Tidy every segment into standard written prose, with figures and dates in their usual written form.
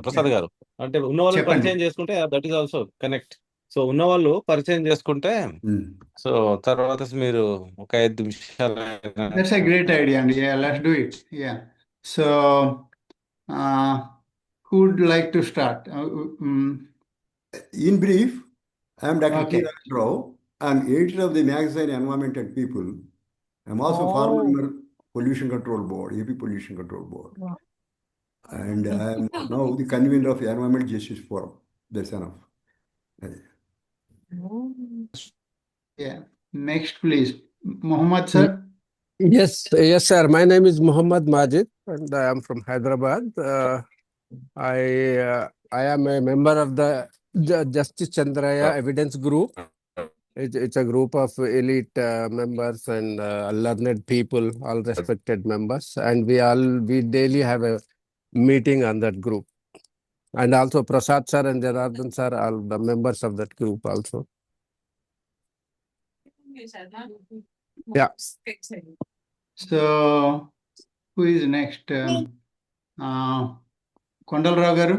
ప్రసాద్ గారు. అంటే ఉన్న వాళ్ళని చెప్పండి. పరిచయం చేసుకుంటే that is also connect. So ఉన్న వాళ్ళు పరిచయం చేసుకుంటే సో తర్వాత మీరు ఒక 5 నిమిషాలు That's a great idea, and yeah, let's do it. Yeah. So, uh, who would like to start? In brief, I am Dr. K. Okay. Rao. I am editor of the magazine Environment and People. I am also former member Pollution Control Board, AP Pollution Control Board. And I am now the convener of the Environment Justice Forum. That's enough. Yeah. Next, please. Muhammad, sir. Yes, sir. My name is Muhammad Majid, and I am from Hyderabad. I am a member of the Justice Chandraya Evidence Group. It's a group of elite members and learned people, all respected members, and we daily have a meeting on that group. And also Prasad sir and Janardhana sir are the members of that group also. Yeah. So, who is next? Kondalrao garu.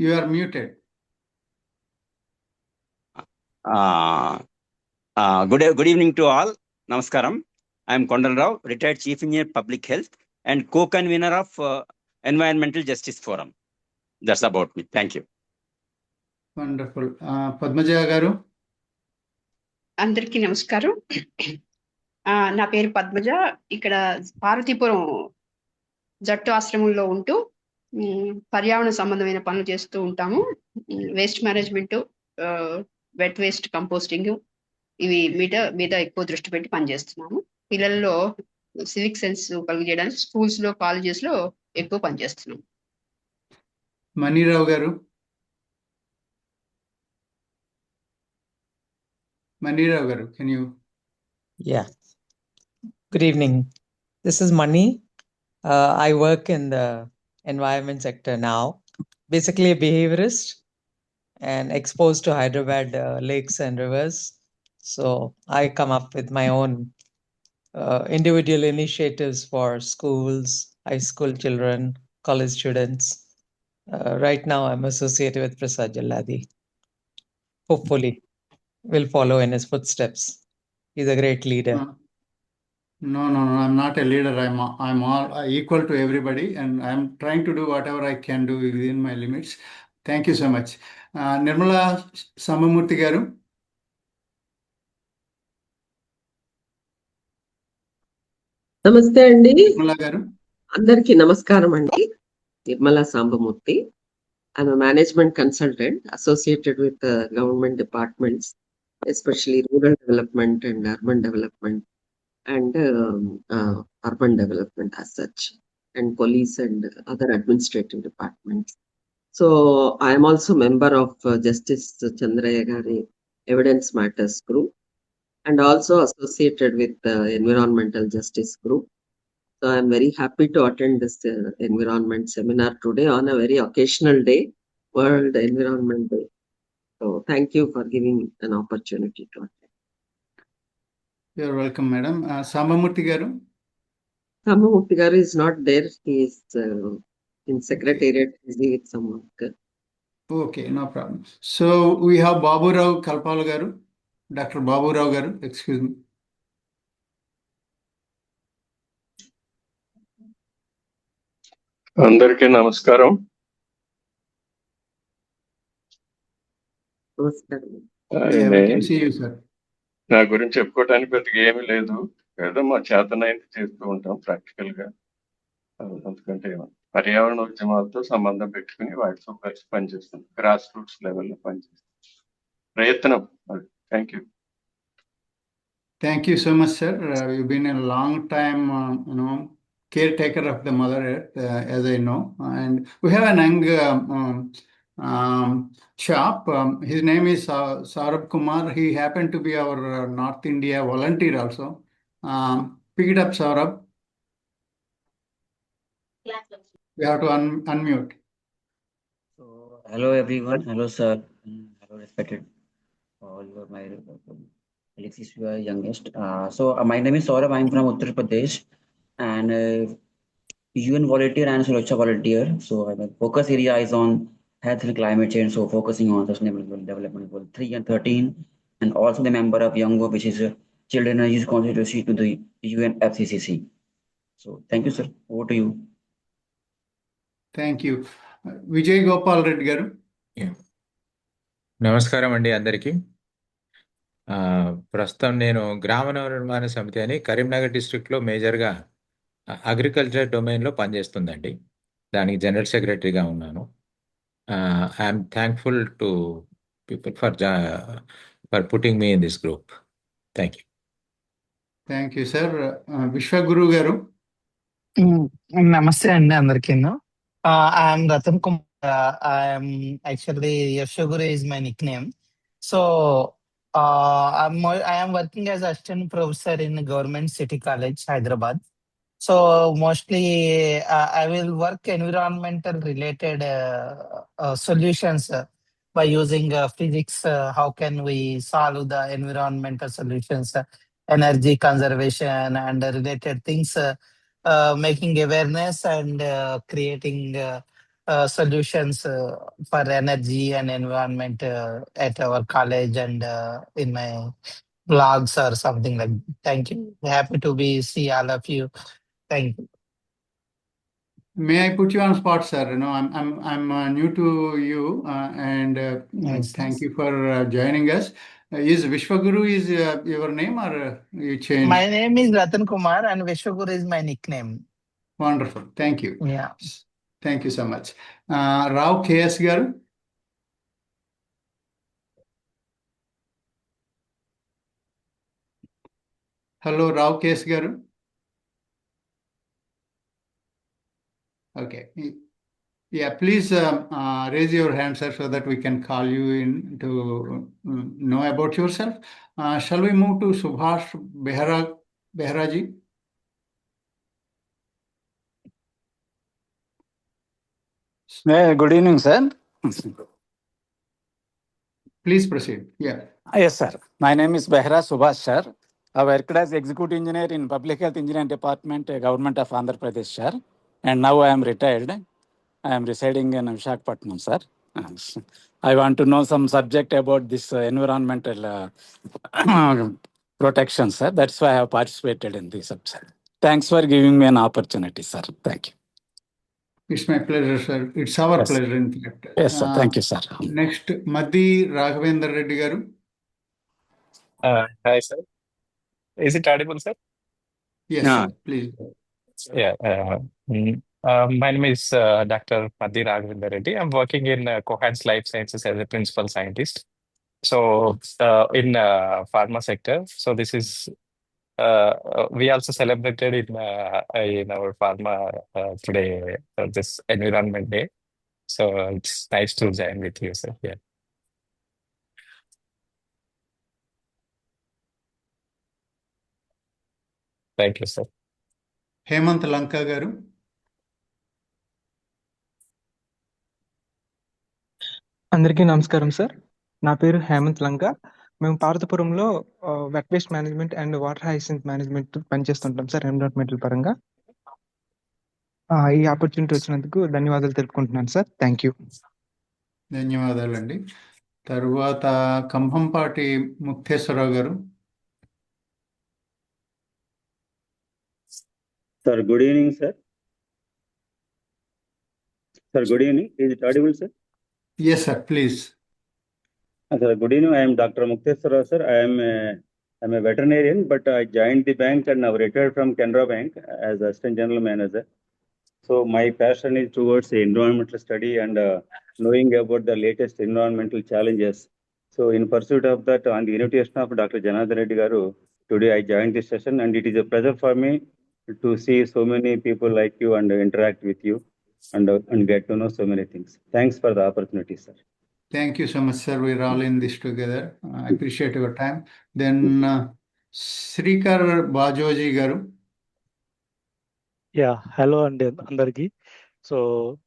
You are muted. Good evening to all. Namaskaram. I am Kondal Rao, retired Chief Engineer Public Health and co-convener of Environmental Justice Forum. That's about me. Thank you. Wonderful. Padmaja garu. అందరికీ నమస్కారం. నా పేరు పద్మజ. ఇక్కడ పార్వతీపురం జట్టు ఆశ్రమంలో ఉంటూ పర్యావరణ సంబంధమైన పనులు చేస్తూ ఉంటాము. Waste management, wet waste composting, ఇవి మీద ఎక్కువ దృష్టి పెట్టి పనిచేస్తున్నాము. పిల్లల్లో సివిక్ సెన్స్ కలిగజేయడానికి స్కూల్స్ లో, కాలేజెస్ లో ఎక్కువ పనిచేస్తున్నాం. మనీరావు గారు. Manirav garu, can you? Yeah. Good evening. This is Mani. I work in the environment sector now. Basically a behaviorist and exposed to Hyderabad lakes and rivers. So I come up with my own individual initiatives for schools, high school children, college students. Right now I'm associated with Prasad Jalladi. Hopefully will follow in his footsteps. He's a great leader. No, I'm not a leader. I'm all equal to everybody, and I'm trying to do whatever I can do within my limits. Thank you so much. Nirmala Samamurthy garu. నమస్తే అండి. Nirmala garu. అందరికీ నమస్కారం అండి. Nirmala Sambamurthy. I'm a management consultant associated with government departments, especially rural development and urban development and urban development as such, and police and other administrative departments. So I am also member of Justice Chandraya Gari Evidence Matters Group and also associated with the Environmental Justice Group. So I am very happy to attend this environment seminar today on a very occasional day, World Environment Day. So thank you for giving an opportunity to attend. You're welcome, madam. Samamurthy garu. Samamurthy garu is not there. He is in secretariat busy with some work. Okay, no problem. So we have Babu Rao Kalpala garu. Dr. Babu Rao garu, excuse me. అందరికీ నమస్కారం. నా గురించి చెప్పుకోవడానికి పెద్దగా ఏమీ లేదు, ఏదో మా చేతనైంది చేస్తూ ఉంటాం ప్రాక్టికల్ గా. అందుకంటే పర్యావరణ ఉద్యమాలతో సంబంధం పెట్టుకుని వాటితో కలిసి పనిచేస్తాం, గ్రాస్ రూట్స్ లెవెల్లో పనిచేస్తాం ప్రయత్నం. Thank you. Thank you so much, sir. You've been a long time, caretaker of the Mother Earth, as I know. And we have an young chap. His name is Saurabh Kumar. He happened to be our North India volunteer also. Pick it up, Saurabh. We have to unmute. So, hello everyone. Hello, sir. Hello, respected all my Alexis, you are youngest. So my name is Saurabh. I'm from Uttar Pradesh. and UN volunteer and Suraksha volunteer. So the focus area is on health and climate change. So focusing on sustainable development goal 3 and 13, and also the member of Young World, which is Children and Youth Constituency to the UN FCCC. So thank you, sir. Over to you. Thank you. Vijay Gopal Reddy గారు. నమస్కారం అండి అందరికీ. ప్రస్తుతం నేను గ్రామ నిర్మాణ సమితి అని కరీంనగర్ డిస్ట్రిక్ట్లో మేజర్గా అగ్రికల్చర్ డొమైన్లో పనిచేస్తుందండి. దానికి జనరల్ సెక్రటరీగా ఉన్నాను. I'm thankful to people for putting me in this group. Thank you. Thank you sir. Vishwaguru garu. Namaste అండి అందరికీ. I'm Ratan Kumar. I'm actually Yashoguru is my nickname. So I am working as assistant professor in Government City College, Hyderabad. So mostly I will work environmental related solutions by using physics. How can we solve the environmental solutions, energy conservation and related things, making awareness and creating solutions for energy and environment at our college and in my blogs or something like that. Thank you. Happy to see all of you. Thank you. May I put you on spot, sir? I'm new to you, and Yes, thank yes. you for joining us. Is Vishwaguru is your name, or you changed? My name is Ratan Kumar and Vishwaguru is my nickname. Wonderful. Thank you. Yeah. Thank you so much. Rao KS garu. Hello, Rao KS garu. Okay. Yeah, please raise your hand, sir, so that we can call you in to know about yourself. Shall we move to Subhash Behra ji? Good evening, sir. Please proceed. Yeah. Yes, sir. My name is Behra Subhash, sir. I worked as Executive Engineer in Public Health Engineering Department, Government of Andhra Pradesh, sir. And now I am retired. I am residing in Visakhapatnam, sir. I want to know some subject about this environmental protection, sir. That's why I have participated in this, sir. Thanks for giving me an opportunity, sir. Thank you. It's my pleasure, sir. It's our Yes. pleasure, in fact. Yes, sir. Thank you, sir. Next, Madhi Raghavendra Reddy garu. Hi, sir. Is it audible, sir? Yes, Yeah. sir. Please. Yeah. My name is Dr. Madhi Raghavendra Reddy. I'm working in Cohance Life Sciences as a principal scientist. So in pharma sector. So this is we also celebrated in our pharma today this Environment Day. So it's nice to join with you, sir. Yeah. Thank you, sir. Hemant Lanka garu. అందరికీ నమస్కారం sir. నా పేరు హేమంత్ లంక. మేము పార్వతీపురంలో wet waste management and water hyacinth management పనిచేస్తుంటాం sir, environmental పరంగా. ఈ opportunity వచ్చినందుకు ధన్యవాదాలు తెలుపుకుంటున్నాను సార్. Thank you. ధన్యవాదాలండి. తరువాత కంభంపాటి ముక్తేశ్వరరావు గారు. Sir, good evening, sir. Sir, good evening. Is it audible, sir? Yes, sir. Please. Sir, good evening. I am Dr. Mukteswara, sir. I'm a veterinarian, but I joined the bank and now retired from Canara Bank as Assistant General Manager. So my passion is towards the environmental study and knowing about the latest environmental challenges. So in pursuit of that, on the invitation of Dr. Janardhana Reddy garu, today I joined this session, and it is a pleasure for me to see so many people like you and interact with you and get to know so many things. Thanks for the opportunity, sir. Thank you so much, sir. We're all in this together. I appreciate your time. Then Srikar Bajoji garu. Yeah, hello and andarki. So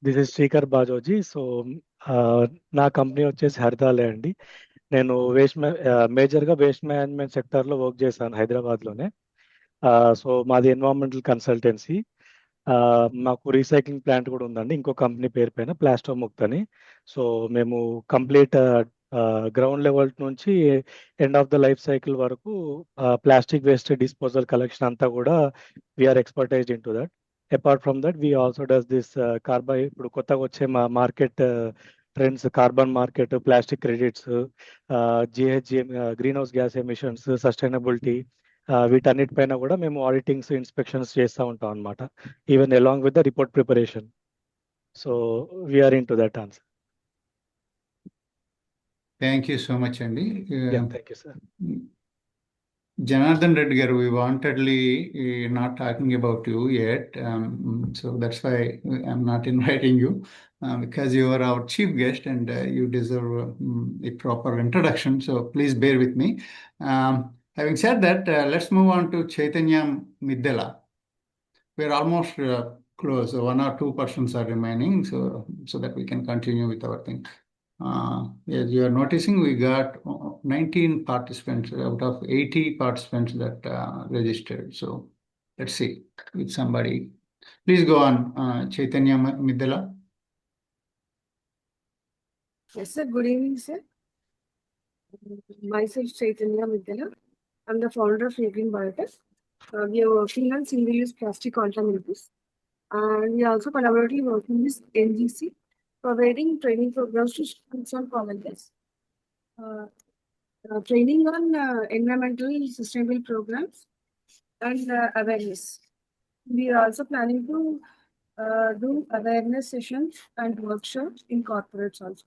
this is Srikar Bajoji. So నా company వచ్చేసి హరితాలే అండి. నేను మేజర్గా waste management సెక్టర్లో work చేశాను హైదరాబాద్లోనే. So మాది environmental consultancy. మాకు రీసైక్లింగ్ ప్లాంట్ కూడా ఉందండి, ఇంకో కంపెనీ పేరు పైన ప్లాస్టోముక్త్ అని. సో మేము కంప్లీట్ గ్రౌండ్ లెవెల్ నుంచి end of the life cycle వరకు ప్లాస్టిక్ వేస్ట్ డిస్పోజల్ కలెక్షన్ అంతా కూడా we're expertised in to that. Apart from that we also does this ఇప్పుడు కొత్తగా వచ్చే మా market trends, carbon market, plastic credits, GHGM, green house gas emissions, sustainability, వీటన్నిటిపైన కూడా మేము ఆడిటింగ్స్, ఇన్స్పెక్షన్స్ చేస్తూ ఉంటాం అనమాట, even along with the report preparation. So we're in to that answer. Thank you so much అండి. Thank you sir. Janardhana Reddy garu, we wantedly not talking about you yet, so that's why I'm not inviting you, because you are our chief guest and you deserve a proper introduction. So please bear with me. Having said that, let's move on to Chaitanya Middela. We're almost close. 1 or 2 persons are remaining, so that we can continue with our thing. As you are noticing, we got 19 participants out of 80 participants that registered. So let's see with somebody. Please go on, Chaitanya Middela. Yes, sir. Good evening, sir. Myself, Chaitanya Middela. I'm the founder of Reddy Biotech. We are working on single-use plastic alternatives. And we are also collaboratively working with NGC, providing training programs to students and colleges. Training on environmental sustainable programs and awareness. We are also planning to do awareness sessions and workshops in corporates also.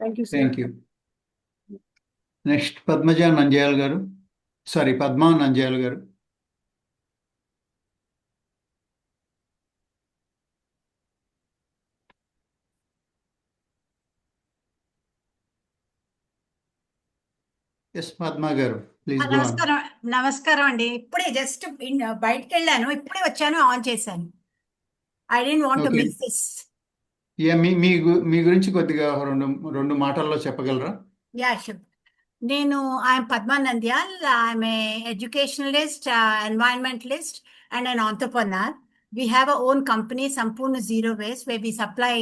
Thank you, sir. Thank you. Next, Padmaja Nanjayal garu. Sorry, Padma Nanjayal garu. Yes, Padma garu, please go on. నమస్కారం అండి. ఇప్పుడే just బయటకు వెళ్ళాను, ఇప్పుడే వచ్చాను, on చేశాను. I don't want to Okay. Miss this. మీ గురించి కొద్దిగా రెండు మాటల్లో చెప్పగలరా? Yeah sure. నేను I'm Padma Nandyal. I'm a educationalist, environmentalist and an entrepreneur. We have our own company, Sampurna Zero Waste, where we supply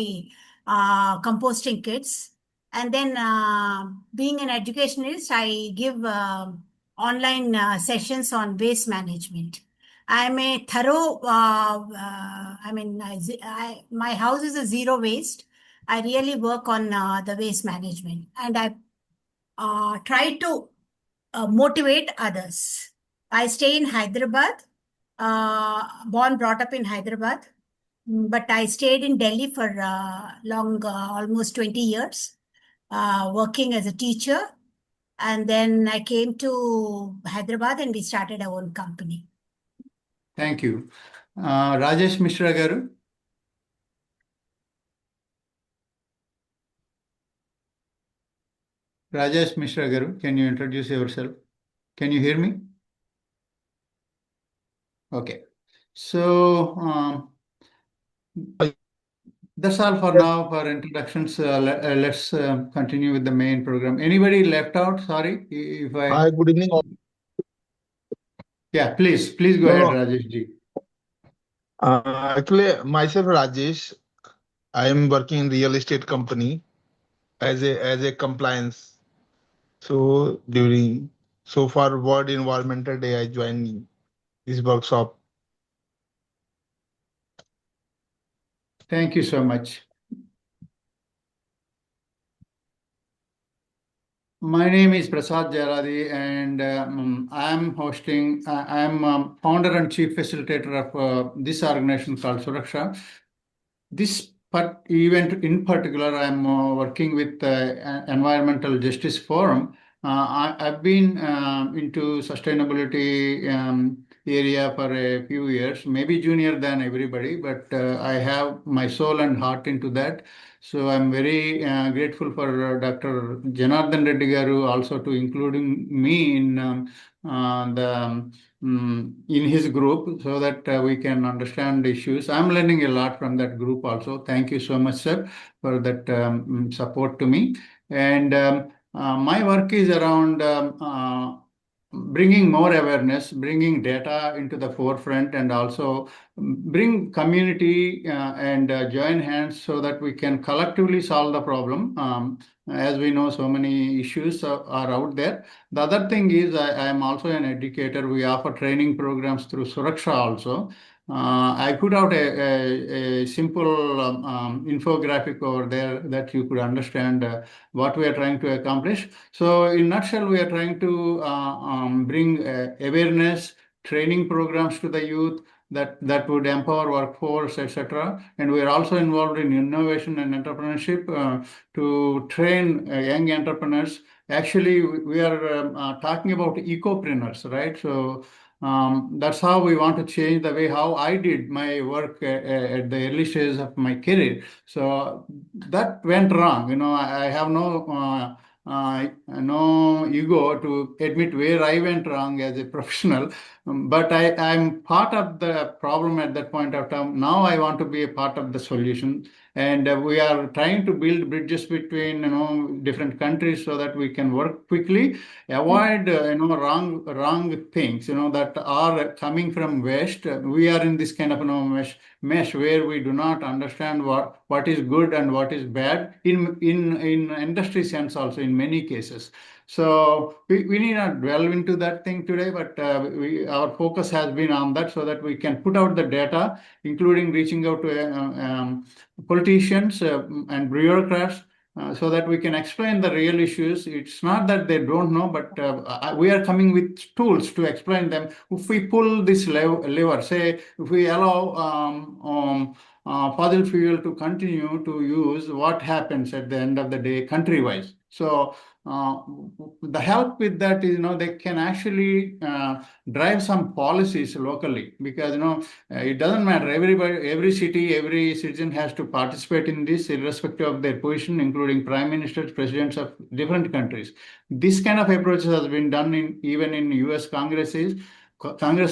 composting kits. And then being an educationalist, I give online sessions on waste management. I'm a thorough, my house is a zero waste. I really work on the waste management, and I try to motivate others. I stay in Hyderabad, born, brought up in Hyderabad, but I stayed in Delhi for almost 20 years, working as a teacher. And then I came to Hyderabad and we started our own company. Thank you. Rajesh Mishra garu. Rajesh Mishra garu, can you introduce yourself? Can you hear me? Okay. So that's all for now for introductions. Let's continue with the main program. Anybody left out? Sorry if I. Hi, good evening. Yeah, please go ahead, Rajesh ji. Actually, myself Rajesh, I am working in real estate company as a compliance. So for World Environmental Day, I joined this workshop. Thank you so much. My name is Prasad Jaladi, and I'm founder and chief facilitator of this organization called Suraksha. This event in particular, I'm working with Environmental Justice Forum. I've been into sustainability area for a few years, maybe junior than everybody, but I have my soul and heart into that. So I'm very grateful for Dr. Janardhana Reddy garu also to including me in his group, so that we can understand the issues. I'm learning a lot from that group also. Thank you so much, sir, for that support to me. And my work is around bringing more awareness, bringing data into the forefront, and also bring community and join hands so that we can collectively solve the problem. As we know, so many issues are out there. The other thing is I am also an educator. We offer training programs through Suraksha also. I put out a simple infographic over there that you could understand what we are trying to accomplish. So in nutshell, we are trying to bring awareness, training programs to the youth that would empower workforce, etc. And we are also involved in innovation and entrepreneurship to train young entrepreneurs. Actually, we are talking about ecopreneurs, right? So that's how we want to change the way how I did my work at the early stages of my career. So that went wrong. I have no ego to admit where I went wrong as a professional, but I'm part of the problem at that point of time. Now I want to be a part of the solution, and we are trying to build bridges between different countries so that we can work quickly, avoid wrong things that are coming from west. We are in this kind of mesh where we do not understand what is good and what is bad in industry sense also in many cases. So we need not delve into that thing today, but our focus has been on that so that we can put out the data, including reaching out to politicians and bureaucrats, so that we can explain the real issues. It's not that they don't know, but we are coming with tools to explain them. If we pull this lever, say, if we allow fossil fuel to continue to use, what happens at the end of the day country-wise? So the help with that is, they can actually drive some policies locally, because it doesn't matter. Every city, every citizen has to participate in this, irrespective of their position, including prime ministers, presidents of different countries. This kind of approach has been done even in U.S. Congress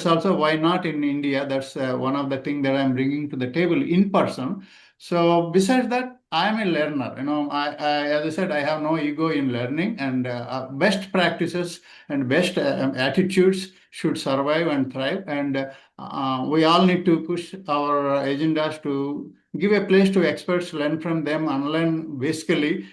also. Why not in India? That's one of the things that I'm bringing to the table in person. So besides that, I am a learner. As I said, I have no ego in learning, and best practices and best attitudes should survive and thrive. And we all need to push our agendas to give a place to experts, learn from them, unlearn, basically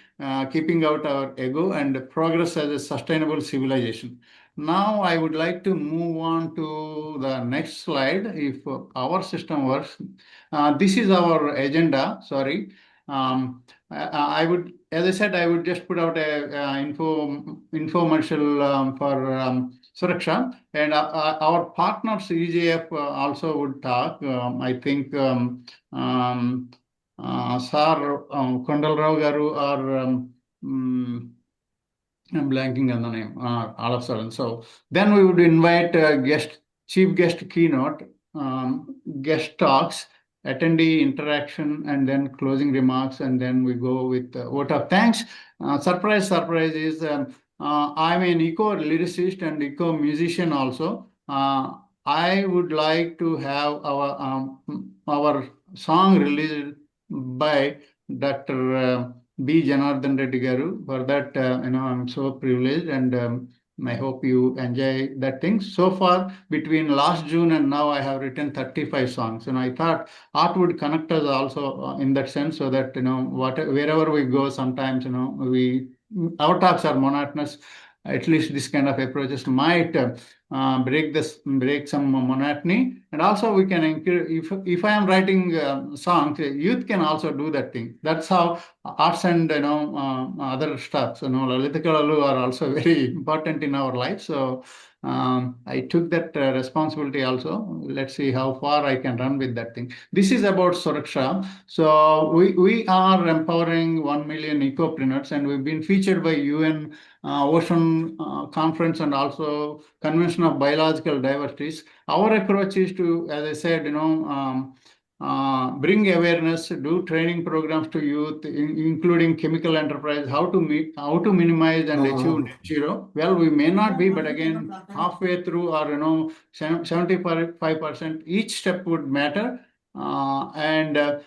keeping out our ego and progress as a sustainable civilization. Now I would like to move on to the next slide, if our system works. This is our agenda. Sorry. I would, as I said, I would just put out a infomercial for Suraksha, and our partners EJF also would talk. I think Sir Kondalrao Garu or I'm blanking on the name all of a sudden. So then we would invite chief guest keynote, guest talks, attendee interaction, and then closing remarks, and then we go with vote of thanks. Surprise is I'm an eco lyricist and eco musician also. I would like to have our song released by Dr. B. Janardhana Reddy Garu. For that, I'm so privileged, and I hope you enjoy that thing. So far, between last June and now, I have written 35 songs, and I thought art would connect us also in that sense, so that wherever we go, sometimes our talks are monotonous. At least this kind of approaches might break some monotony, and also we can encourage. If I am writing songs, youth can also do that thing. That's how arts and other stuff. Lalita Kalalu are also very important in our life. So I took that responsibility also. Let's see how far I can run with that thing. This is about Suraksha. So we are empowering 1 million ecopreneurs, and we've been featured by UN Ocean Conference and also Convention of Biological Diversities. Our approach is to, as I said, bring awareness, do training programs to youth, including chemical enterprise, how to minimize and achieve net zero. Well, we may not be, but again, halfway through or 75%, each step would matter. that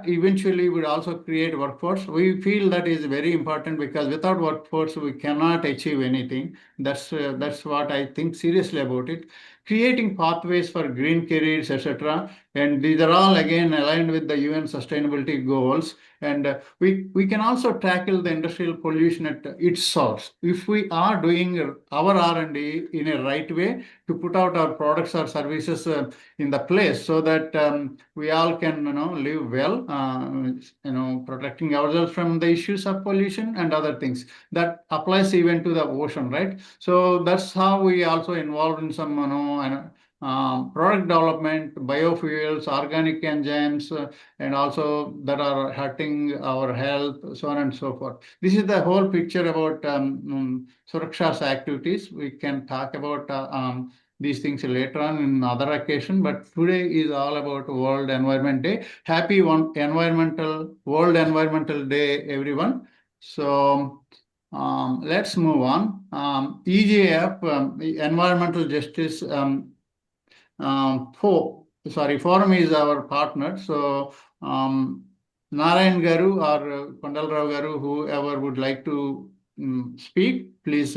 eventually would also create workforce. We feel that is very important because without workforce, we cannot achieve anything. That's what I think seriously about it. Creating pathways for green careers, etc. And these are all again aligned with the UN sustainability goals. And we can also tackle the industrial pollution at its source. If we are doing our R&D in a right way to put out our products or services in the place so that we all can live well, protecting ourselves from the issues of pollution and other things. That applies even to the ocean, right? So that's how we also involved in some product development, biofuels, organic enzymes, and also that are hurting our health, so on and so forth. This is the whole picture about Suraksha's activities. We can talk about these things later on in other occasion, but today is all about World Environment Day. Happy World Environmental Day, everyone. So let's move on. EJF, Environmental Justice Forum is our partner. So Narayan Garu or Kondalrao Garu, whoever would like to speak, please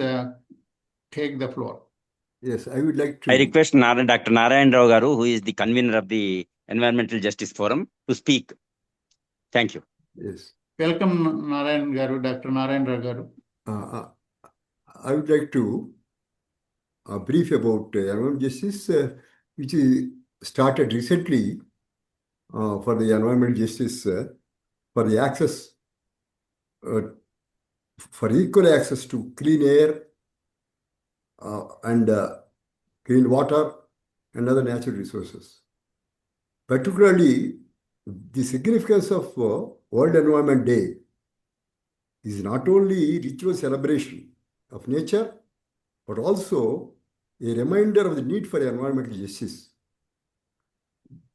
take the floor. Yes, I would like to. I request Dr. Narayan Rao Garu, who is the convener of the Environmental Justice Forum, to speak. Thank you. Yes. Welcome, Narayan Garu, Dr. Narayan Rao Garu. I would like to brief about environmental justice, which started recently for the environmental justice for the access, for equal access to clean air and clean water and other natural resources. Particularly, the significance of World Environment Day is not only ritual celebration of nature, but also a reminder of the need for environmental justice.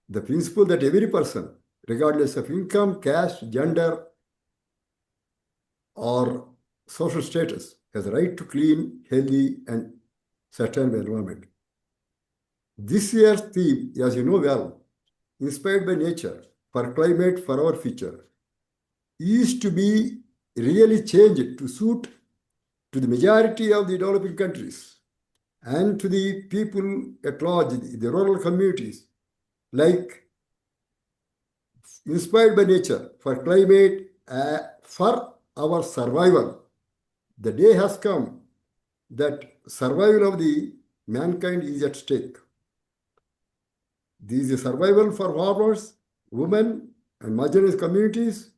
The principle that every person, regardless of income, caste, gender, or social status, has a right to clean, healthy, and sustainable environment. This year's theme, as you know well, inspired by nature, for climate, for our future, is to be really changed to suit to the majority of the developing countries and to the people at large, the rural communities, like inspired by nature, for climate, for our survival. The day has come that survival of the mankind is at stake. This is a survival for farmers, women, and marginalized communities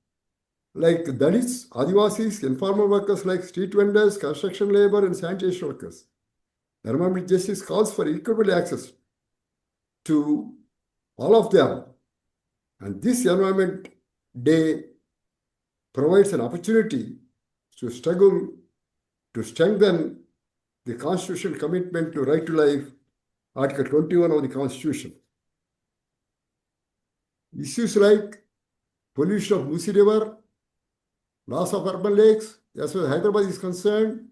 like Dalits, Adivasis, informal workers like street vendors, construction labor, and sanitation workers. Environmental justice calls for equitable access to all of them. And this Environment Day provides an opportunity to struggle to strengthen the constitutional commitment to right to life, Article 21 of the Constitution. Issues like pollution of Musi River, loss of urban lakes, as far as Hyderabad is concerned,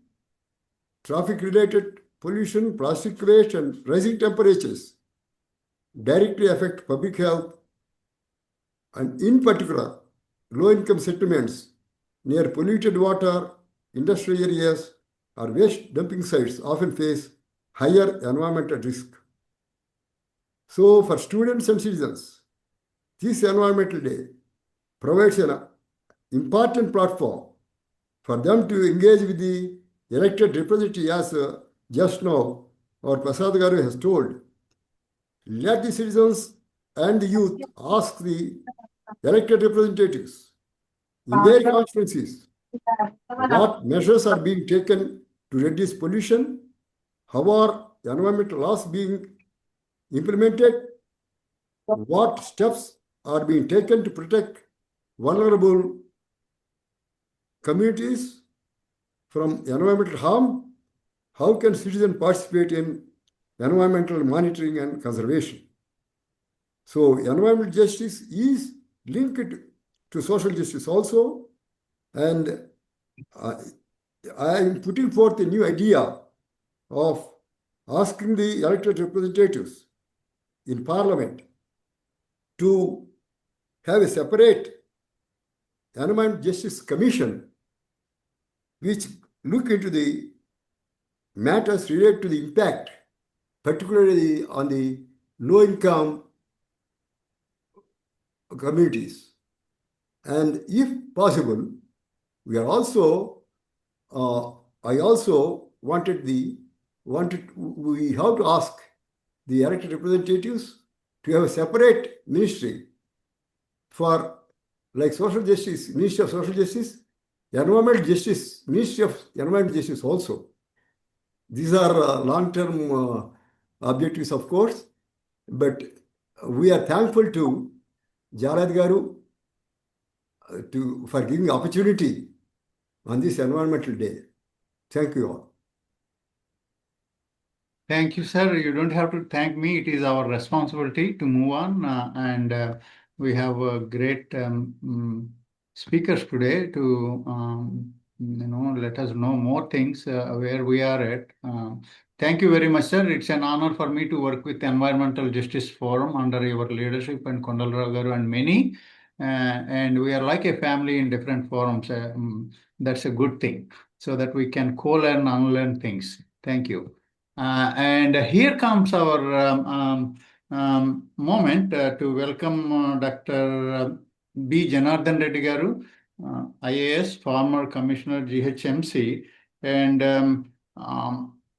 traffic-related pollution, plastic waste, and rising temperatures directly affect public health, and in particular, low-income settlements near polluted water, industrial areas, or waste dumping sites often face higher environmental risk. So, for students and citizens, this Environmental Day provides an important platform for them to engage with the elected representative, as just now our Prasad Garu has told. Let the citizens and the youth ask the elected representatives in their constituencies what measures are being taken to reduce pollution, how are environmental laws being implemented, what steps are being taken to protect vulnerable communities from environmental harm, how can citizens participate in environmental monitoring and conservation. So environmental justice is linked to social justice also, and I am putting forth a new idea of asking the elected representatives in Parliament to have a separate Environment Justice Commission which look into the matters related to the impact, particularly on the low-income communities. And if possible, we are also, I also we have to ask the elected representatives to have a separate ministry for like social justice, Ministry of Social Justice, Environmental Justice, Ministry of Environmental Justice also. These are long-term objectives, of course, but we are thankful to Jalad Garu for giving opportunity on this Environmental Day. Thank you all. Thank you, sir. You don't have to thank me. It is our responsibility to move on. And we have great speakers today to let us know more things where we are at. Thank you very much, sir. It's an honor for me to work with the Environmental Justice Forum under your leadership and Kondalrao Garu and many. And we are like a family in different forums. That's a good thing, so that we can co-learn, unlearn things. Thank you. And here comes our moment to welcome Dr. B. Janardhana Reddy Garu, IAS, former Commissioner GHMC. And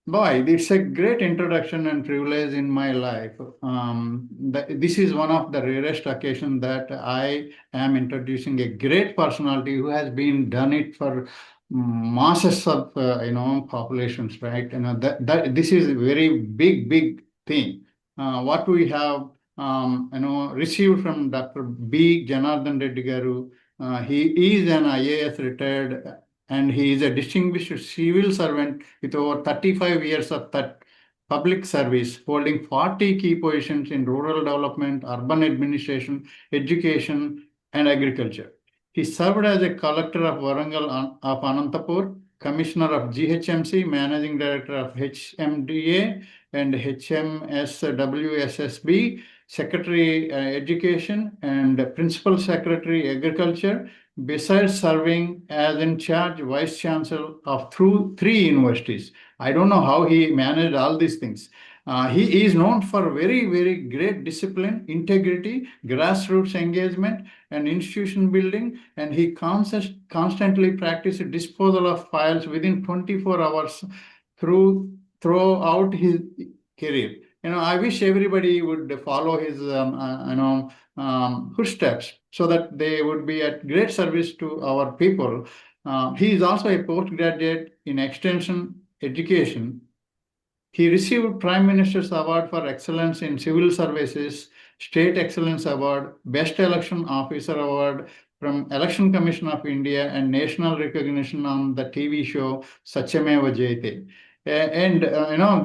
boy, it's a great introduction and privilege in my life. This is one of the rarest occasions that I am introducing a great personality who has done it for masses of populations, right? That this is a very big thing. What we have received from Dr. B. Janardhana Reddy Garu. He is an IAS retired, and he is a distinguished civil servant with over 35 years of public service, holding 40 key positions in rural development, urban administration, education, and agriculture. He served as a collector of Warangal of Anantapur, commissioner of GHMC, managing director of HMDA and HMSWSSB, secretary education, and principal secretary agriculture, besides serving as in charge vice chancellor of 3 universities. I don't know how he managed all these things. He is known for very great discipline, integrity, grassroots engagement, and institution building, and he constantly practiced disposal of files within 24 hours throughout his career. I wish everybody would follow his footsteps so that they would be at great service to our people. He is also a postgraduate in extension education. He received Prime Minister's Award for Excellence in Civil Services, State Excellence Award, Best Election Officer Award from Election Commission of India, and national recognition on the TV show Satyameva Jayate. And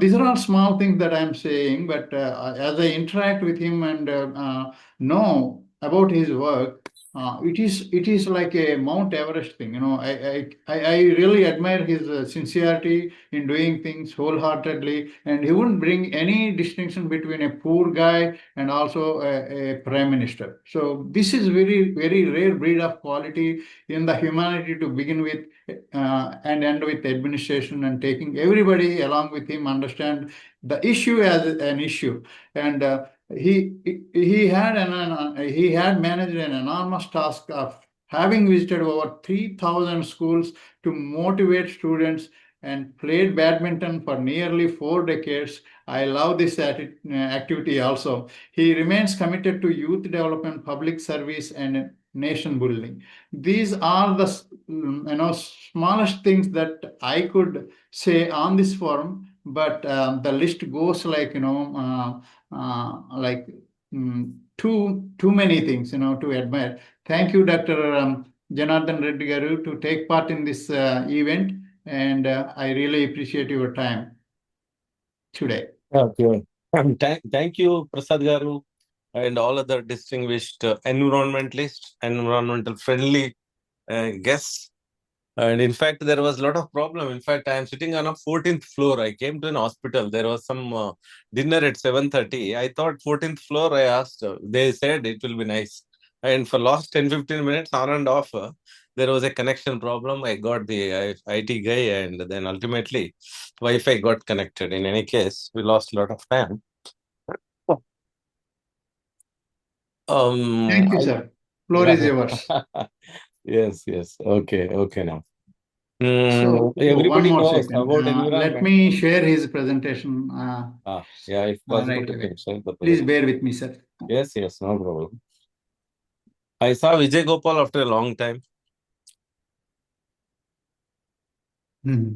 these are all small things that I'm saying, but as I interact with him and know about his work, it is like a Mount Everest thing. I really admire his sincerity in doing things wholeheartedly, and he wouldn't bring any distinction between a poor guy and also a prime minister. So this is very rare breed of quality in the humanity to begin with and end with administration, and taking everybody along with him understand the issue as an issue. And he had managed an enormous task of having visited over 3,000 schools to motivate students, and played badminton for nearly 4 decades. I love this activity also. He remains committed to youth development, public service, and nation building. These are the smallest things that I could say on this forum, but the list goes like too many things to admire. Thank you, Dr. Janardhana Reddy Garu, to take part in this event, and I really appreciate your time today. Okay. Thank you, Prasad Garu, and all other distinguished environmentalists, environmental friendly guests. And in fact, there was a lot of problem. In fact, I am sitting on a 14th floor. I came to an hospital. There was some dinner at 7:30. I thought 14th floor. I asked. They said it will be nice. And for last 10-15 minutes, on and off, there was a connection problem. I got the IT guy, and then ultimately, Wi-Fi got connected. In any case, we lost a lot of time. Thank you, sir. Floor is yours. Yes. Okay now. So one Everybody more knows second. about Let environment. me share his presentation. Yeah, if possible, Right you away. can share the Please presentation. bear with me, sir. Yes, no problem. I saw Vijay Gopal after a long time. Mhm.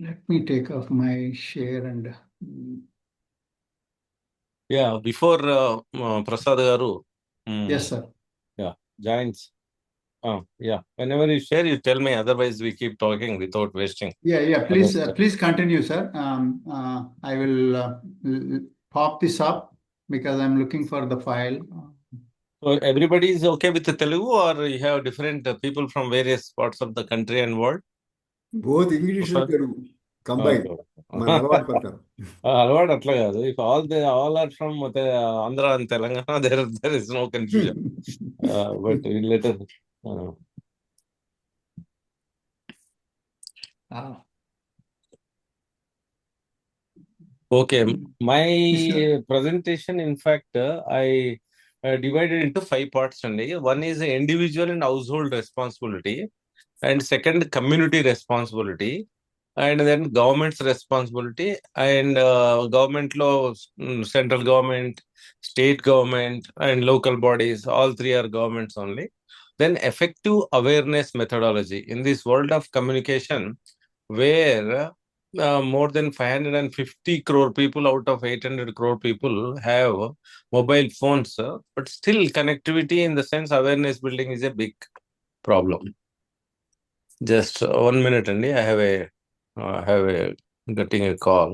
Let me take off my share and. Yeah, before Prasad Garu. Yes, sir. Yeah, joins. Yeah. Whenever you share, you tell me. Otherwise, we keep talking without wasting. Yeah. Please continue, sir. I will pop this up because I'm looking for the file. So everybody is okay with the Telugu, or you have different people from various parts of the country and world? Both English and Telugu combined. మన అలవాటు పడతారు. అలవాటు అట్లా కాదు. If all are from Andhra and Telangana, there is no confusion. But later. Okay, my presentation, in fact, I divided into 5 parts only. One is individual and household responsibility, and second, community responsibility, and then government's responsibility, and government laws, central government, state government, and local bodies. All 3 are governments only. Then effective awareness methodology. In this world of communication, where more than 550 crore people out of 800 crore people have mobile phones, but still connectivity in the sense awareness building is a big problem. Just 1 minute, Andy. I have a getting a call.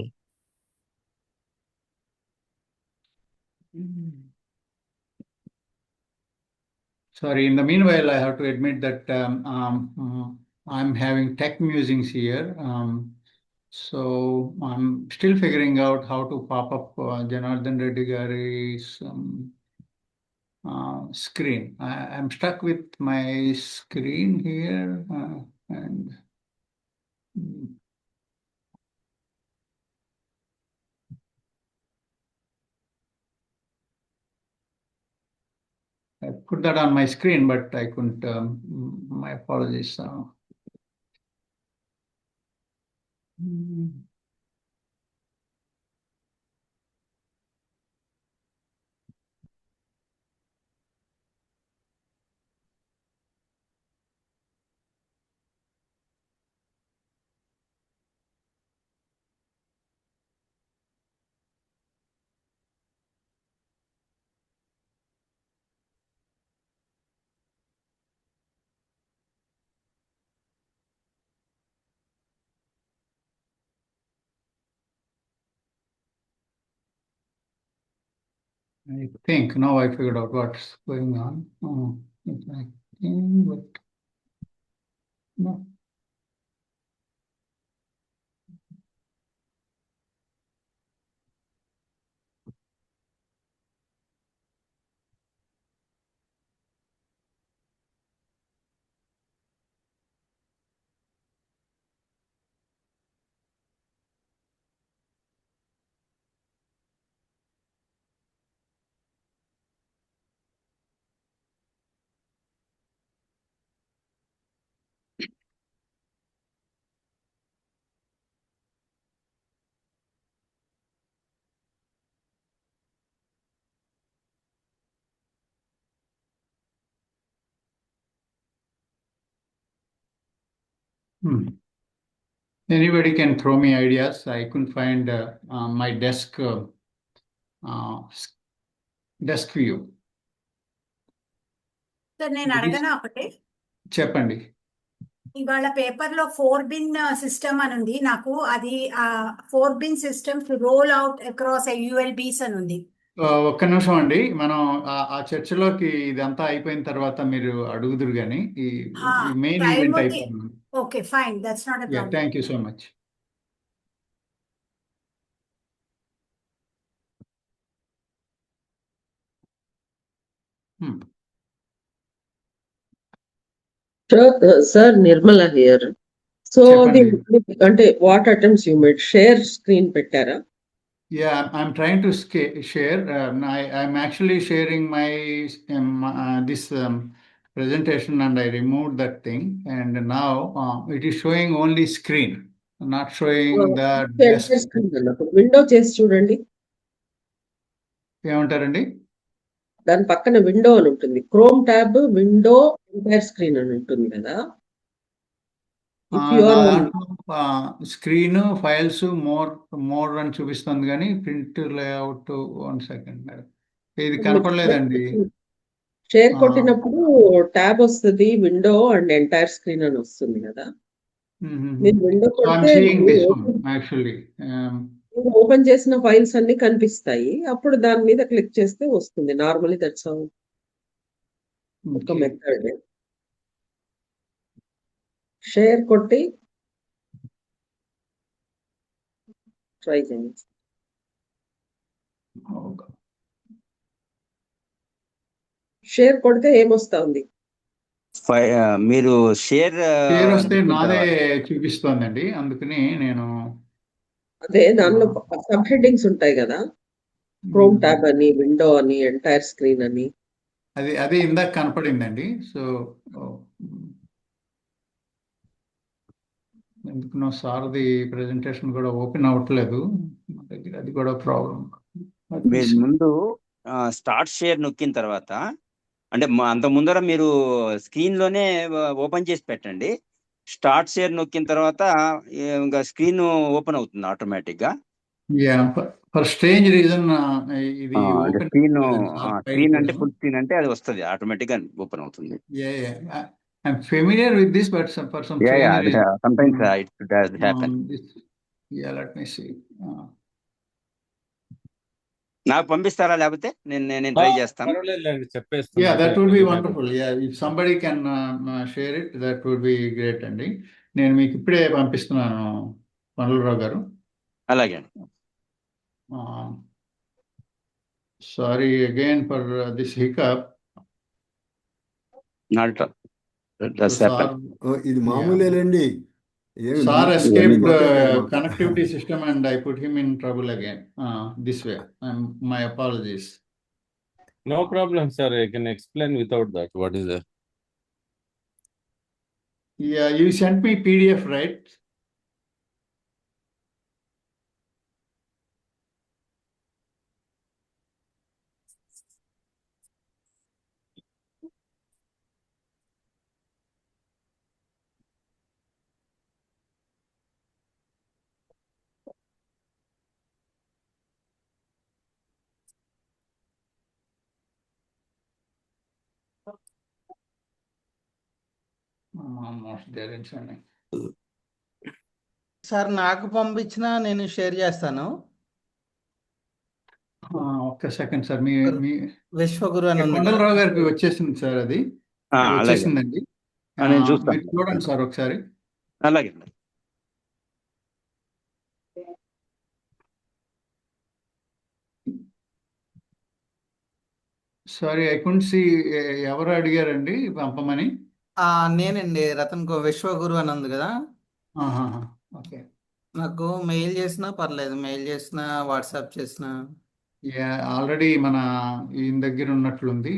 Sorry, in the meanwhile, I have to admit that I'm having tech musings here. So I'm still figuring out how to pop up Janardhana Reddy Gari's screen. I'm stuck with my screen here and I put that on my screen, but I couldn't. My apologies. I think now I figured out what's going on. I think, but no. Anybody can throw me ideas. I couldn't find my desk view. Sir నేను అడగనా ఒకటి చెప్పండి. ఇవాళ paper లో 4 bin system అని ఉంది. నాకు అది 4 bin system to roll out across ULBs అని ఉంది. ఒక్క నిమిషం అండి, మనం ఆ చర్చలోకి ఇదంతా అయిపోయిన తర్వాత మీరు అడుగుదురు కానీ ఈ మెయిన్ టైం ఈవెంట్ ఉంది. అయిపోయింది. Okay, fine, that's not a problem. Thank you so much. Sir, Nirmala here. So చెప్పండి. అంటే what attempts you made? Share screen పెట్టారా? Yeah, I'm trying to share. I'm actually sharing my this presentation, and I removed that thing, and now it is showing only screen, not showing the desk. Window చేసి చూడండి. ఏమంటారండి? దాని పక్కన window అని ఉంటుంది. Chrome tab, window, entire screen అని ఉంటుంది కదా. స్క్రీన్ ఫైల్స్ మోర్ అని చూపిస్తుంది కానీ ప్రింట్ లేఅవుట్ 1 second ఇది కనపడలేదండి. షేర్ కొట్టినప్పుడు ట్యాబ్ వస్తుంది, విండో అండ్ ఎంటైర్ స్క్రీన్ అని వస్తుంది కదా. మీరు విండో కొడితే ఓపెన్ చేసిన ఫైల్స్ అన్ని కనిపిస్తాయి. అప్పుడు దాని మీద క్లిక్ చేస్తే వస్తుంది. నార్మలీ దట్స్ ఒక మెథడ్. షేర్ కొట్టి ట్రై చేయండి. షేర్ కొడితే ఏమొస్తా ఉంది? మీరు షేర్ వస్తే నాదే చూపిస్తోందండి, అందుకని నేను అదే దానిలో సబ్ హెడ్డింగ్స్ ఉంటాయి కదా, క్రోమ్ ట్యాబ్ అని, విండో అని, ఎంటైర్ స్క్రీన్ అని. అదే ఇందాక కనపడిందండి. సో ఎందుకు సార్ది ప్రెజెంటేషన్ కూడా ఓపెన్ అవ్వట్లేదు మా దగ్గర, అది కూడా ప్రాబ్లం. మీరు ముందు స్టార్ట్ షేర్ నొక్కిన తర్వాత, అంటే అంత ముందర మీరు స్క్రీన్ లోనే ఓపెన్ చేసి పెట్టండి. స్టార్ట్ షేర్ నొక్కిన తర్వాత ఇంకా స్క్రీన్ ఓపెన్ అవుతుంది ఆటోమేటిక్ గా. ఫర్ స్ట్రేంజ్ రీజన్ ఇది స్క్రీన్ అంటే ఫుల్ స్క్రీన్ అంటే అది వస్తుంది ఆటోమేటిక్ గా ఓపెన్ అవుతుంది. I'm familiar with this, but for some strange reason, sometimes it does happen. Let me see. నాకు పంపిస్తారా, లేకపోతే నేను ట్రై చేస్తాను. Yeah, that would be wonderful. Yeah, if somebody can share it, that would be great అండి. నేను మీకు ఇప్పుడే పంపిస్తున్నాను పండులరావు గారు. అలాగే. Sorry again for this hiccup. ఇది మామూలేనండి. Sir escaped connectivity system and I put him in trouble again. This way. My apologies. No problem, sir. I can explain without that. What is it? Yeah, you sent me PDF, right? Sir నాకు పంపించిన నేను share చేస్తాను. ఒక్క second sir. మీ విశ్వగురు అని కొండలరావు గారికి వచ్చేసింది sir, అది వచ్చేసిందండి. మీరు చూడండి సార్ ఒకసారి. అలాగే. Sorry, I couldn't see. ఎవరు అడిగారండి పంపమని? నేనండి, రతన్ విశ్వగురు అని ఉంది కదా. ఓకే, నాకు మెయిల్ చేసినా పర్లేదు, మెయిల్ చేసినా వాట్సాప్ చేసినా. ఆల్రెడీ మన ఈయన దగ్గర ఉన్నట్లుంది.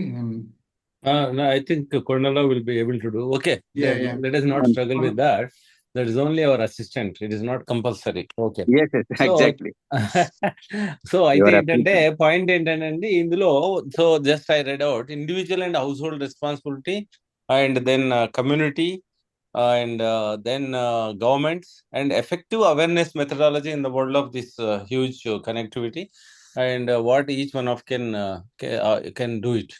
No, I think Kondala will be able to do. Okay, let us not struggle with that. That is only our assistant. It is not compulsory. Okay. Yes, exactly. So అయితే ఏంటంటే point ఏంటంటే ఇందులో, so just I read out individual and household responsibility, and then community, and then governments, and effective awareness methodology in the world of this huge connectivity, and what each one of can do it.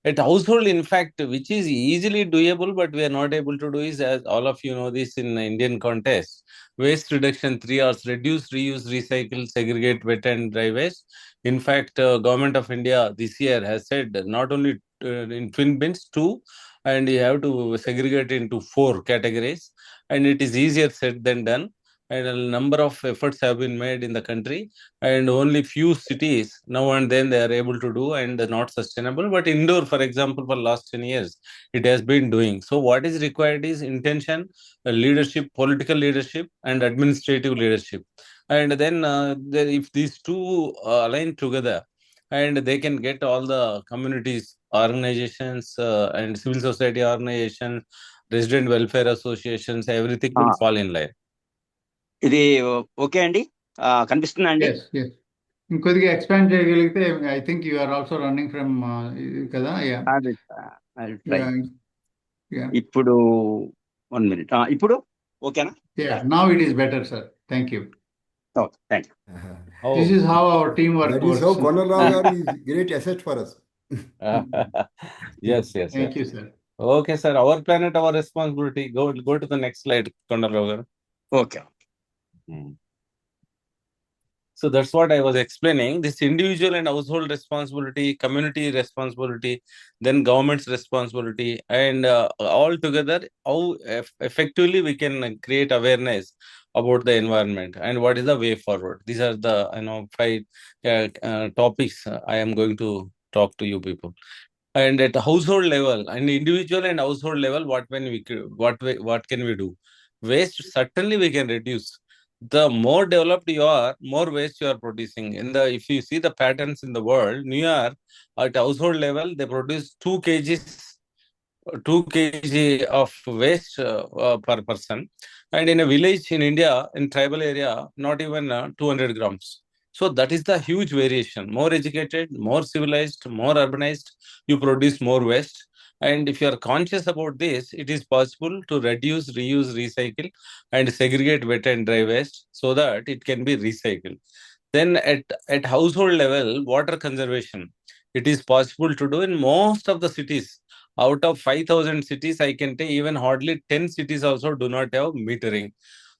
At household, in fact, which is easily doable, but we are not able to do is, as all of you know this in Indian context, waste reduction 3 Rs: reduce, reuse, recycle, segregate wet and dry waste. In fact, Government of India this year has said not only in twin bins, 2, and you have to segregate into 4 categories. And it is easier said than done. And a number of efforts have been made in the country, and only few cities now and then they are able to do, and not sustainable. But Indore, for example, for last 10 years, it has been doing. So what is required is intention, leadership, political leadership, and administrative leadership. And then if these two align together, and they can get all the communities, organizations, and civil society organizations, resident welfare associations, everything will fall in line. ఇది okay అండి, కనిపిస్తుందా అండి? Yes, yes. ఇంకొద్దిగా expand చేయగలిగితే I think you are also running from కదా. ఇప్పుడు 1 minute. ఇప్పుడు ఓకేనా? Now it is better, sir. Thank you. Okay, thank you. This is how our teamwork That works. is how Konarao garu is great asset for us. Yes. Thank you, sir. Okay, sir. Our planet, our responsibility. Go to the next slide, Konarao garu. Okay. So that's what I was explaining. This individual and household responsibility, community responsibility, then government's responsibility, and all together, how effectively we can create awareness about the environment and what is the way forward. These are the 5 topics I am going to talk to you people. And at household level and individual and household level, what can we do? Waste, certainly we can reduce. The more developed you are, more waste you are producing. If you see the patterns in the world, New York at household level, they produce 2 kg of waste per person, and in a village in India, in tribal area, not even 200 grams. So that is the huge variation. More educated, more civilized, more urbanized, you produce more waste. And if you are conscious about this, it is possible to reduce, reuse, recycle, and segregate wet and dry waste so that it can be recycled. Then at household level, water conservation, it is possible to do in most of the cities. Out of 5,000 cities, I can tell even hardly 10 cities also do not have metering.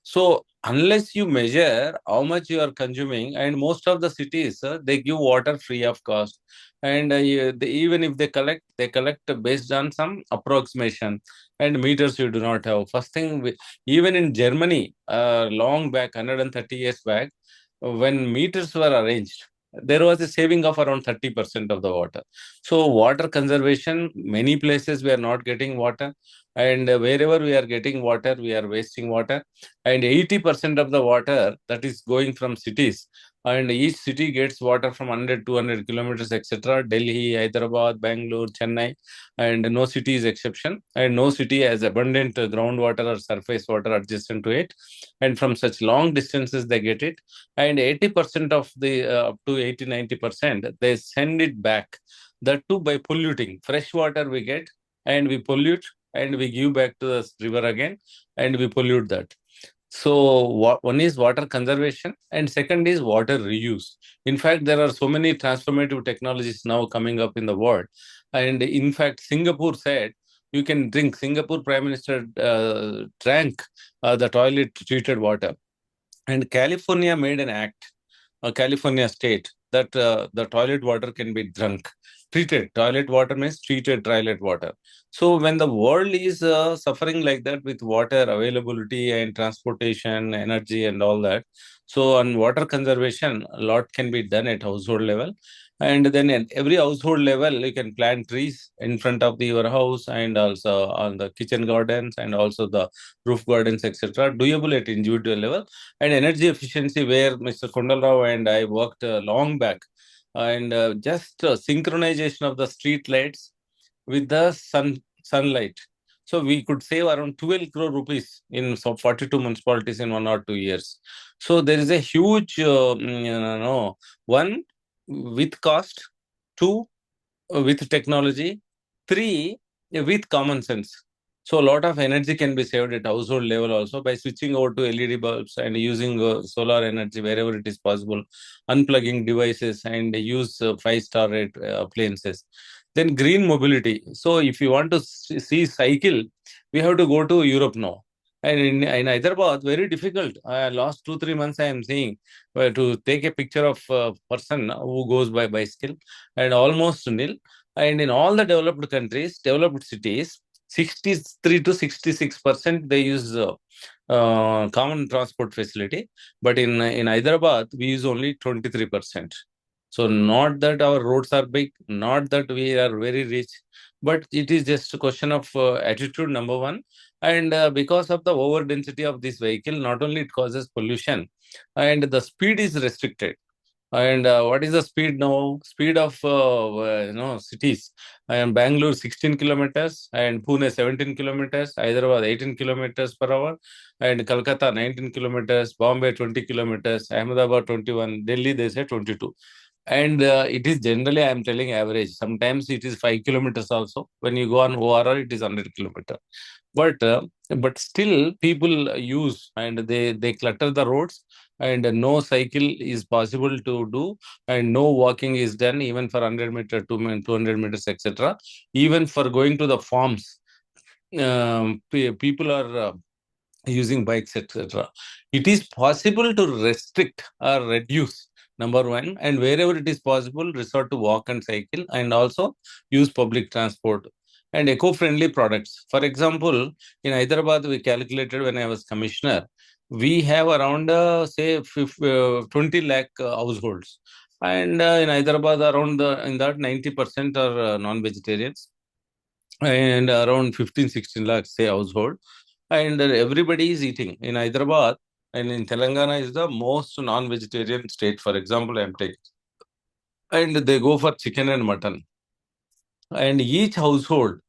So unless you measure how much you are consuming, and most of the cities, they give water free of cost. And even if they collect based on some approximation, and meters you do not have. First thing, even in Germany, long back, 130 years back, when meters were arranged, there was a saving of around 30% of the water. So water conservation, many places we are not getting water, and wherever we are getting water, we are wasting water. And 80% of the water that is going from cities, and each city gets water from 100, 200 kilometers, etc. Delhi, Hyderabad, Bangalore, Chennai, and no city is exception. And no city has abundant groundwater or surface water adjacent to it. And from such long distances, they get it. And 80% of the up to 80-90%, they send it back. That too by polluting. Fresh water we get, and we pollute, and we give back to the river again, and we pollute that. So one is water conservation, and second is water reuse. In fact, there are so many transformative technologies now coming up in the world. And in fact, Singapore said you can drink. Singapore Prime Minister drank the toilet treated water. And California made an act, California state, that the toilet water can be drunk. Treated toilet water means treated toilet water. So when the world is suffering like that with water availability and transportation, energy, and all that, so on water conservation, a lot can be done at household level. And then at every household level, you can plant trees in front of your house, and also on the kitchen gardens, and also the roof gardens, etc. Doable at individual level. And energy efficiency, where Mr. Kondalrao and I worked long back, and just synchronization of the street lights with the sunlight. So we could save around 12 crore rupees in 42 municipalities in 1 or 2 years. So there is a huge, one, with cost, 2, with technology, 3, with common sense. So a lot of energy can be saved at household level also by switching over to LED bulbs and using solar energy wherever it is possible, unplugging devices, and use 5-star rate appliances. Then green mobility. So if you want to see cycle, we have to go to Europe now. And in Hyderabad, very difficult. Last 2-3 months, I am seeing to take a picture of a person who goes by bicycle, and almost nil. And in all the developed countries, developed cities, 63 to 66% they use common transport facility. But in Hyderabad, we use only 23%. So not that our roads are big, not that we are very rich, but it is just a question of attitude, number one. And because of the over density of this vehicle, not only it causes pollution, and the speed is restricted. And what is the speed now? Speed of cities. And Bangalore 16 kilometers, and Pune 17 kilometers, Hyderabad 18 kilometers per hour, and Kolkata 19 kilometers, Bombay 20 kilometers, Ahmedabad 21, Delhi they say 22. And it is generally, I am telling average. Sometimes it is 5 kilometers also. When you go on ORR, it is 100 kilometers. But still people use, and they clutter the roads, and no cycle is possible to do, and no walking is done even for 100 meters, 200 meters, etc. Even for going to the farms, people are using bikes, etc. It is possible to restrict or reduce, number one, and wherever it is possible, resort to walk and cycle, and also use public transport and eco-friendly products. For example, in Hyderabad, we calculated when I was commissioner, we have around say 20 lakh households, and in Hyderabad, around in that 90% are non-vegetarians, and around 15-16 lakhs say household, and everybody is eating in Hyderabad. And in Telangana is the most non-vegetarian state, for example, I'm taking, and they go for chicken and mutton. And each household,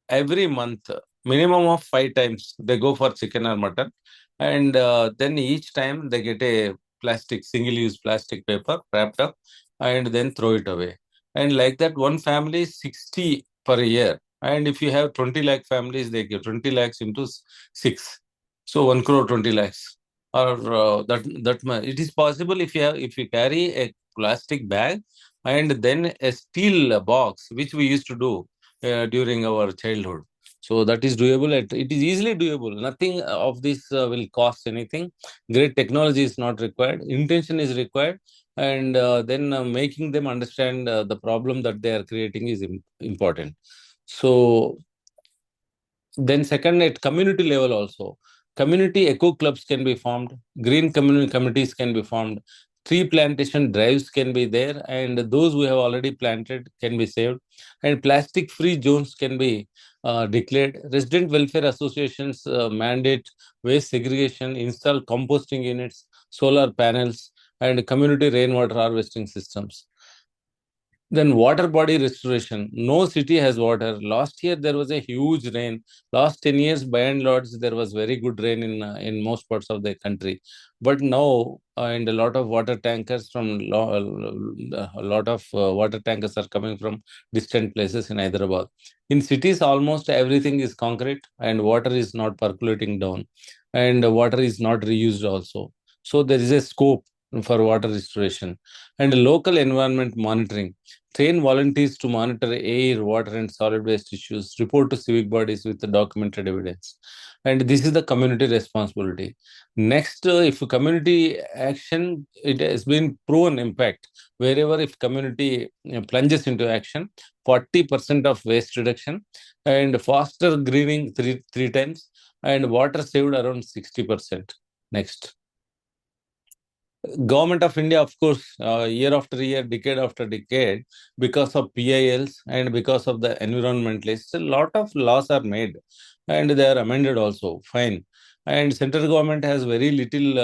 every month, minimum of 5 times, they go for chicken or mutton. And then each time they get a single-use plastic paper wrapped up, and then throw it away. And like that, one family is 60 per year. And if you have 20 lakh families, they give 20 lakhs into 6. So 1 crore 20 lakhs. Or it is possible if you carry a plastic bag and then a steel box, which we used to do during our childhood. So that is doable. It is easily doable. Nothing of this will cost anything. Great technology is not required. Intention is required. And then making them understand the problem that they are creating is important. So then second, at community level also, community eco clubs can be formed, green community committees can be formed, tree plantation drives can be there, and those who have already planted can be saved, and plastic free zones can be declared. Resident welfare associations mandate waste segregation, install composting units, solar panels, and community rainwater harvesting systems. Then water body restoration. No city has water. Last year there was a huge rain. Last 10 years, by and large, there was very good rain in most parts of the country. But now, and a lot of water tankers water tankers are coming from distant places in Hyderabad. In cities, almost everything is concrete, and water is not percolating down, and water is not reused also. So there is a scope for water restoration. And local environment monitoring. Train volunteers to monitor air, water, and solid waste issues. Report to civic bodies with the documented evidence. And this is the community responsibility. Next, if community action, it has been proven impact. Wherever if community plunges into action, 40% of waste reduction, and faster greening three times, and water saved around 60%. Next. Government of India, of course, year after year, decade after decade, because of PILs and because of the environmentalists, a lot of laws are made, and they are amended also. Fine. And central government has very little,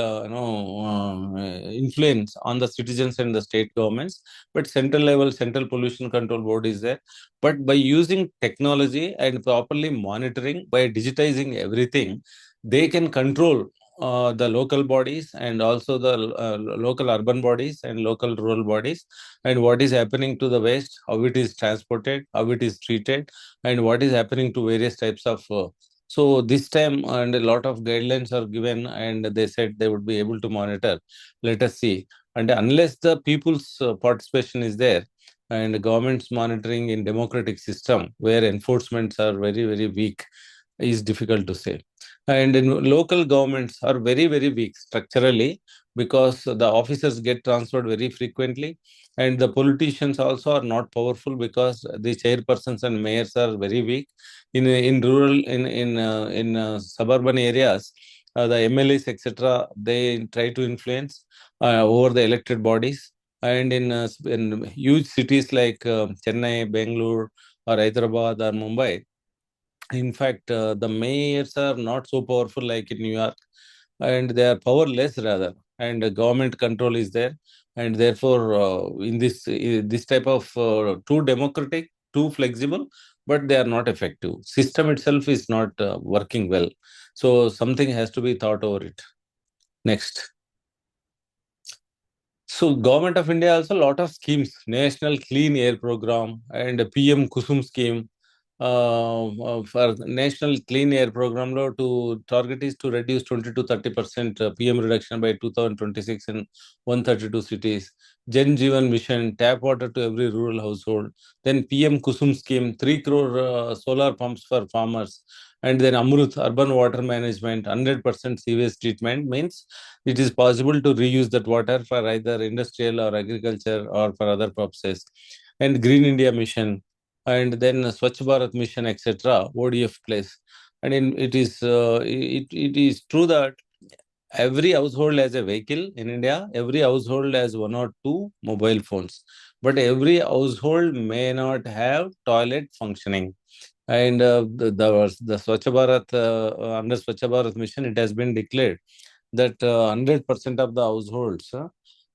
influence on the citizens and the state governments. But central pollution control board is there. But by using technology and properly monitoring, by digitizing everything, they can control the local bodies, and also the local urban bodies and local rural bodies, and what is happening to the waste, how it is transported, how it is treated, and what is happening to various types of. So this time, and a lot of guidelines are given, and they said they would be able to monitor. Let us see. And unless the people's participation is there, and government's monitoring in democratic system where enforcements are very, very weak is difficult to say. And in local governments are very, very weak structurally because the officers get transferred very frequently, and the politicians also are not powerful because the chairpersons and mayors are very weak. In rural, in suburban areas, the MLAs, etc., they try to influence over the elected bodies. And in huge cities like Chennai, Bangalore, or Hyderabad or Mumbai, in fact, the mayors are not so powerful like in New York, and they are powerless rather, and government control is there, and therefore, in this type of too democratic, too flexible, but they are not effective. System itself is not working well, so something has to be thought over it. Next. So Government of India also a lot of schemes, National Clean Air Program and PM Kusum scheme. For National Clean Air Program lo to target is to reduce 20 to 30% PM reduction by 2026 in 132 cities. Jan Jeevan Mission, tap water to every rural household. Then PM Kusum scheme, 3 crore solar pumps for farmers. And then Amrut, urban water management, 100% sewage treatment means it is possible to reuse that water for either industrial or agriculture or for other purposes. And Green India Mission, and then Swachh Bharat Mission, etc., ODF place. And it is true that every household has a vehicle in India, every household has 1 or 2 mobile phones, but every household may not have toilet functioning. And the Swachh Bharat, under Swachh Bharat mission, it has been declared that 100% of the households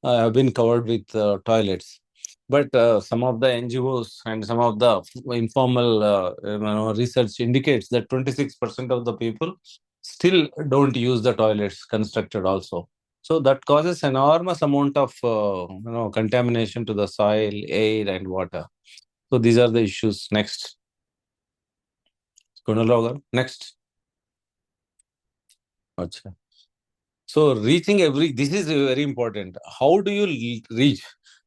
have been covered with toilets. But some of the NGOs and some of the informal research indicates that 26% of the people still don't use the toilets constructed also. So that causes enormous amount of contamination to the soil, air, and water. So these are the issues. Next. Next. Achha. So reaching this is very important. How do you reach?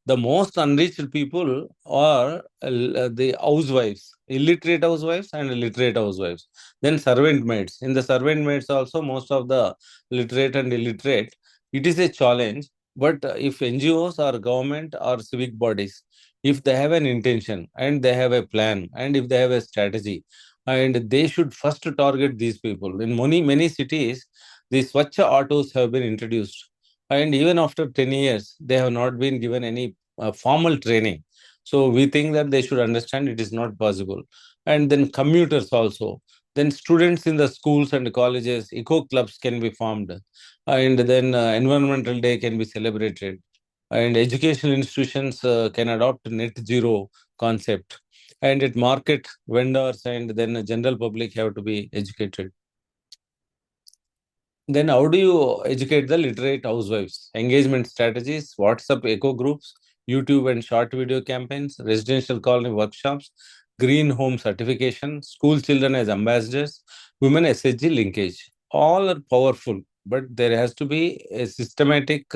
The most unreached people are the housewives, illiterate housewives and literate housewives. Then servant maids. In the servant maids also, most of the literate and illiterate. It is a challenge. But if NGOs or government or civic bodies, if they have an intention and they have a plan and if they have a strategy, and they should first target these people. In many cities, the Swachh autos have been introduced, and even after 10 years, they have not been given any formal training. So we think that they should understand it is not possible. And then commuters also. Then students in the schools and colleges, eco clubs can be formed, and then environmental day can be celebrated, and educational institutions can adopt net zero concept, and at market vendors and then the general public have to be educated. Then how do you educate the literate housewives? Engagement strategies, WhatsApp eco groups, YouTube and short video campaigns, residential colony workshops, green home certification, school children as ambassadors, women SHG linkage. All are powerful, but there has to be a systematic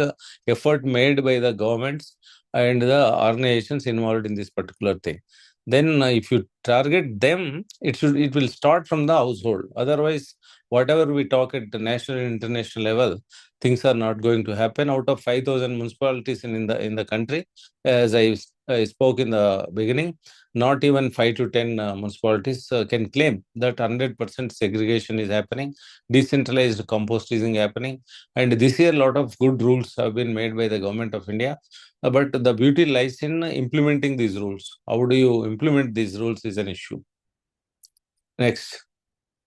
effort made by the governments and the organizations involved in this particular thing. Then if you target them, it will start from the household. Otherwise, whatever we talk at the national and international level, things are not going to happen. Out of 5,000 municipalities in the country, as I spoke in the beginning, not even 5 to 10 municipalities can claim that 100% segregation is happening, decentralized composting happening. And this year, a lot of good rules have been made by the government of India. But the beauty lies in implementing these rules. How do you implement these rules is an issue. Next.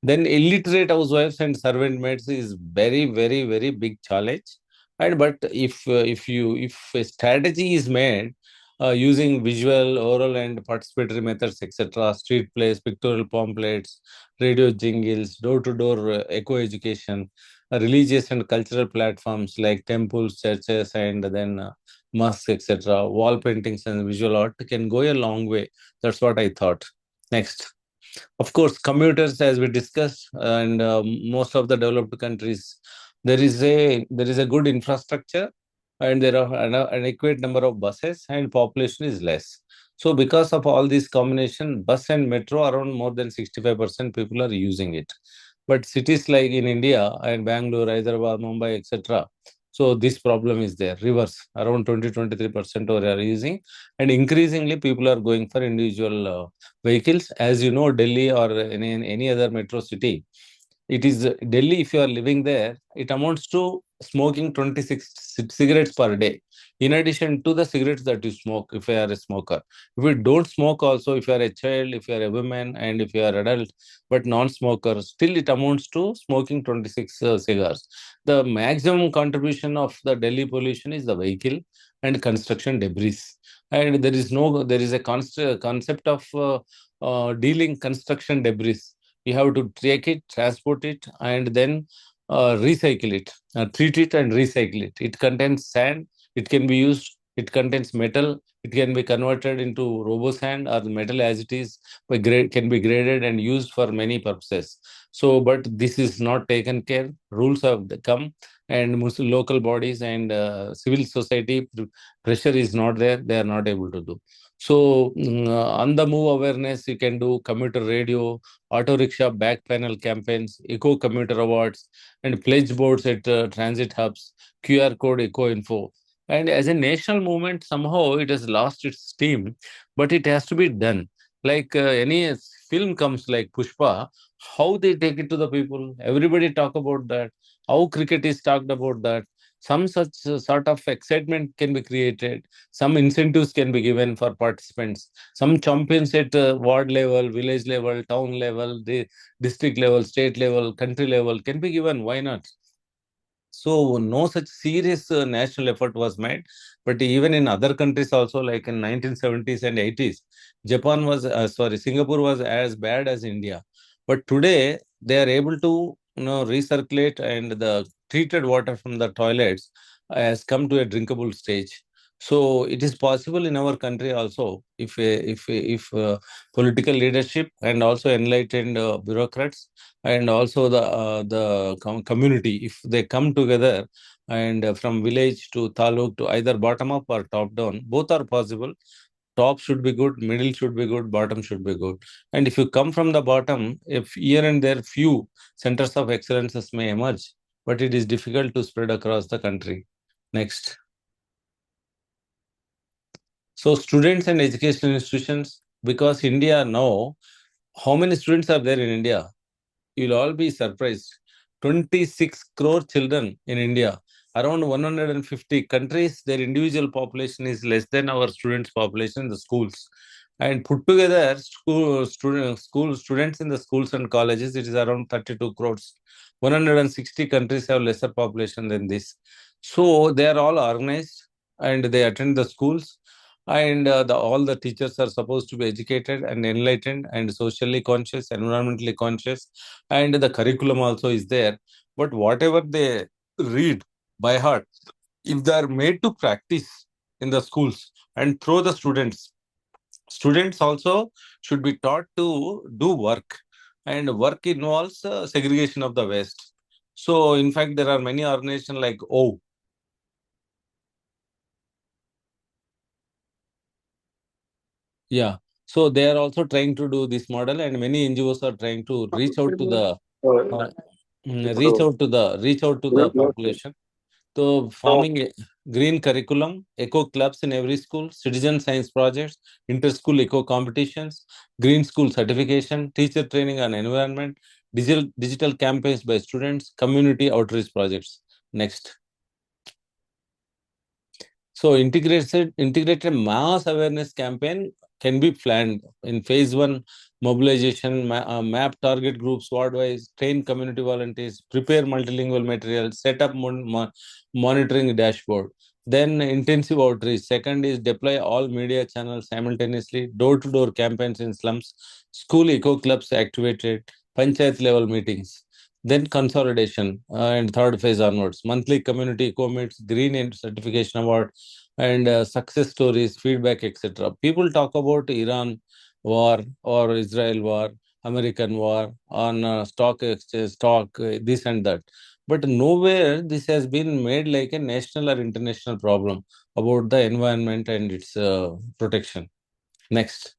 Then illiterate housewives and servant maids is very, very, very big challenge. And but if a strategy is made using visual, oral, and participatory methods, etc., street plays, pictorial pamphlets, radio jingles, door-to-door eco education, religious and cultural platforms like temples, churches, and then mosques, etc., wall paintings and visual art can go a long way. That's what I thought. Next. Of course, commuters, as we discussed, and most of the developed countries, there is a good infrastructure, and there are an adequate number of buses, and population is less. So because of all this combination, bus and metro, around more than 65% people are using it. But cities like in India and Bangalore, Hyderabad, Mumbai, etc., so this problem is there. Reverse, around 20-23% are using, and increasingly people are going for individual vehicles. As you know, Delhi or any other metro city, it is Delhi. If you are living there, it amounts to smoking 26 cigarettes per day, in addition to the cigarettes that you smoke if you are a smoker. If you don't smoke also, if you are a child, if you are a woman, and if you are adult but non-smoker, still it amounts to smoking 26 cigars. The maximum contribution of the Delhi pollution is the vehicle and construction debris. And there is a concept of dealing construction debris. You have to take it, transport it, and then recycle it, treat it and recycle it. It contains sand, it can be used, it contains metal, it can be converted into robo sand or metal as it is, can be graded and used for many purposes. So, but this is not taken care. Rules have come, and local bodies and civil society pressure is not there. They are not able to do. So, on the move awareness, you can do commuter radio, auto rickshaw back panel campaigns, eco commuter awards, and pledge boards at transit hubs, QR code eco info. And as a national movement, somehow it has lost its steam, but it has to be done. Like any film comes like Pushpa, how they take it to the people. Everybody talk about that. How cricket is talked about that. Some such sort of excitement can be created. Some incentives can be given for participants. Some champions at ward level, village level, town level, the district level, state level, country level can be given. Why not? So no such serious national effort was made. But even in other countries also, like in 1970s and 80s, Singapore was as bad as India. But today they are able to recirculate, and the treated water from the toilets has come to a drinkable stage. So it is possible in our country also, if political leadership and also enlightened bureaucrats and also the community, if they come together, and from village to taluk to either bottom up or top down, both are possible. Top should be good, middle should be good, bottom should be good. And if you come from the bottom, if here and there few centers of excellences may emerge, but it is difficult to spread across the country. Next. So students and educational institutions, because India now, how many students are there in India? You'll all be surprised. 26 crore children in India. Around 150 countries, their individual population is less than our students' population in the schools. And put together, students in the schools and colleges, it is around 32 crores. 160 countries have lesser population than this. So they are all organized and they attend the schools. And all the teachers are supposed to be educated and enlightened and socially conscious, environmentally conscious, and the curriculum also is there. But whatever they read by heart, if they are made to practice in the schools and through the students also should be taught to do work, and work involves segregation of the waste. So in fact there are many organizations like yeah. So they are also trying to do this model, and many NGOs are trying to reach out to the reach out to the population. So forming a green curriculum, eco clubs in every school, citizen science projects, inter-school eco competitions, green school certification, teacher training on environment, digital campaigns by students, community outreach projects. Next. So integrated mass awareness campaign can be planned in phase one. Mobilization, map target groups ward-wise, train community volunteers, prepare multilingual material, set up monitoring dashboard. Then intensive outreach. Second is deploy all media channels simultaneously, door-to-door campaigns in slums, school eco clubs activated, panchayat level meetings. Then consolidation and third phase onwards, monthly community eco-meets, green certification award, and success stories, feedback, etc. People talk about Iran war or Israel war, American war, on stock exchange, this and that. But nowhere this has been made like a national or international problem about the environment and its protection. Next.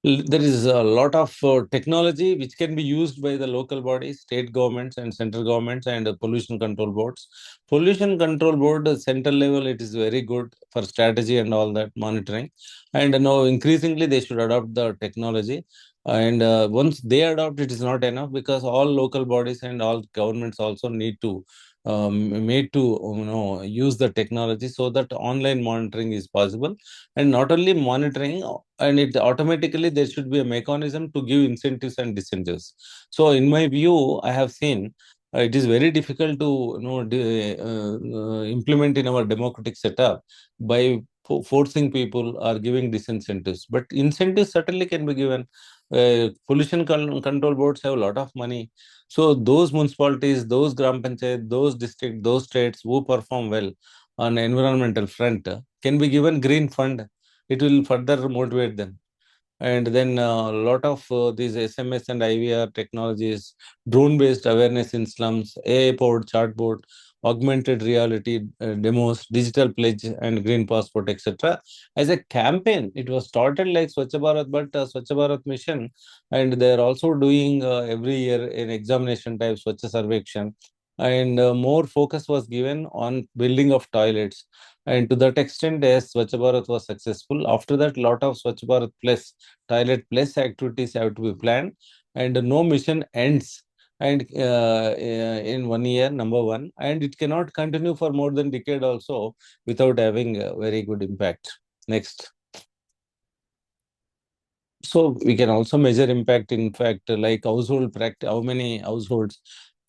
There is a lot of technology which can be used by the local bodies, state governments and central governments and pollution control boards. Pollution control board, central level, it is very good for strategy and all that monitoring. And now increasingly they should adopt the technology. And once they adopt, it is not enough, because all local bodies and all governments also need to use the technology, so that online monitoring is possible. And not only monitoring, and it automatically there should be a mechanism to give incentives and disincentives. So in my view, I have seen it is very difficult to implement in our democratic setup by forcing people or giving disincentives. But incentives certainly can be given. Pollution control boards have a lot of money. So those municipalities, those gram panchayat, those districts, those states who perform well on environmental front can be given green fund. It will further motivate them. And then a lot of these SMS and IVR technologies, drone-based awareness in slums, AI-powered chatbot, augmented reality demos, digital pledge, and green passport, etc. As a campaign, it was started like Swachh Bharat, but Swachh Bharat mission, and they are also doing every year an examination type Swachh Sarvekshan, and more focus was given on building of toilets. And to that extent, yes, Swachh Bharat was successful. After that, lot of Swachh Bharat plus toilet plus activities have to be planned, and no mission ends and in 1 year, number one, and it cannot continue for more than decade also without having a very good impact. Next. So we can also measure impact, in fact, like household practice, how many households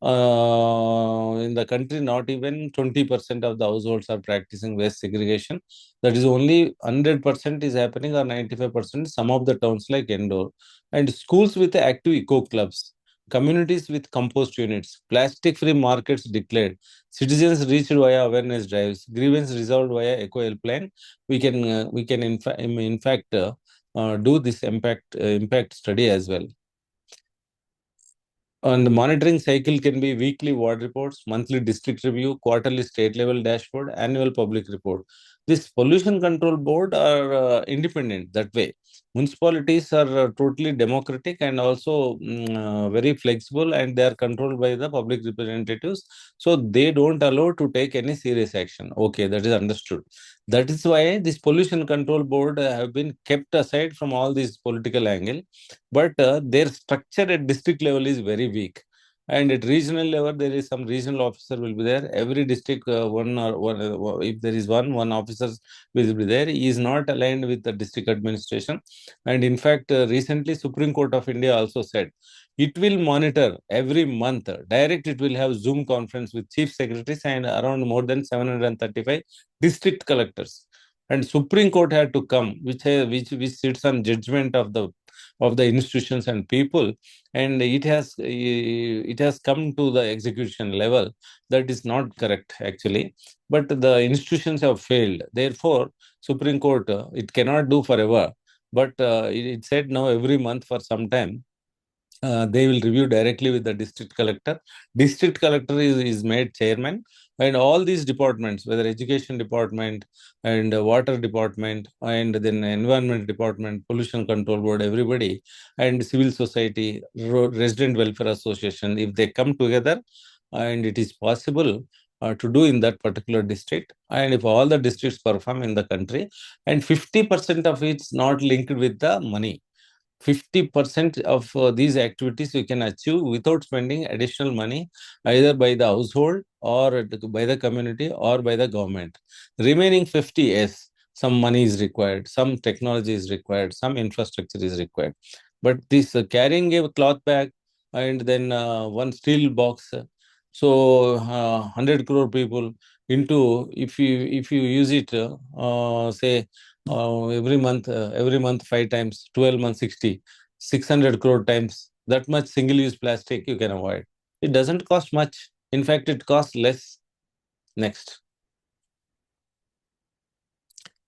in the country, not even 20% of the households are practicing waste segregation. That is only 100% is happening, or 95%, some of the towns like Indore. And schools with active eco clubs, communities with compost units, plastic-free markets declared, citizens reached via awareness drives, grievance resolved via eco helpline. We can in fact do this impact study as well. And the monitoring cycle can be weekly ward reports, monthly district review, quarterly state level dashboard, annual public report. This pollution control board are independent that way. Municipalities are totally democratic and also very flexible, and they are controlled by the public representatives. So they don't allow to take any serious action. Okay, that is understood. That is why this pollution control board have been kept aside from all this political angle, but their structure at district level is very weak. And at regional level, there is some regional officer will be there. Every district, if there is one officer will be there. He is not aligned with the district administration. And in fact, recently Supreme Court of India also said it will monitor every month. Direct, it will have Zoom conference with chief secretaries and around more than 735 district collectors. And Supreme Court had to come, which sits on judgment of the institutions and people, and it has come to the execution level. That is not correct actually, but the institutions have failed. Therefore, Supreme Court, it cannot do forever, but it said now every month for some time they will review directly with the district collector. District collector is made chairman, and all these departments, whether education department and water department and then environment department, pollution control board, everybody, and civil society, resident welfare association, if they come together, and it is possible to do in that particular district, and if all the districts perform in the country, and 50% of it's not linked with the money, 50% of these activities we can achieve without spending additional money, either by the household or by the community or by the government. Remaining 50, yes, some money is required, some technology is required, some infrastructure is required. But this carrying a cloth bag and then one steel box, so 100 crore people into, if you use it, say every month 5 times, 12 months 60, 600 crore times, that much single-use plastic you can avoid. It doesn't cost much. In fact, it costs less. Next.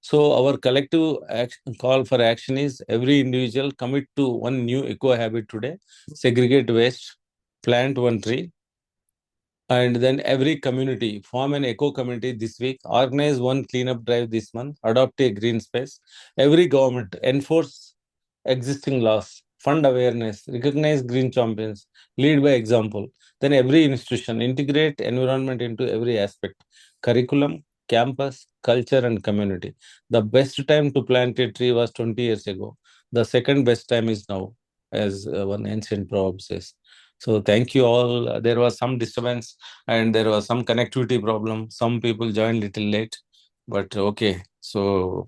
So our collective call for action is every individual commit to one new eco habit today: segregate waste, plant one tree, And then every community form an eco community this week, organize one cleanup drive this month, adopt a green space. Every government enforce existing laws, fund awareness, recognize green champions, lead by example. Then every institution integrate environment into every aspect, curriculum, campus, culture, and community. The best time to plant a tree was 20 years ago. The second best time is now, as one ancient proverb says. So thank you all. There was some disturbance and there was some connectivity problem. Some people joined little late, but okay. So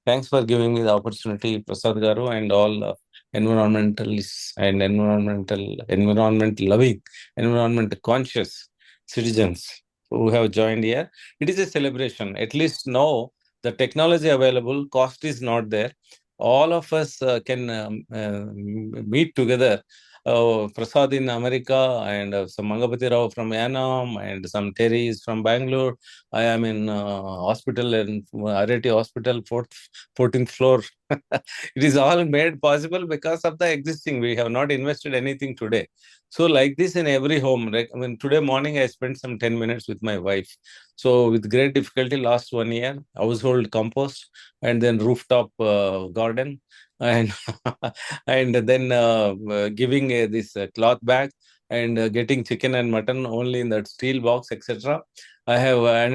thanks for giving me the opportunity, Prasad Garu, and all environmentalists and environment loving, environment conscious citizens who have joined here. It is a celebration. At least now the technology available, cost is not there. All of us can meet together. Prasad in America and some Mangapati Rao from Yanam and some Terry is from Bangalore. I am in hospital in Retd Hospital, 14th floor. It is all made possible because of the existing. We have not invested anything today. So like this in every home. Like, I mean, today morning I spent some 10 minutes with my wife. So with great difficulty last 1 year, household compost and then rooftop garden and and then giving this cloth bag and getting chicken and mutton only in that steel box, etc. I have I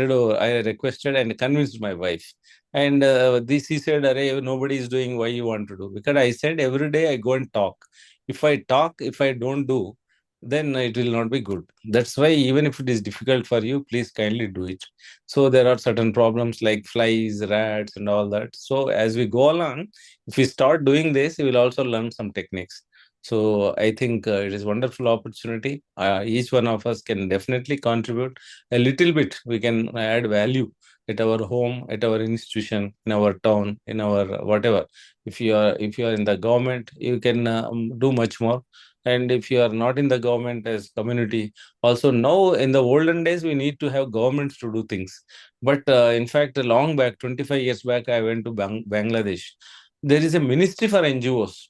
requested and convinced my wife. And this he said, Array, nobody is doing, why you want to do? Because I said every day I go and talk. If I talk, if I don't do, then it will not be good. That's why even if it is difficult for you, please kindly do it. So there are certain problems like flies, rats, and all that. So as we go along, if we start doing this, we will also learn some techniques. So I think it is a wonderful opportunity. Each one of us can definitely contribute a little bit. We can add value at our home, at our institution, in our town, in our whatever. If you are in the government, you can do much more. And if you are not in the government as community, also now in the olden days we need to have governments to do things. But in fact, long back, 25 years back, I went to Bangladesh. There is a ministry for NGOs.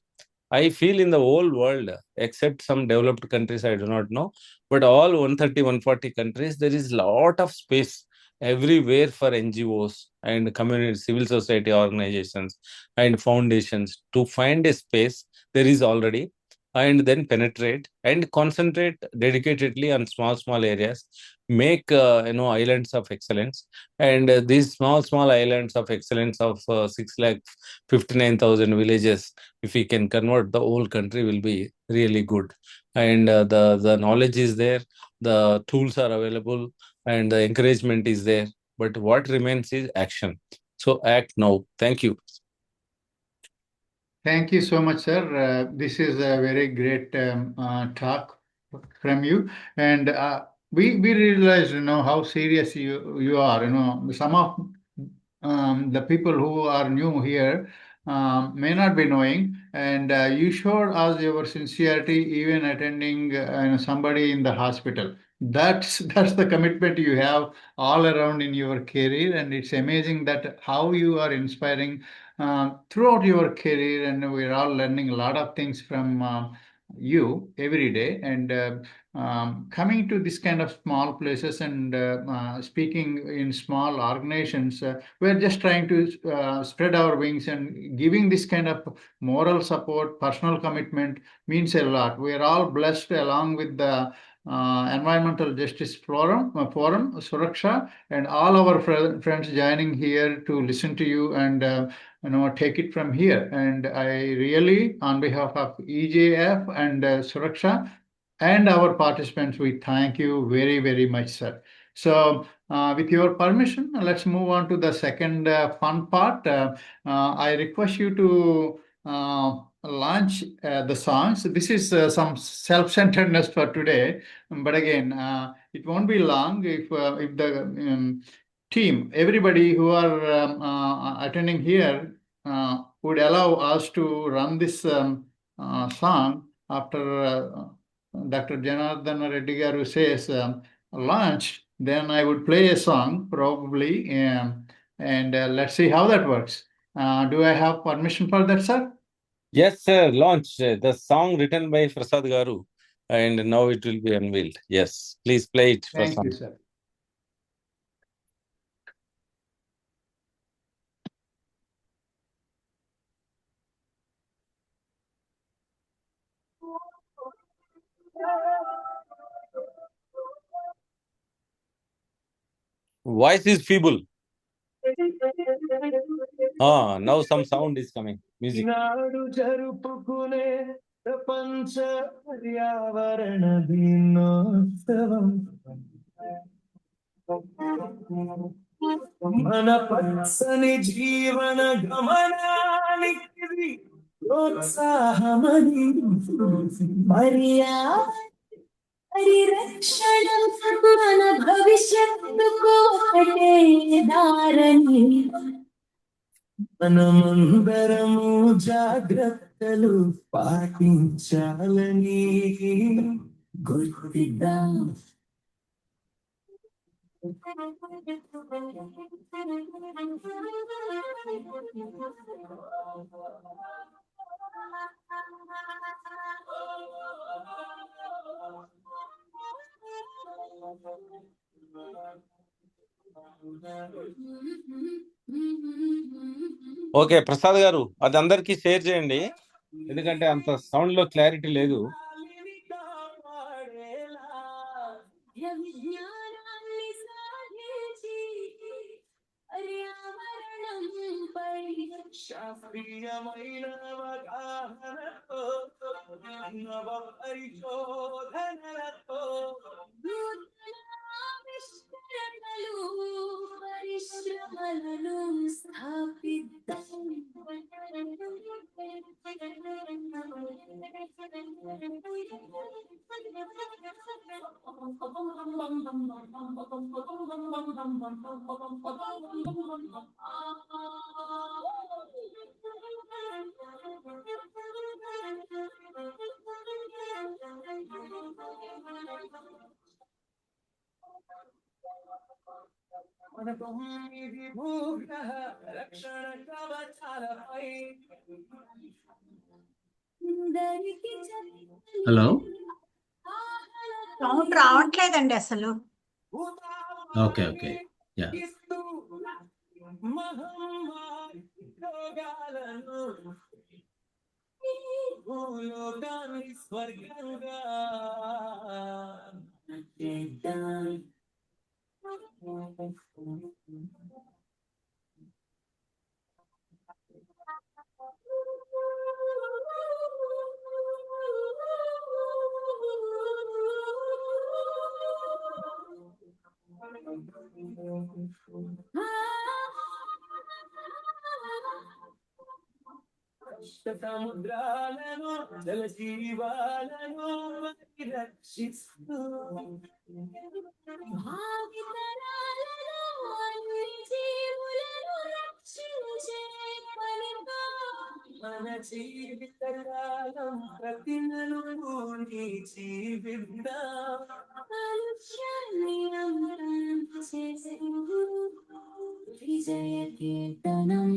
I feel in the whole world, except some developed countries, I do not know, but all 130, 140 countries, there is a lot of space everywhere for NGOs and community, civil society organizations and foundations to find a space. There is already, and then penetrate and concentrate dedicatedly on small areas, make islands of excellence. And these small islands of excellence of 6,59,000 villages, if we can convert, the whole country will be really good. And the knowledge is there, the tools are available, and the encouragement is there. But what remains is action. So act now. Thank you. Thank you so much, sir. This is a very great talk from you, and we realize, how serious you are. Some of the people who are new here may not be knowing, and you showed us your sincerity even attending somebody in the hospital. That's the commitment you have all around in your career, and it's amazing that how you are inspiring throughout your career, and we're all learning a lot of things from you every day. And coming to this kind of small places and speaking in small organizations, we're just trying to spread our wings, and giving this kind of moral support, personal commitment means a lot. We are all blessed along with the Environmental Justice Forum, Suraksha, and all our friends joining here to listen to you and take it from here. And I really, on behalf of EJF and Suraksha and our participants, we thank you very, very much, sir. So with your permission, let's move on to the second fun part. I request you to launch the songs. This is some self-centeredness for today, but again, it won't be long if the team, everybody who are attending here would allow us to run this song after Dr. Janardhana Reddy garu says launch, then I would play a song probably, and let's see how that works. Do I have permission for that, sir? Yes, sir. Launch the song written by Prasad Garu. and now it will be unveiled. Yes, please play it for Thank some. you, sir. Voice is feeble. Now some sound is coming. Music. ఈనాడు జరుపుకునే ప్రపంచ పర్యావరణ దినోత్సవం మన పచ్చని జీవన గమనానికి ప్రోత్సాహమని పరిరక్షణ మన భవిష్యత్తుకు ఒకటే దారని మనమందరము జాగ్రత్తలు పాటించాలని గుర్తిద్దాం. ఓకే ప్రసాద్ గారు, అది అందరికి షేర్ చేయండి, ఎందుకంటే అంత సౌండ్ లో క్లారిటీ లేదు. విజ్ఞానాన్ని సాధించి పర్యావరణంపై శాస్త్రీయమైన అవగాహనతో నవ పరిశోధనలతో నూతన ఆవిష్కరణలు పరిశ్రమలను స్థాపిద్దాం. మన 9 భూగ్రహ రక్షణ కవచాలపై హలో, సౌండ్ రావట్లేదండి అసలు. ఓకే ఓకే, యా, మహమ్మారి రోగాలను భూలోకాన్ని స్వర్గంగా చేద్దాం. సముద్రాలను జలజీవాలను రక్షిస్తూ భావితరాలలో అన్ని జీవులను రక్షించే పనితో మన జీవితకాలం ప్రతి నలుగురిని జీవిద్దాం. కాలుష్యాన్ని అంతం చేసే విజయ కీర్తనం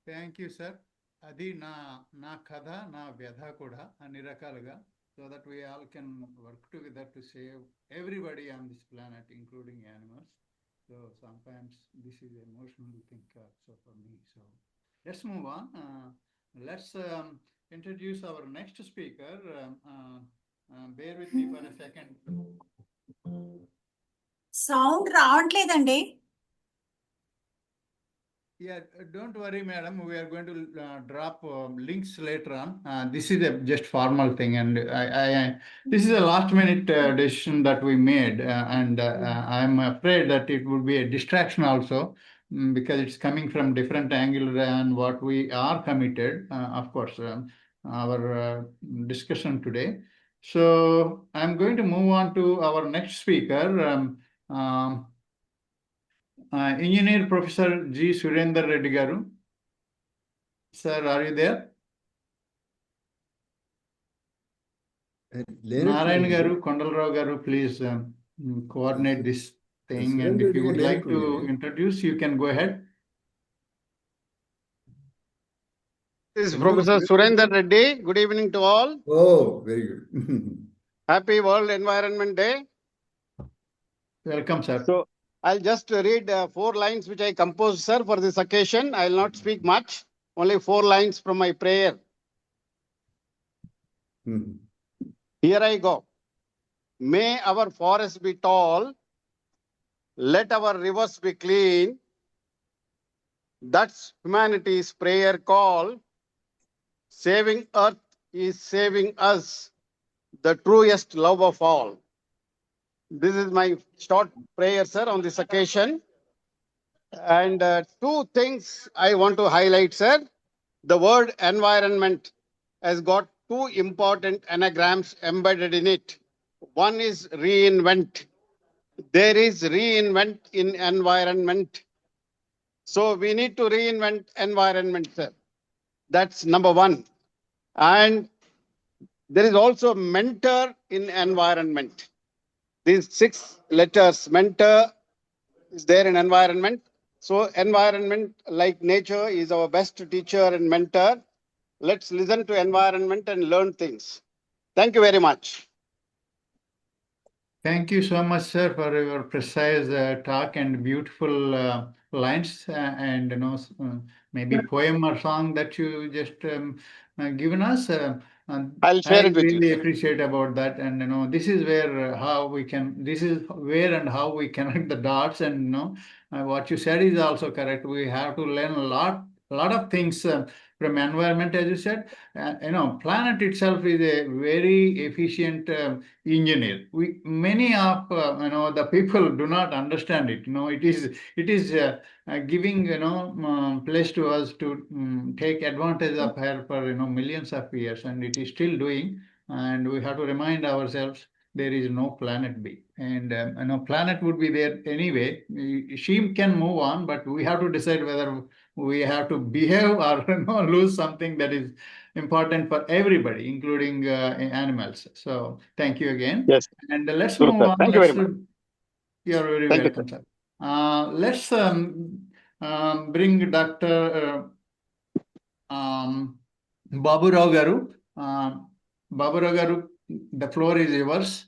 థ్యాంక్ యూ సార్. అది నా కథ, నా వ్యధ కూడా అన్ని రకాలుగా, so that we all can work together to save everybody on this planet including animals. So sometimes this is emotional thing so for me. So let's move on. Let's introduce our next speaker. Bear with me for a second. Sound రావట్లేదండి. Yeah, don't worry, madam. We are going to drop links later on. This is a just formal thing, and this is a last-minute decision that we made, and I'm afraid that it would be a distraction also, because it's coming from different angle than what we are committed. Of course, our discussion today. So I'm going to move on to our next speaker. Engineer Professor G. Surendra Reddy garu. Sir, are you there? Narayan Garu, Kondalrao Garu, please coordinate this thing. And if you would like to introduce, you can go ahead. This is Professor Surendra Reddy. Good evening to all. Oh, very good. Happy World Environment Day. Welcome, sir. So I'll just read 4 lines which I composed, sir, for this occasion. I'll not speak much, only 4 lines from my prayer. Here I go. May our forests be tall, let our rivers be clean. That's humanity's prayer call. Saving earth is saving us, the truest love of all. This is my short prayer, sir, on this occasion. And 2 things I want to highlight, sir. The word environment has got 2 important anagrams embedded in it. One is reinvent. There is reinvent in environment. So we need to reinvent environment, sir. That's number 1. And there is also mentor in environment. These 6 letters, mentor is there in environment. So environment, like nature, is our best teacher and mentor. Let's listen to environment and learn things. Thank you very much. Thank you so much, sir, for your precise talk and beautiful lines and maybe poem or song that you just given us. I'll share it with you. I really appreciate about that, and this is where this is where and how we connect the dots, and what you said is also correct. We have to learn a lot of things from environment, as you said. Planet itself is a very efficient engineer. Many of the people do not understand it. It is giving place to us to take advantage of her for millions of years, and it is still doing. And we have to remind ourselves there is no planet B, and planet would be there anyway. She can move on, but we have to decide whether we have to behave or lose something that is important for everybody, including animals. So thank you again. Yes. And let's Sure, move sir. on. Thank you very much. You're very Thank you, welcome, sir. Let's bring Dr. Babu Rao Garu. Babu Rao Garu, the floor is yours.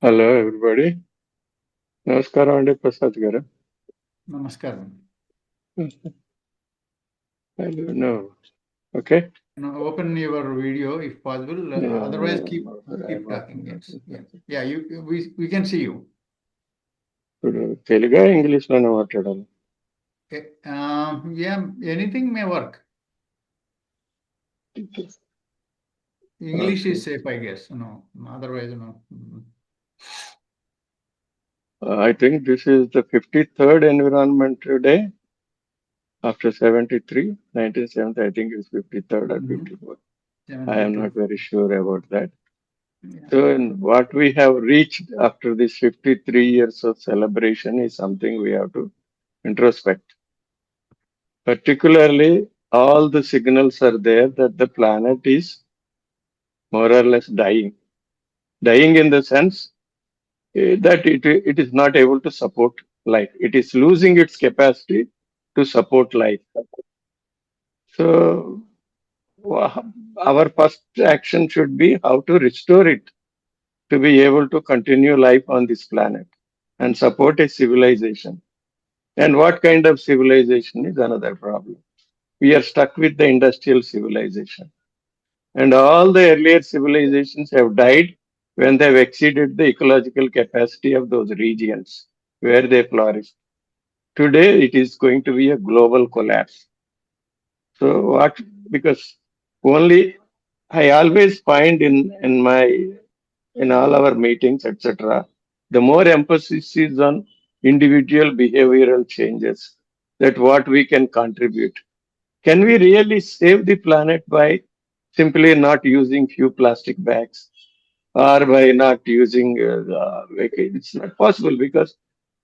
Hello, everybody. Namaskaram andi Prasad garu. Namaskaram. I don't know. Okay. Open your video if possible. Otherwise, keep talking. Yes. Yeah. We can see you. Telugu English లోనే మాట్లాడాలి. Yeah, anything may work. English is safe, I guess. Otherwise, no. I think this is the 53rd Environment Day after 1970. I think it's 53rd or 54th. I am not very sure about that. Yeah. So what we have reached after this 53 years of celebration is something we have to introspect. Particularly, all the signals are there that the planet is more or less dying. Dying in the sense that it is not able to support life. It is losing its capacity to support life. So our first action should be how to restore it to be able to continue life on this planet and support a civilization. And what kind of civilization is another problem. We are stuck with the industrial civilization. And all the earlier civilizations have died when they've exceeded the ecological capacity of those regions where they flourished. Today, it is going to be a global collapse. So what, because only I always find in all our meetings, etc., the more emphasis is on individual behavioral changes, that what we can contribute. Can we really save the planet by simply not using few plastic bags or by not using it's not possible because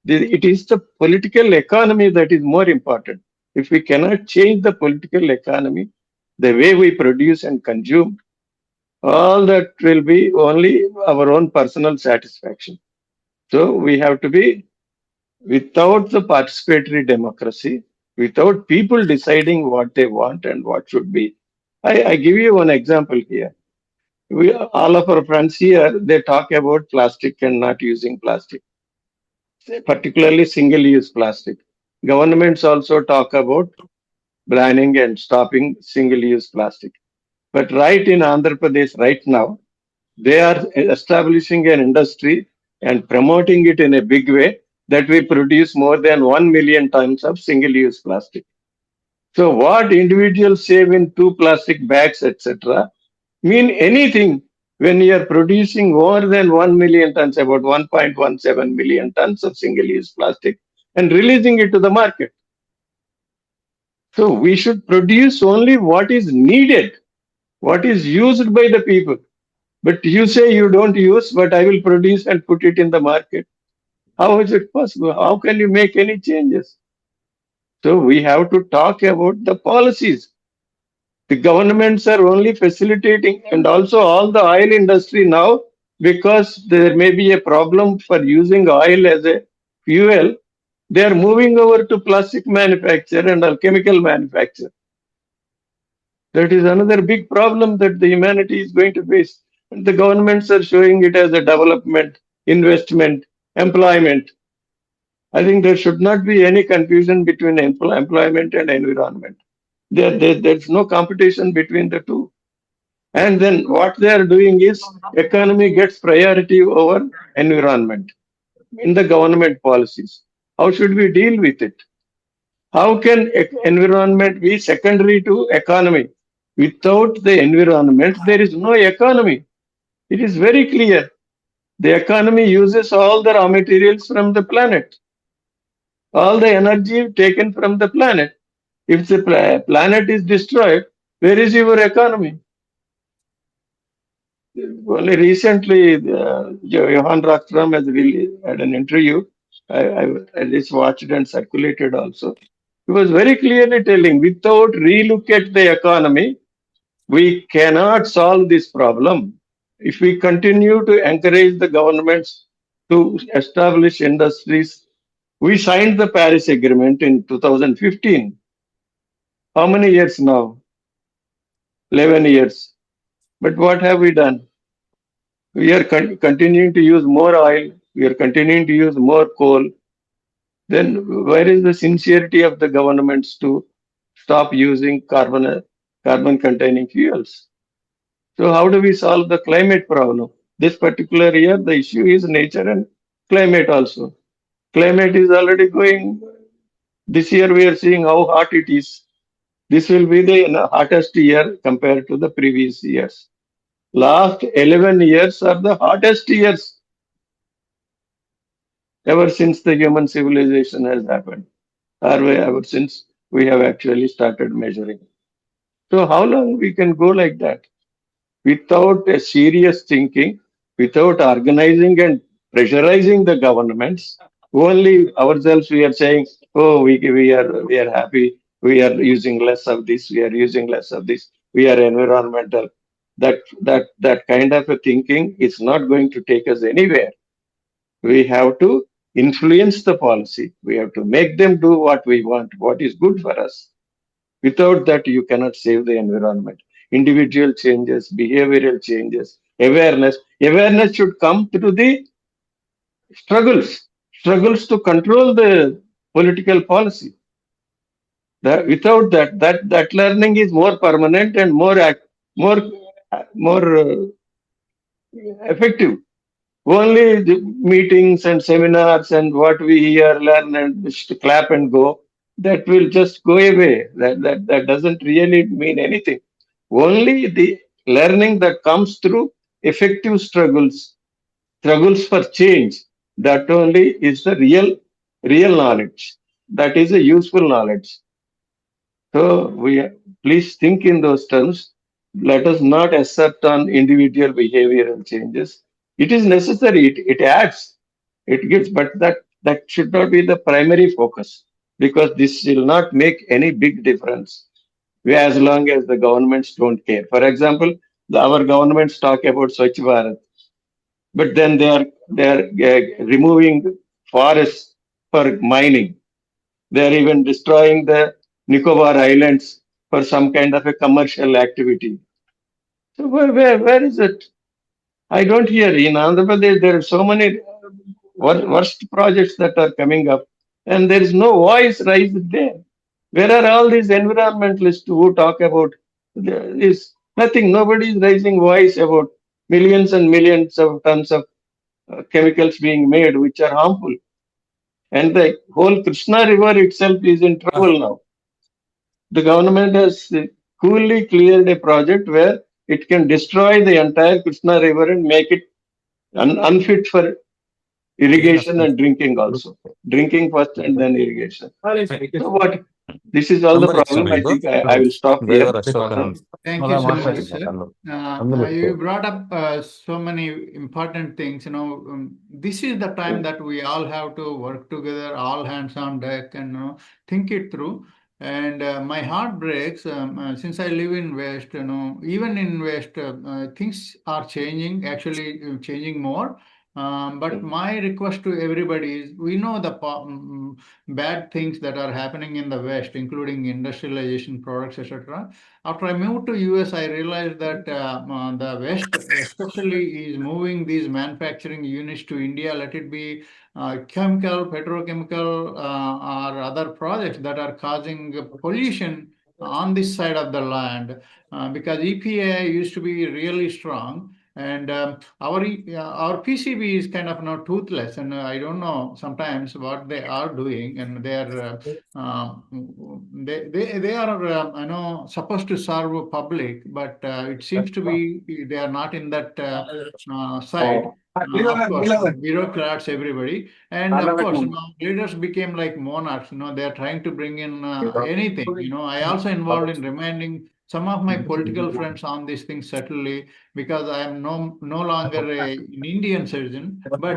It is the political economy that is more important. If we cannot change the political economy, the way we produce and consume, all that will be only our own personal satisfaction. So we have to be, without the participatory democracy, without people deciding what they want and what should be. I give you one example here. All of our friends here, they talk about plastic and not using plastic, particularly single-use plastic. Governments also talk about banning and stopping single-use plastic. But right in Andhra Pradesh right now, they are establishing an industry and promoting it in a big way that we produce more than 1 million tons of single-use plastic. So what individuals save in 2 plastic bags, etc., mean anything when you are producing more than 1 million tons, about 1.17 million tons of single-use plastic, and releasing it to the market. So we should produce only what is needed, what is used by the people. But you say you don't use, but I will produce and put it in the market. How is it possible? How can you make any changes? So we have to talk about the policies. The governments are only facilitating, and also all the oil industry now, because there may be a problem for using oil as a fuel, they are moving over to plastic manufacture and chemical manufacture. That is another big problem that the humanity is going to face. And the governments are showing it as a development, investment, employment. I think there should not be any confusion between employment and environment. There's no competition between the two. And then what they are doing is economy gets priority over environment in the government policies. How should we deal with it? How can environment be secondary to economy? Without the environment, there is no economy. It is very clear. The economy uses all the raw materials from the planet, all the energy taken from the planet. If the planet is destroyed, where is your economy? Only recently, Johan Rockstrom has really had an interview. I just watched and circulated also. He was very clearly telling, without relook at the economy, we cannot solve this problem. If we continue to encourage the governments to establish industries, we signed the Paris Agreement in 2015. How many years now? 11 years. But what have we done? We are continuing to use more oil. We are continuing to use more coal. Then where is the sincerity of the governments to stop using carbon-containing fuels? So how do we solve the climate problem? This particular year, the issue is nature and climate also. Climate is already going. This year we are seeing how hot it is. This will be the hottest year compared to the previous years. Last 11 years are the hottest years ever since the human civilization has happened, or ever since we have actually started measuring. So how long we can go like that? Without a serious thinking, without organizing and pressurizing the governments, only ourselves we are saying, oh, we are happy, we are using less of this, we are using less of this, we are environmental. That kind of a thinking is not going to take us anywhere. We have to influence the policy. We have to make them do what we want, what is good for us. Without that, you cannot save the environment. Individual changes, behavioral changes, awareness. Awareness should come through the struggles to control the political policy. Without that learning is more permanent and more effective. Only the meetings and seminars and what we hear, learn, and just clap and go, that will just go away. That doesn't really mean anything. Only the learning that comes through effective struggles for change, that only is the real knowledge. That is a useful knowledge. So please think in those terms. Let us not accept on individual behavioral changes. It is necessary. It adds, it gives, but that that should not be the primary focus, because this will not make any big difference as long as the governments don't care. For example, our governments talk about Swachh Bharat, but then they are removing forests for mining. They are even destroying the Nicobar Islands for some kind of a commercial activity. So where is it? I don't hear. In Andhra Pradesh, there are so many worst projects that are coming up, and there is no voice raised there. Where are all these environmentalists who talk about this? Nothing. Nobody is raising voice about millions and millions of tons of chemicals being made, which are harmful. And the whole Krishna River itself is in trouble now. The government has coolly cleared a project where it can destroy the entire Krishna River and make it unfit for irrigation and drinking also. Drinking first and then irrigation. So what? This is all the problem. I think I will stop here. Thank you so much, sir. You brought up so many important things. This is the time that we all have to work together, all hands on deck, and think it through. And my heart breaks since I live in West. Even in West, things are changing. Actually, changing more. But my request to everybody is, we know the bad things that are happening in the West, including industrialization products, etc. After I moved to US, I realized that the West especially is moving these manufacturing units to India, let it be chemical, petrochemical, or other projects that are causing pollution on this side of the land, because EPA used to be really strong. And our PCB is kind of now toothless, and I don't know sometimes what they are doing, and they are I know supposed to serve public, but it seems to be they are not in that side. Of course, bureaucrats, everybody, and of course, leaders became like monarchs. They are trying to bring in anything. I also involved in reminding some of my political friends on these things subtly, because I am no longer an Indian citizen, but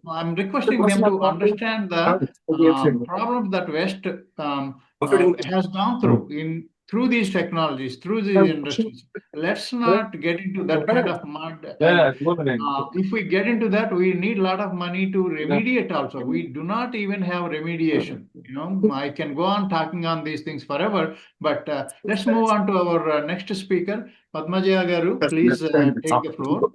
I'm requesting them to understand the problems that West has gone through these technologies, through these industries. Let's not get into that kind of mud. And, if we get into that, we need a lot of money to remediate also. We do not even have remediation. I can go on talking on these things forever, but let's move on to our next speaker, Padmaja Garu. Please take the floor.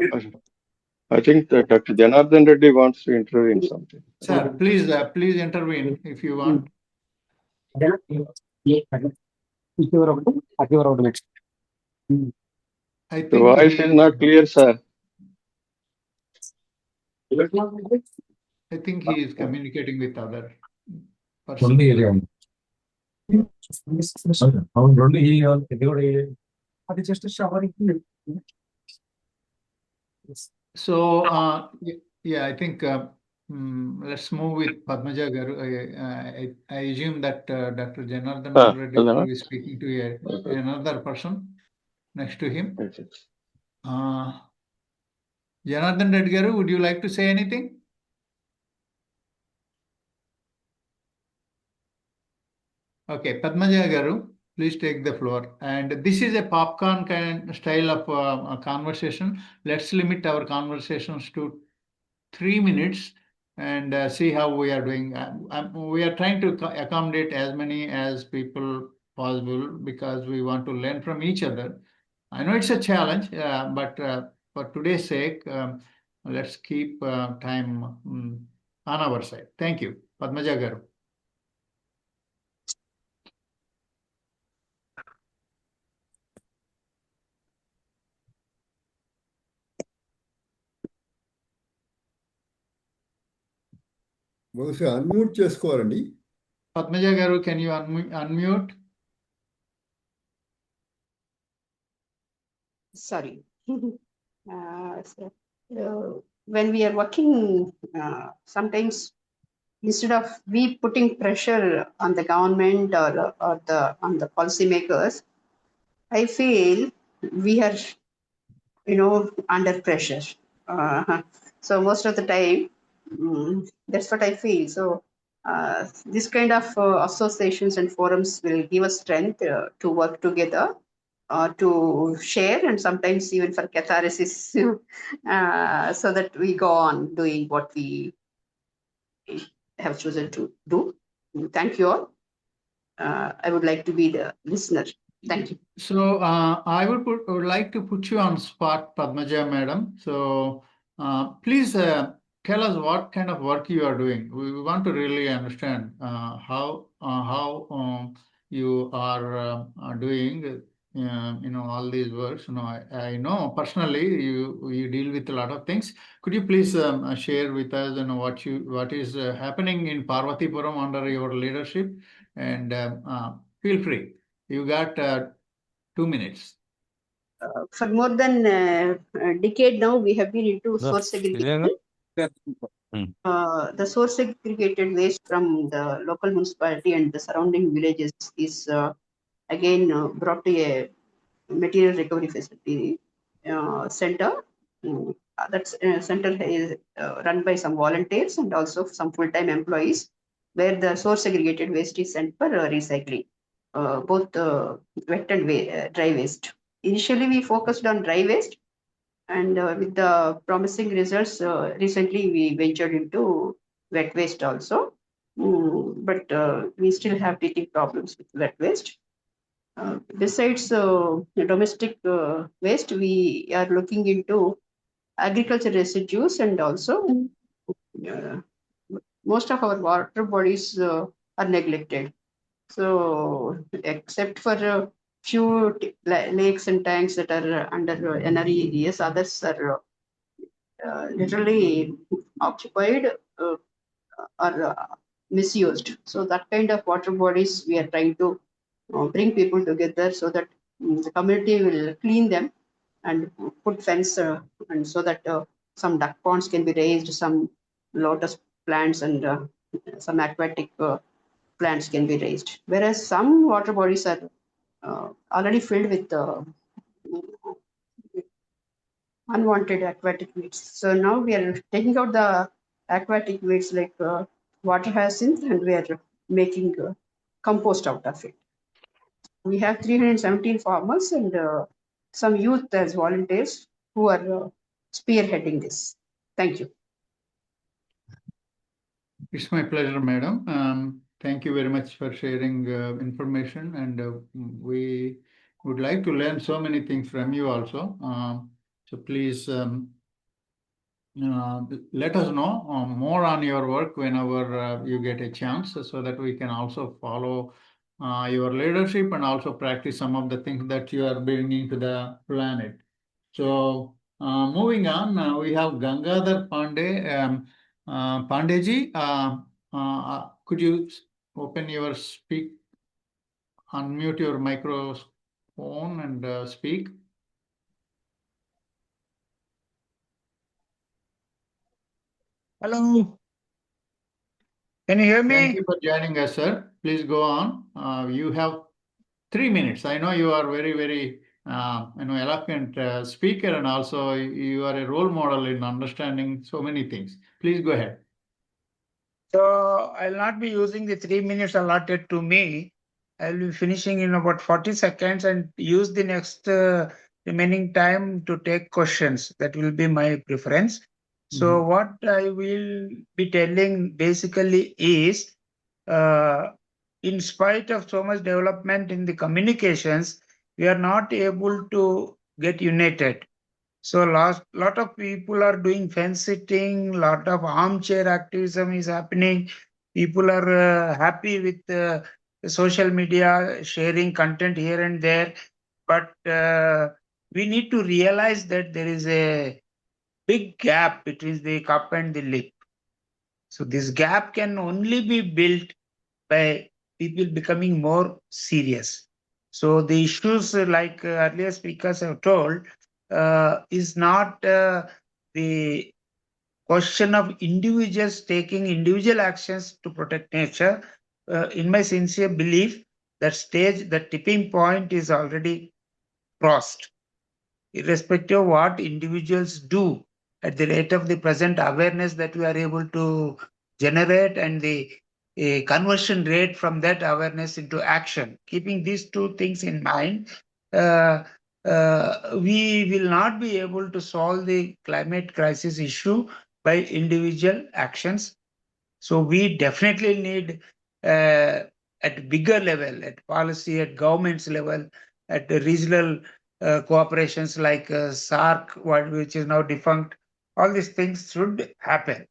I think that Dr. Janardhana Reddy wants to intervene something. Sir, please intervene if you want. I think the voice is not clear, sir. I think he is communicating with other person. So, yeah, I think let's move with Padmaja Garu. I assume that Dr. Janardhana Reddy is speaking to another person next to him. Janardhana Reddy Garu, would you like to say anything? Okay, Padmaja Garu, please take the floor. And this is a popcorn kind of style of conversation. Let's limit our conversations to 3 minutes and see how we are doing. We are trying to accommodate as many as people possible, because we want to learn from each other. I know it's a challenge, but for today's sake, let's keep time on our side. Thank you. Padmaja Garu. బహుశా unmute చేసుకోవాలండి. Padmaja Garu, can you unmute? Sorry. When we are working, sometimes instead of we putting pressure on the government or on the policymakers, I feel we are, under pressure. So most of the time, That's what I feel. So this kind of associations and forums will give us strength to work together, to share, and sometimes even for catharsis, so that we go on doing what we have chosen to do. Thank you all. I would like to be the listener. Thank you. So I would like to put you on spot, Padmaja madam. So please tell us what kind of work you are doing. We want to really understand how you are doing. All these works. I know personally you deal with a lot of things. Could you please share with us what is happening in Parvatipuram under your leadership? And feel free. You got 2 minutes. For more than a decade now, we have been into source segregation. The source segregated waste from the local municipality and the surrounding villages is again brought to a material recovery facility center. That center is run by some volunteers and also some full-time employees, where the source segregated waste is sent for recycling, both wet and dry waste. Initially, we focused on dry waste, and with the promising results, recently we ventured into wet waste also. But we still have teething problems with wet waste. Besides domestic waste, we are looking into agriculture residues, and also most of our water bodies are neglected. So, except for a few lakes and tanks that are under NRE areas, others are literally occupied or misused. So, that kind of water bodies we are trying to bring people together so that the community will clean them and put fence, and so that some duck ponds can be raised, some lotus plants and some aquatic plants can be raised. Whereas some water bodies are already filled with unwanted aquatic weeds. So now we are taking out the aquatic weeds like water hyacinth, and we are making compost out of it. We have 317 farmers and some youth as volunteers who are spearheading this. Thank you. It's my pleasure, madam. Thank you very much for sharing information, and we would like to learn so many things from you also. So please let us know more on your work whenever you get a chance, so that we can also follow your leadership and also practice some of the things that you are bringing to the planet. So moving on, we have Gangadhar Pandey. Pandeyji, could you open your unmute your microphone and speak? Hello. Can you hear me? Thank you for joining us, sir. Please go on. You have 3 minutes. I know you are very, very eloquent speaker, and also you are a role model in understanding so many things. Please go ahead. So I'll not be using the 3 minutes allotted to me. I'll be finishing in about 40 seconds and use the next remaining time to take questions. That will be my preference. So what I will be telling basically is, in spite of so much development in the communications, we are not able to get united. So lot of people are doing fence sitting, lot of armchair activism is happening. People are happy with social media, sharing content here and there. But we need to realize that there is a big gap between the cup and the lip. So this gap can only be built by people becoming more serious. So the issues like earlier speakers have told is not the question of individuals taking individual actions to protect nature. In my sincere belief, that tipping point is already crossed. Irrespective of what individuals do at the rate of the present awareness that we are able to generate and the conversion rate from that awareness into action. Keeping these two things in mind, we will not be able to solve the climate crisis issue by individual actions. So we definitely need at bigger level, at policy, at government's level, at the regional cooperations like SARC, which is now defunct. All these things should happen.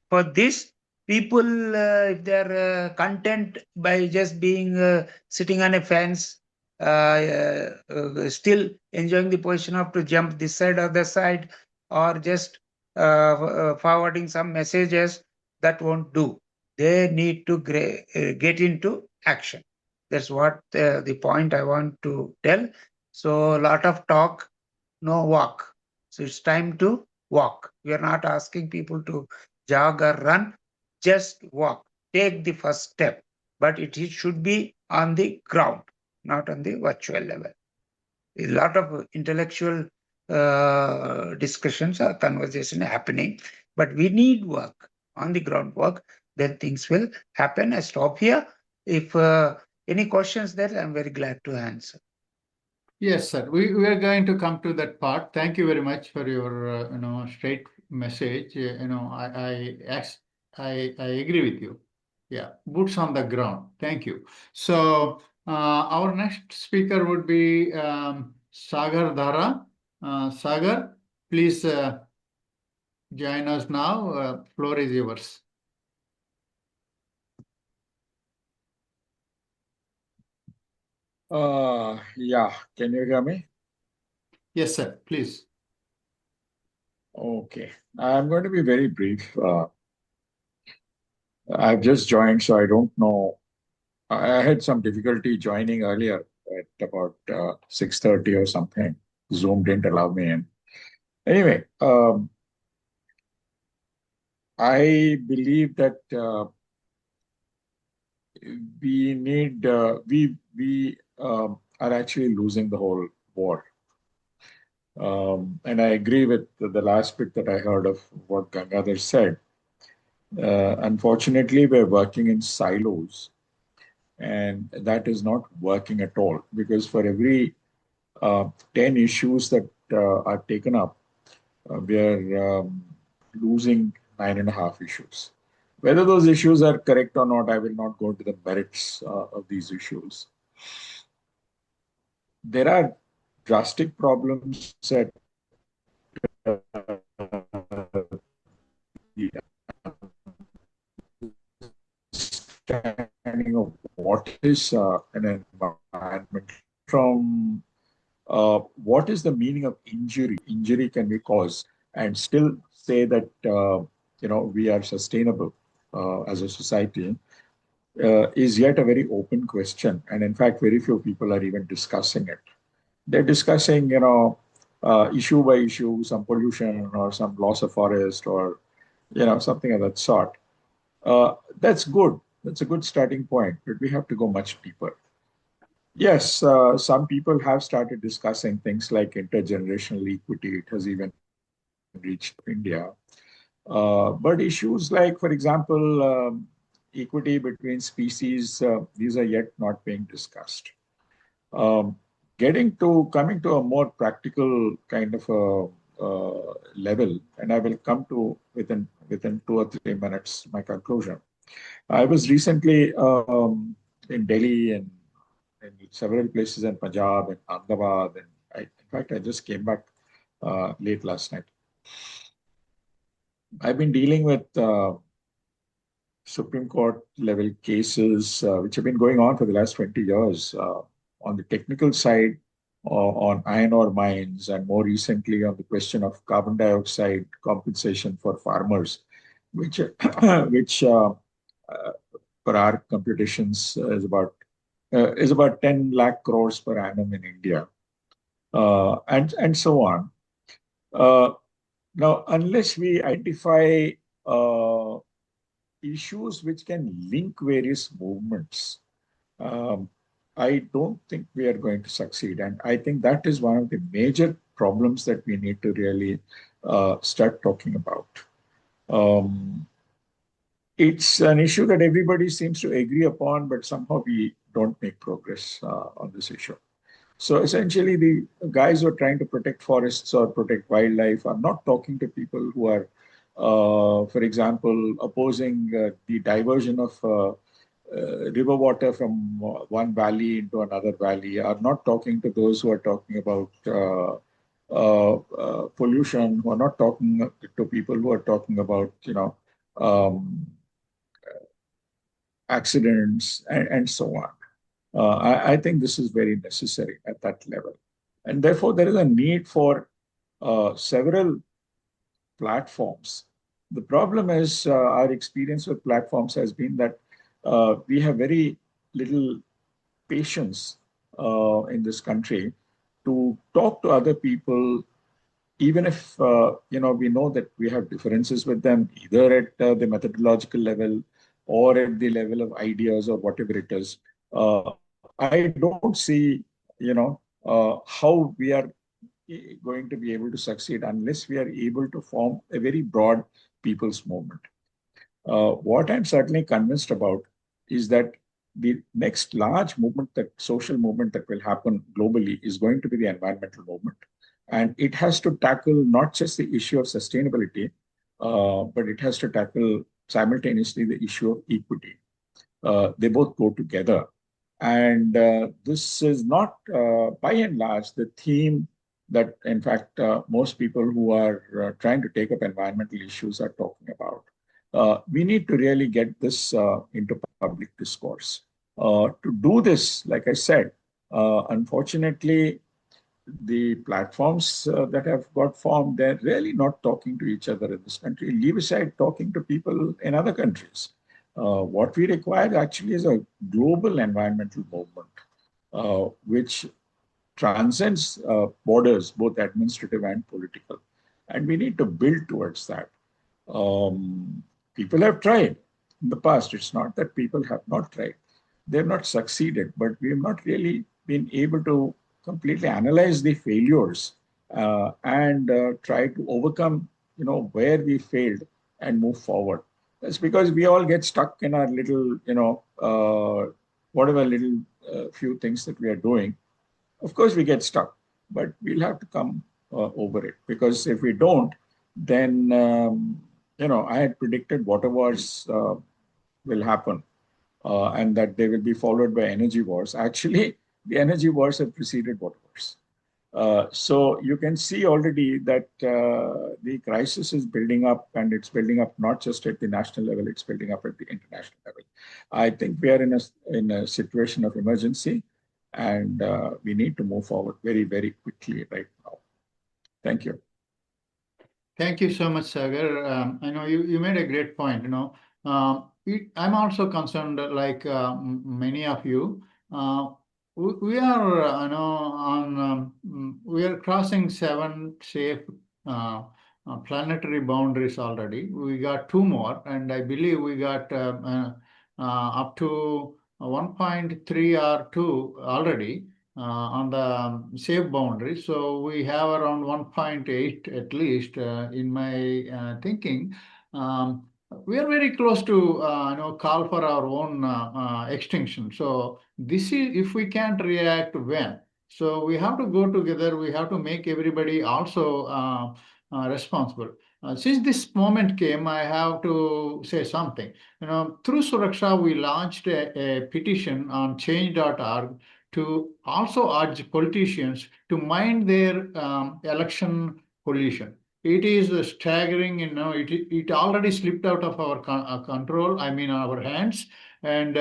For this, people, if they are content by just being sitting on a fence, still enjoying the position of to jump this side or that side, or just forwarding some messages, that won't do. They need to get into action. That's what the point I want to tell. So a lot of talk, no walk. So it's time to walk. We are not asking people to jog or run, just walk. Take the first step, but it should be on the ground, not on the virtual level. A lot of intellectual discussions or conversation happening, but we need work on the groundwork. Then things will happen. I stop here. If any questions there, I'm very glad to answer. Yes, sir. We are going to come to that part. Thank you very much for your straight message. I agree with you. Yeah, boots on the ground. Thank you. So our next speaker would be Sagar Dhara. Sagar, please join us now. Floor is yours. Yeah, can you hear me? Yes, sir. Please. Okay, I'm going to be very brief. I've just joined, so I don't know. I had some difficulty joining earlier at about 6:30 or something. Zoom didn't allow me in. Anyway, I believe that we are actually losing the whole war. And I agree with the last bit that I heard of what Gangadhar said. Unfortunately, we're working in silos, and that is not working at all, because for every 10 issues that are taken up, we are losing 9.5 issues. Whether those issues are correct or not, I will not go into the merits of these issues. There are drastic problems at the understanding of what is an environment, from what is the meaning of injury. Injury can be caused, and still say that we are sustainable as a society, is yet a very open question. And in fact, very few people are even discussing it. They're discussing, issue by issue, some pollution or some loss of forest, or something of that sort. That's good. That's a good starting point, but we have to go much deeper. Yes, some people have started discussing things like intergenerational equity. It has even reached India. But issues like, for example, equity between species, these are yet not being discussed. Coming to a more practical kind of a level, and I will come to within 2 or 3 minutes my conclusion. I was recently in Delhi and in several places in Punjab and Ahmedabad, and in fact, I just came back late last night. I've been dealing with Supreme Court level cases which have been going on for the last 20 years on the technical side, on iron ore mines, and more recently on the question of carbon dioxide compensation for farmers, which per our computations is about 10 lakh crores per annum in India, and so on. Now, unless we identify issues which can link various movements, I don't think we are going to succeed. And I think that is one of the major problems that we need to really start talking about. It's an issue that everybody seems to agree upon, but somehow we don't make progress on this issue. So essentially, the guys who are trying to protect forests or protect wildlife are not talking to people who are, for example, opposing the diversion of river water from one valley into another valley, are not talking to those who are talking about pollution, who are not talking to people who are talking about, accidents and so on. I think this is very necessary at that level. And therefore, there is a need for several platforms. The problem is our experience with platforms has been that we have very little patience in this country to talk to other people, even if we know that we have differences with them, either at the methodological level or at the level of ideas or whatever it is. I don't see, how we are going to be able to succeed unless we are able to form a very broad people's movement. What I'm certainly convinced about is that the next large movement, that social movement that will happen globally, is going to be the environmental movement. And it has to tackle not just the issue of sustainability, but it has to tackle simultaneously the issue of equity. They both go together. And this is not, by and large, the theme that, in fact, most people who are trying to take up environmental issues are talking about. We need to really get this into public discourse. To do this, like I said, unfortunately, the platforms that have got formed, they're really not talking to each other in this country. Leave aside talking to people in other countries. What we require actually is a global environmental movement, which transcends borders, both administrative and political. And we need to build towards that. People have tried in the past. It's not that people have not tried. They've not succeeded, but we have not really been able to completely analyze the failures and try to overcome, where we failed and move forward. That's because we all get stuck in our little, whatever little few things that we are doing. Of course, we get stuck, but we'll have to come over it, because if we don't, then, I had predicted water wars will happen and that they will be followed by energy wars. Actually, the energy wars have preceded water wars. So you can see already that the crisis is building up, and it's building up not just at the national level, it's building up at the international level. I think we are in a situation of emergency, and we need to move forward very, very quickly right now. Thank you. Thank you so much, Sagar. I know you made a great point. I'm also concerned, like many of you. We are, we are crossing 7 safe planetary boundaries already. We got 2 more, and I believe we got up to 1.3 or 2 already on the safe boundary. So we have around 1.8 at least in my thinking. We are very close to call for our own extinction. So this is, if we can't react, when? So we have to go together. We have to make everybody also responsible. Since this moment came, I have to say something. Through Suraksha, we launched a petition on change.org to also urge politicians to mind their election pollution. It is staggering, it already slipped out of our control, our hands. And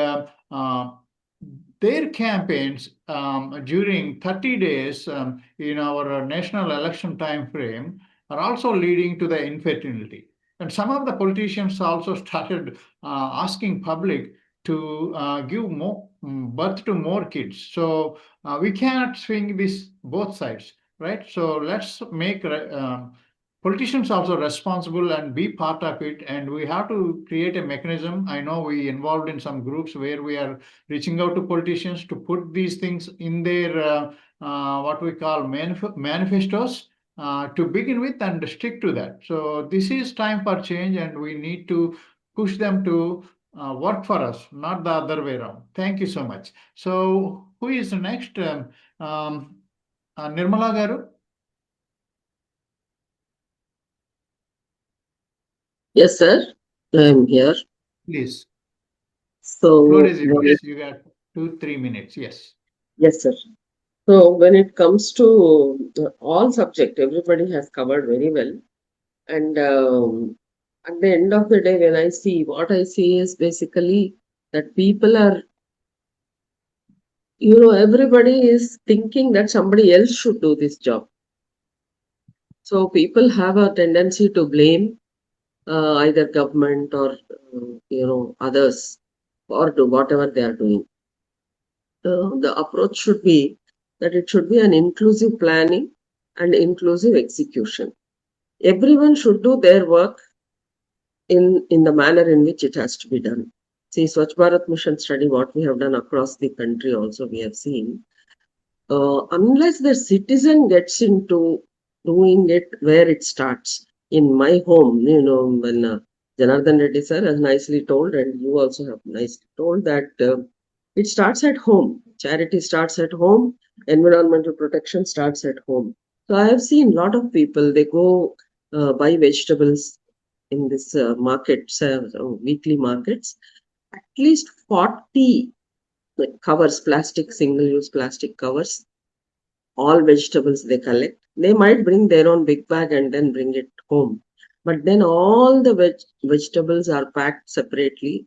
their campaigns during 30 days in our national election time frame are also leading to the infertility. And some of the politicians also started asking public to give more birth to more kids. So we cannot swing this both sides, right? So let's make politicians also responsible and be part of it, and we have to create a mechanism. I know we involved in some groups where we are reaching out to politicians to put these things in their what we call manifestos, to begin with and stick to that. So this is time for change, and we need to push them to work for us, not the other way around. Thank you so much. So who is next? Nirmala Garu? Yes, sir. I am here. Please. So, Floor is yours. You got 2-3 minutes. Yes. yes, sir. So when it comes to all subject, everybody has covered very well. And at the end of the day, when I see, what I see is basically that people are, everybody is thinking that somebody else should do this job. So people have a tendency to blame either government or, others or do whatever they are doing. The approach should be that it should be an inclusive planning and inclusive execution. Everyone should do their work in the manner in which it has to be done. See, Swachh Bharat Mission study, what we have done across the country also we have seen, unless the citizen gets into doing it where it starts. In my home, when Janardhana Reddy sir has nicely told, and you also have nicely told, that it starts at home. Charity starts at home. Environmental protection starts at home. So I have seen a lot of people, they go buy vegetables in this markets, weekly markets, at least 40 covers, plastic, single-use plastic covers, all vegetables they collect. They might bring their own big bag and then bring it home. But then all the vegetables are packed separately.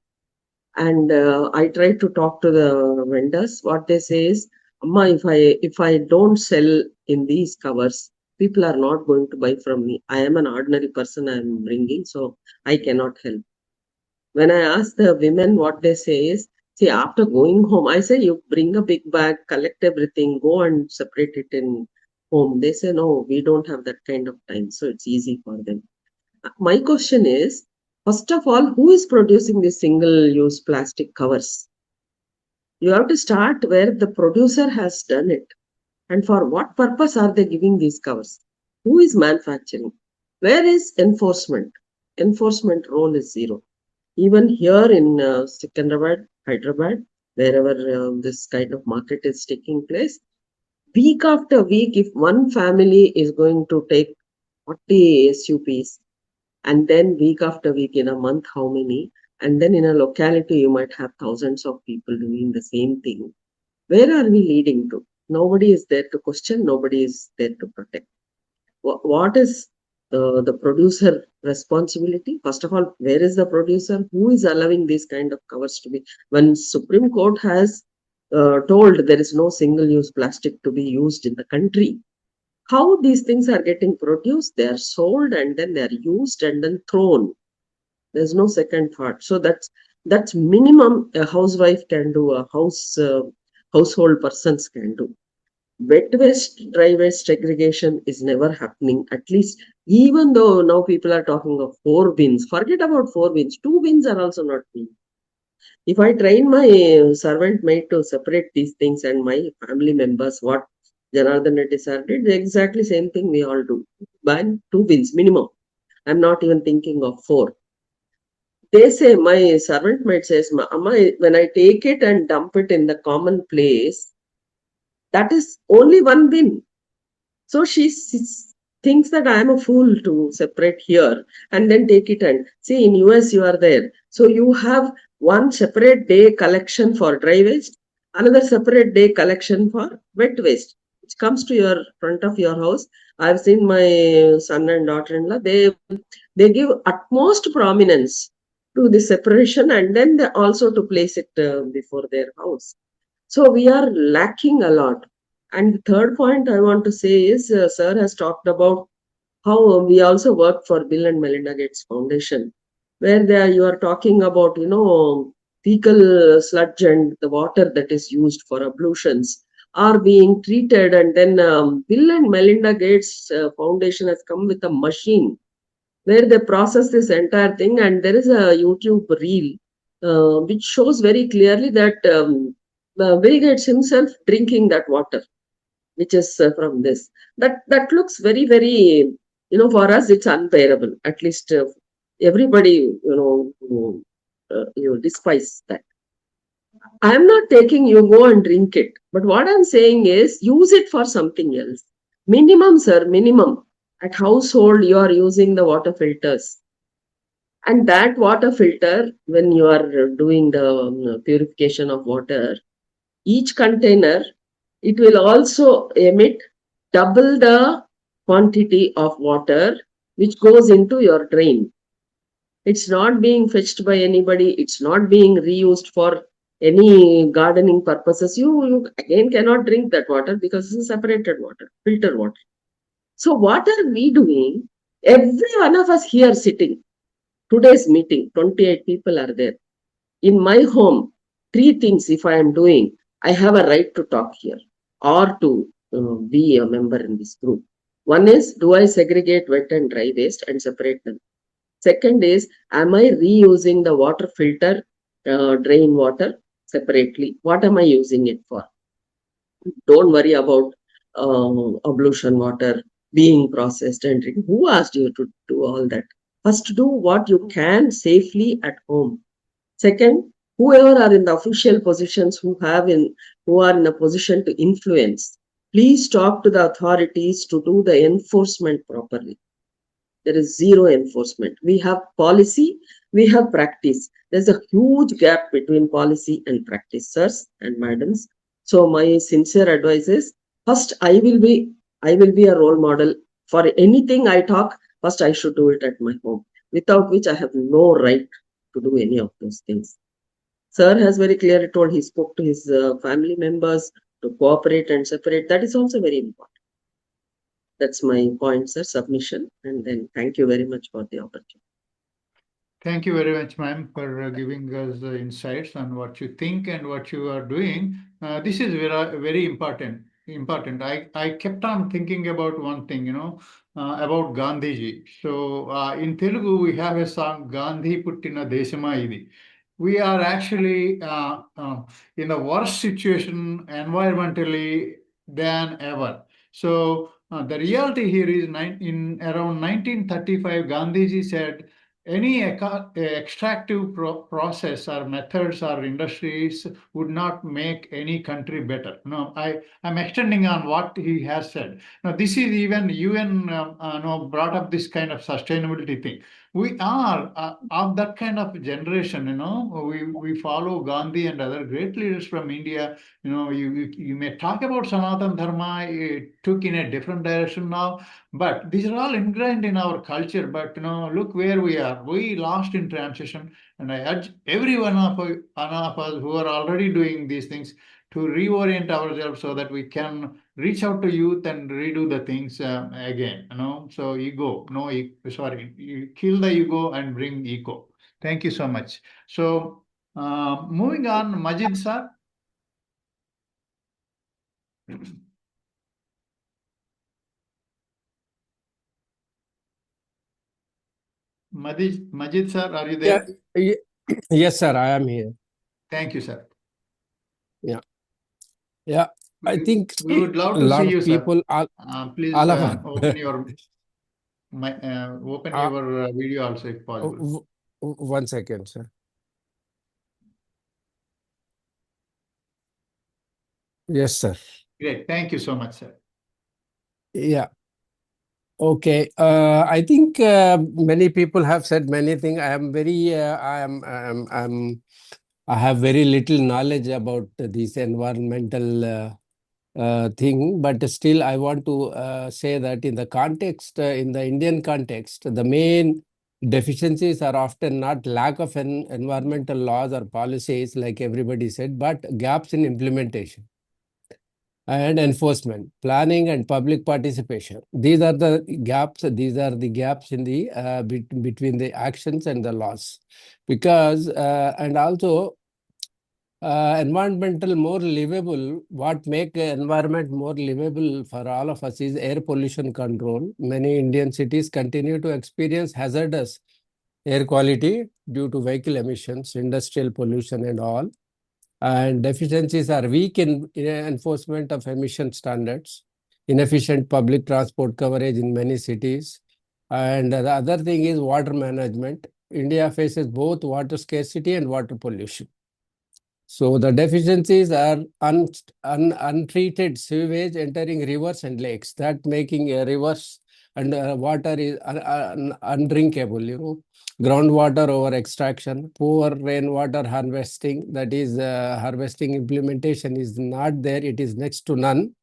And I try to talk to the vendors. What they say is, Amma, if I don't sell in these covers, people are not going to buy from me. I am an ordinary person I am bringing, so I cannot help. When I ask the women, what they say is, see, after going home, I say, you bring a big bag, collect everything, go and separate it in home. They say, no, we don't have that kind of time. So it's easy for them. My question is, first of all, who is producing these single-use plastic covers? You have to start where the producer has done it. And for what purpose are they giving these covers? Who is manufacturing? Where is enforcement? Enforcement role is zero. Even here in Secunderabad, Hyderabad, wherever this kind of market is taking place, week after week, if one family is going to take 40 SUPs, and then week after week in a month, how many? And then in a locality, you might have thousands of people doing the same thing. Where are we leading to? Nobody is there to question, nobody is there to protect. What is the producer responsibility? First of all, where is the producer? Who is allowing these kind of covers to be? When Supreme Court has told there is no single-use plastic to be used in the country, how these things are getting produced? They are sold and then they are used and then thrown. There's no second thought. So that's minimum a housewife can do, a household persons can do. Wet waste, dry waste segregation is never happening. At least, even though now people are talking of 4 bins, forget about 4 bins. 2 bins are also not bins. If I train my servant maid to separate these things and my family members, what Janardhana Reddy sir did, the exactly same thing we all do. Ban 2 bins minimum. I'm not even thinking of 4. They say, my servant maid says, Amma, when I take it and dump it in the common place, that is only 1 bin. So she thinks that I am a fool to separate here and then take it and see, in US you are there. So you have one separate day collection for dry waste, another separate day collection for wet waste, which comes to your front of your house. I've seen my son and daughter-in-law, they give utmost prominence to the separation and then they also to place it before their house. So we are lacking a lot. And the third point I want to say is, sir has talked about how we also work for Bill and Melinda Gates Foundation, where you are talking about, fecal sludge and the water that is used for ablutions are being treated. And then Bill and Melinda Gates Foundation has come with a machine where they process this entire thing. And there is a YouTube reel which shows very clearly that Bill Gates himself drinking that water. which is from this. That looks very, very, for us it's unbearable. At least everybody, despise that. I am not taking you go and drink it, but what I'm saying is use it for something else. Minimum, sir, minimum. At household, you are using the water filters. And that water filter, when you are doing the purification of water, each container, it will also emit double the quantity of water which goes into your drain. It's not being fetched by anybody. It's not being reused for any gardening purposes. You again cannot drink that water because it's separated water, filter water. So what are we doing? Every one of us here sitting, today's meeting, 28 people are there. In my home, 3 things if I am doing, I have a right to talk here or to be a member in this group. One is, do I segregate wet and dry waste and separate them? Second is, am I reusing the water filter, drain water separately? What am I using it for? Don't worry about ablution water being processed and drink. Who asked you to do all that? First, do what you can safely at home. Second, whoever are in the official positions who are in a position to influence, please talk to the authorities to do the enforcement properly. There is zero enforcement. We have policy, we have practice. There's a huge gap between policy and practice, sirs and madams. So my sincere advice is, first I will be a role model. For anything I talk, first I should do it at my home, without which I have no right to do any of those things. Sir has very clearly told he spoke to his family members to cooperate and separate. That is also very important. That's my point, sir, submission. And then thank you very much for the opportunity. Thank you very much, ma'am, for giving us the insights on what you think and what you are doing. This is very, very important. I kept on thinking about one thing, about Gandhiji. So in Telugu, we have a song, Gandhi Puttina Deshama Idi. We are actually in a worse situation environmentally than ever. So the reality here is in around 1935, Gandhiji said, any extractive process or methods or industries would not make any country better. No, I'm extending on what he has said. Now, this is even UN brought up this kind of sustainability thing. We are of that kind of generation, we follow Gandhi and other great leaders from India. You may talk about Sanatana Dharma, it took in a different direction now, but these are all ingrained in our culture. But look where we are. We lost in transition, and I urge every one of us who are already doing these things to reorient ourselves so that we can reach out to youth and redo the things again. So you kill the ego and bring eco. Thank you so much. So moving on, Majid sir. Majid sir, are you there? Yes, sir, I am here. Thank you, sir. Yeah. I think we would love a to lot see of you, people, sir. Please all of us. open your video also if possible. One second, sir. Yes, sir. Great. Thank you so much, sir. Yeah. Okay. I think many people have said many things. I have very little knowledge about this environmental thing, but still I want to say that in the context, in the Indian context, the main deficiencies are often not lack of environmental laws or policies, like everybody said, but gaps in implementation and enforcement, planning and public participation. These are the gaps. These are the gaps in the between the actions and the laws, because and also environmental more livable. What make environment more livable for all of us is air pollution control. Many Indian cities continue to experience hazardous air quality due to vehicle emissions, industrial pollution, and all. And deficiencies are weak in enforcement of emission standards. inefficient public transport coverage in many cities. And the other thing is water management. India faces both water scarcity and water pollution. So the deficiencies are untreated sewage entering rivers and lakes, that making rivers and water is undrinkable, groundwater over extraction, poor rainwater harvesting, that is harvesting implementation is not there, it is next to none.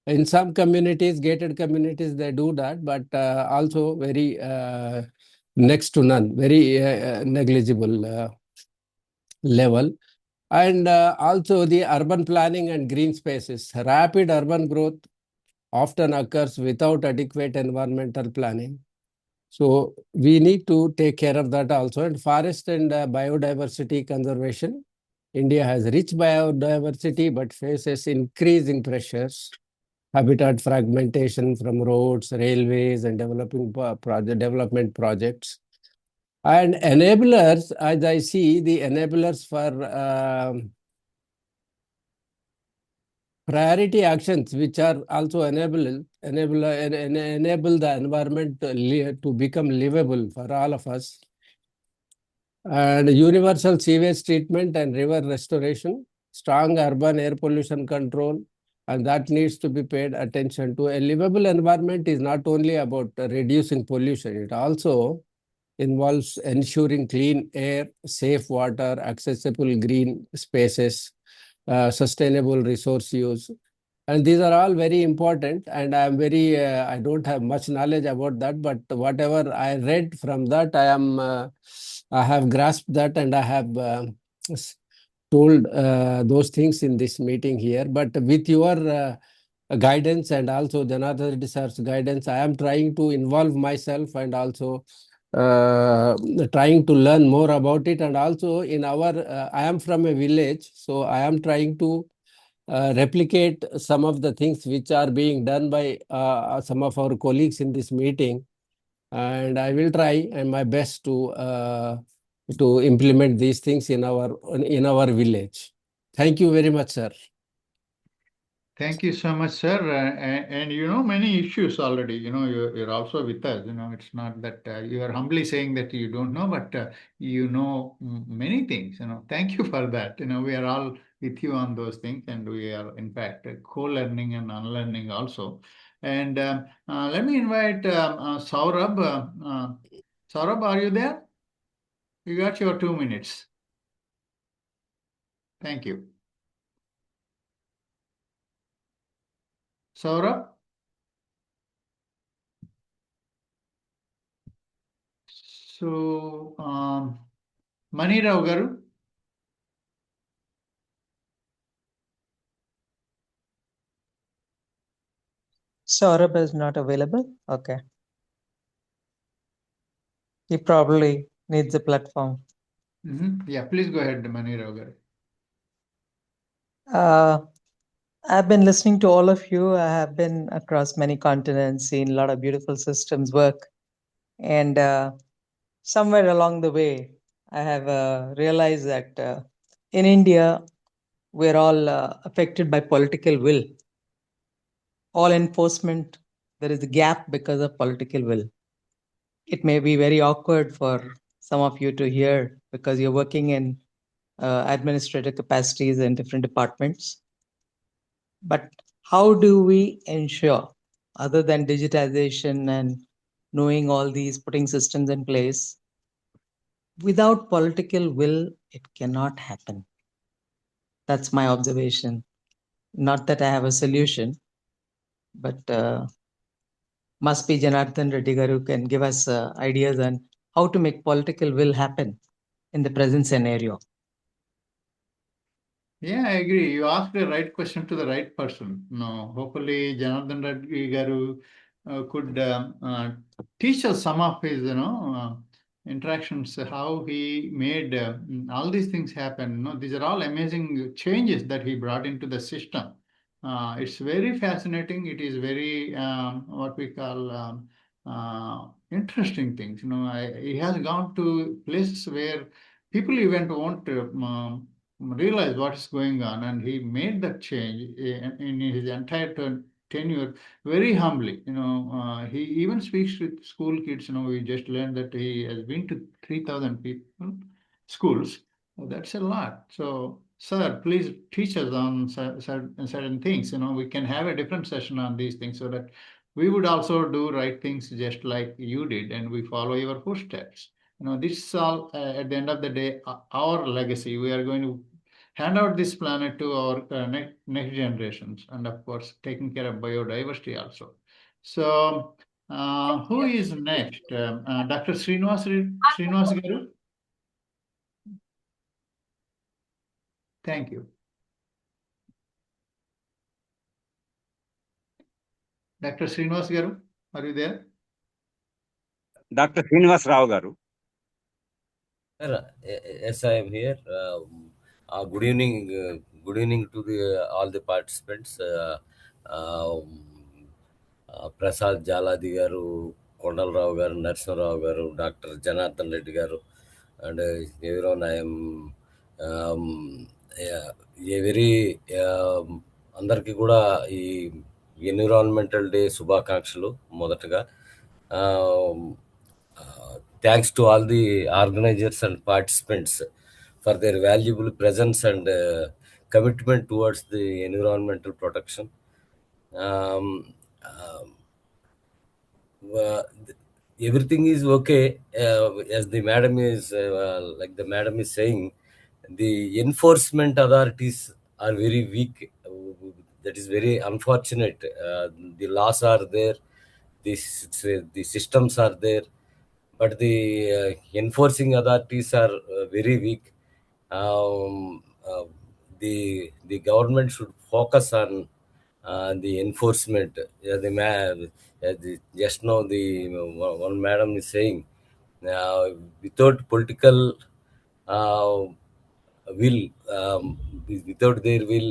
In some communities, gated communities, they do that, but also very next to none, very negligible level. And also the urban planning and green spaces. Rapid urban growth often occurs without adequate environmental planning. So we need to take care of that also. And forest and biodiversity conservation. India has rich biodiversity, but faces increasing pressures. Habitat fragmentation from roads, railways, and development projects. And enablers, as I see, the enablers for priority actions which are also enable the environment to become livable for all of us. And universal sewage treatment and river restoration, strong urban air pollution control, and that needs to be paid attention to. A livable environment is not only about reducing pollution, it also involves ensuring clean air, safe water, accessible green spaces, sustainable resource use. And these are all very important. And I'm very, I don't have much knowledge about that, but whatever I read from that, I have grasped that, and I have told those things in this meeting here. But with your guidance and also Janardhana Reddy sir's guidance, I am trying to involve myself and also trying to learn more about it. And also in our, I am from a village, so I am trying to replicate some of the things which are being done by some of our colleagues in this meeting. And I will try and my best to implement these things in our village. Thank you very much, sir. Thank you so much, sir. And you know many issues already. You're also with us. It's not that you are humbly saying that you don't know, but you know many things. Thank you for that. We are all with you on those things, and we are in fact co-learning and unlearning also. And let me invite Saurabh. Saurabh, are you there? You got your 2 minutes. Thank you. Saurabh? So, Mani Rao garu. Saurabh is not available. Okay. He probably needs a platform. Yeah, please go ahead, Mani Rao garu. I've been listening to all of you. I have been across many continents, seen a lot of beautiful systems work. And somewhere along the way, I have realized that in India, we're all affected by political will. All enforcement, there is a gap because of political will. It may be very awkward for some of you to hear because you're working in administrative capacities in different departments. But how do we ensure, other than digitization and knowing all these, putting systems in place, without political will, it cannot happen. That's my observation. Not that I have a solution, but must be Janardhana Reddy who can give us ideas on how to make political will happen in the present scenario. Yeah, I agree. You asked the right question to the right person. No, hopefully Janardhana Reddy garu could teach us some of his, interactions, how he made all these things happen. These are all amazing changes that he brought into the system. It's very fascinating. It is very what we call interesting things. He has gone to places where people even won't realize what is going on, and he made that change in his entire tenure very humbly. He even speaks with school kids. We just learned that he has been to 3,000 people schools. That's a lot. So, sir, please teach us on certain things. We can have a different session on these things so that we would also do right things just like you did, and we follow your footsteps. This is all at the end of the day our legacy. We are going to hand out this planet to our next generations, and of course, taking care of biodiversity also. So, who is next? Dr. Srinivas Garu? Thank you. Dr. Srinivas Garu, are you there? Dr. Srinivas Rao Garu. Yes, I am here. Good evening. Good evening to all the participants. Prasad Jaladi garu, Kondalrao garu, Narsinharao garu, Dr. Janardhana Reddy garu, and everyone. I am a very అందరికీ కూడా ఈ environmental day శుభాకాంక్షలు మొదటగా. Thanks to all the organizers and participants for their valuable presence and commitment towards the environmental protection. Everything is okay, as the madam is like the madam is saying, the enforcement authorities are very weak. That is very unfortunate. The laws are there, the systems are there, but the enforcing authorities are very weak. The government should focus on the enforcement. Just now the one madam is saying, without political will, without their will,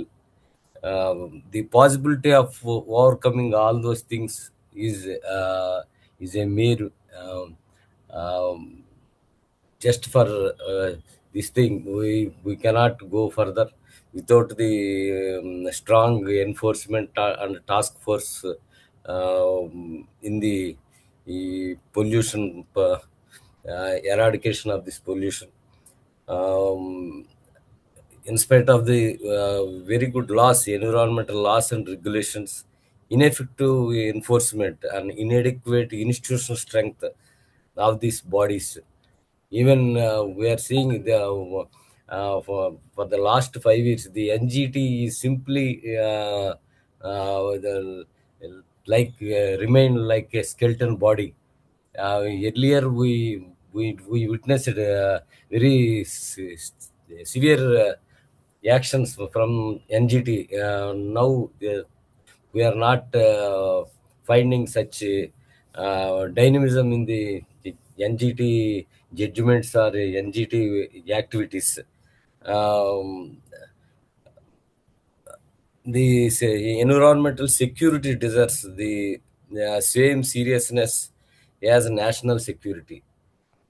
the possibility of overcoming all those things is a mere just for this thing. We cannot go further without the strong enforcement and task force in the pollution, eradication of this pollution. In spite of the very good laws, environmental laws and regulations, ineffective enforcement and inadequate institutional strength of these bodies, even we are seeing for the last 5 years, the NGT is simply remain like a skeleton body. Earlier, we witnessed very severe actions from NGT. Now we are not finding such dynamism in the NGT judgments or NGT activities. The environmental security deserves the same seriousness as national security.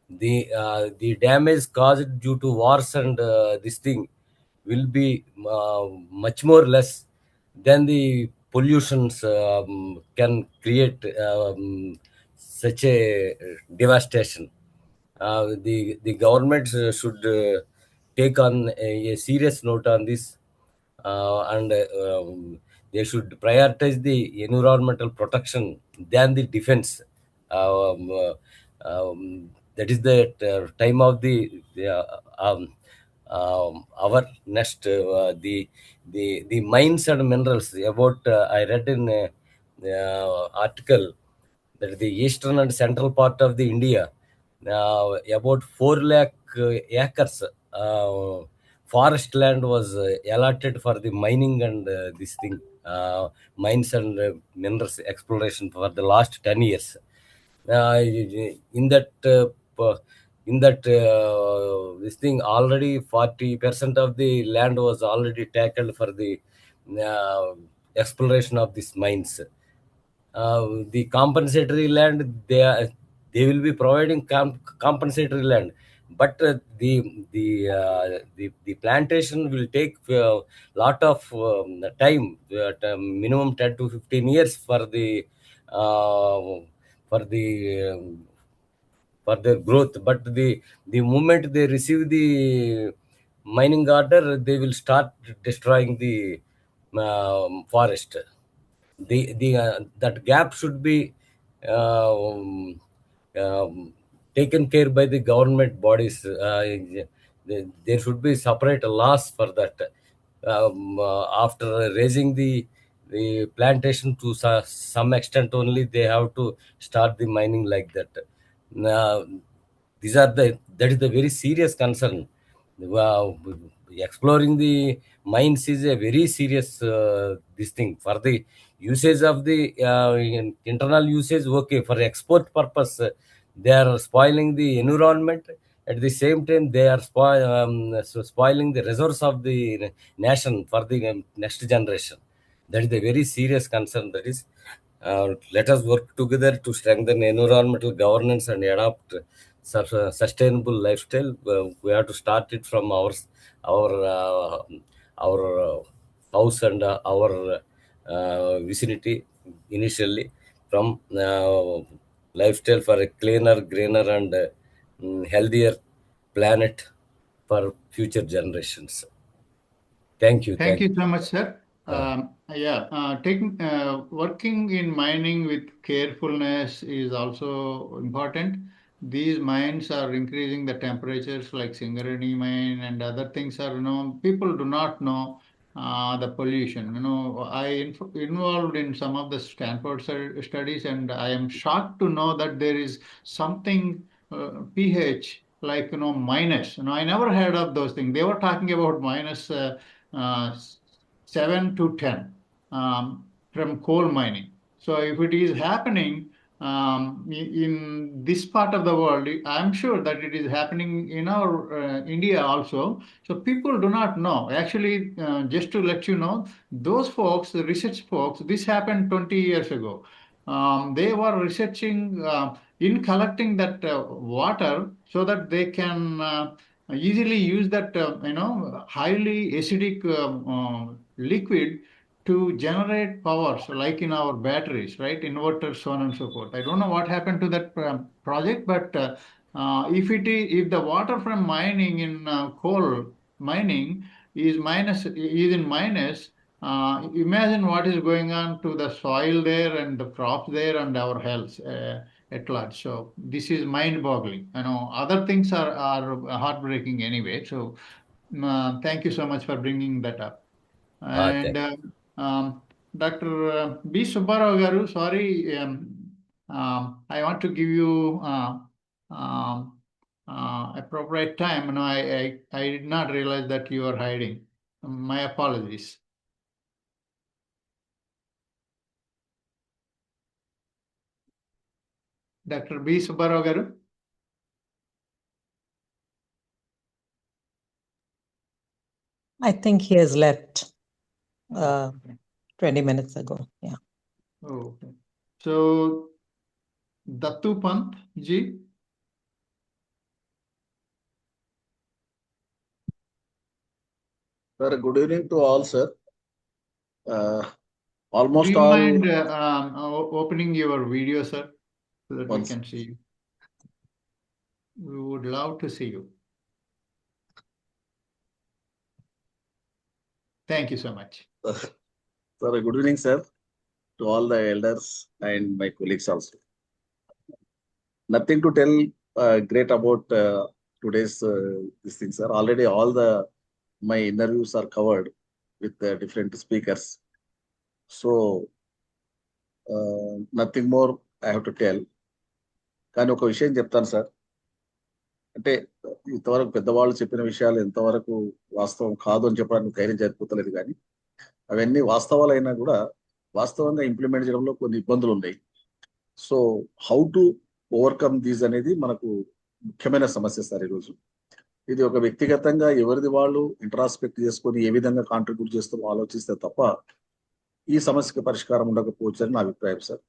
The damage caused due to wars and this thing will be much more less than the pollutions can create such a devastation. The government should take on a serious note on this, and they should prioritize the environmental protection than the defense. That is the time of the our next the mines and minerals. About I read in article that the eastern and central part of the India, about 4 lakh acres forest land was allotted for the mining and this thing, mines and minerals exploration for the last 10 years. In that this thing, already 40% of the land was already tackled for the exploration of these mines. The compensatory land, they will be providing compensatory land, but the plantation will take lot of time, minimum 10 to 15 years for the for the for their growth. But the moment they receive the mining order, they will start destroying the forest. The that gap should be um, taken care by the government bodies. There should be separate laws for that. After raising the plantation to some extent only, they have to start the mining like that. uh, these are that is the very serious concern. Wow, exploring the mines is a very serious this thing. For the usage of the internal usage, okay. For export purpose, they are spoiling the environment. At the same time, they are spoiling the resource of the nation for the next generation. That is a very serious concern. That is, let us work together to strengthen environmental governance and adopt sustainable lifestyle. We have to start it from our uh, our house and our vicinity initially, from lifestyle for a cleaner, greener, and healthier planet for future generations. Thank you. Thank you so much, sir. Uh, Working in mining with carefulness is also important. These mines are increasing the temperatures, like Singareni mine and other things are, people do not know the pollution. Involved in some of the Stanford studies, and I am shocked to know that there is something pH like, minus. I never heard of those things. They were talking about minus. Uh, 7 to 10 from coal mining. So if it is happening in this part of the world, I'm sure that it is happening in our India also. So people do not know. Actually, just to let you know, those folks, the research folks, this happened 20 years ago. They were researching in collecting that water so that they can easily use that highly acidic liquid to generate power, so like in our batteries, right, inverters, so on and so forth. I don't know what happened to that project, but if the water from mining in coal mining is in minus, imagine what is going on to the soil there and the crops there and our health at large. So this is mind-boggling. Other things are heartbreaking anyway. So thank you so much for bringing that up. And Dr. B. Subbarao garu, sorry, I want to give you appropriate time. I did not realize that you are hiding. My apologies. Dr. B. Subbarao garu. I think he has left 20 minutes ago. Yeah. Okay. So, Dattu Pant ji. Sir, good evening to all, sir. Almost Do you all. mind opening your video, sir, so that we can see you? We would love to see you. Thank you so much. Sir, good evening, sir, to all the elders and my colleagues also. Nothing to tell great about today's this thing, sir. Already all my interviews are covered with different speakers. So nothing more I have to tell. కానీ ఒక విషయం చెప్తాను sir. అంటే ఇంతవరకు పెద్దవాళ్ళు చెప్పిన విషయాలు ఎంతవరకు వాస్తవం కాదు అని చెప్పడానికి ధైర్యం జరిపోతలేదు, కానీ అవన్నీ వాస్తవాలైనా కూడా వాస్తవంగా ఇంప్లిమెంట్ చేయడంలో కొన్ని ఇబ్బందులు ఉన్నాయి. So how to overcome these అనేది మనకు ముఖ్యమైన సమస్య సార్ ఈరోజు. ఇది ఒక వ్యక్తిగతంగా ఎవరిది వాళ్ళు ఇంట్రాస్పెక్ట్ చేసుకొని ఏ విధంగా కాంట్రిబ్యూట్ చేస్తామో ఆలోచిస్తే తప్ప ఈ సమస్యకు పరిష్కారం ఉండకపోవచ్చు అని నా అభిప్రాయం సార్.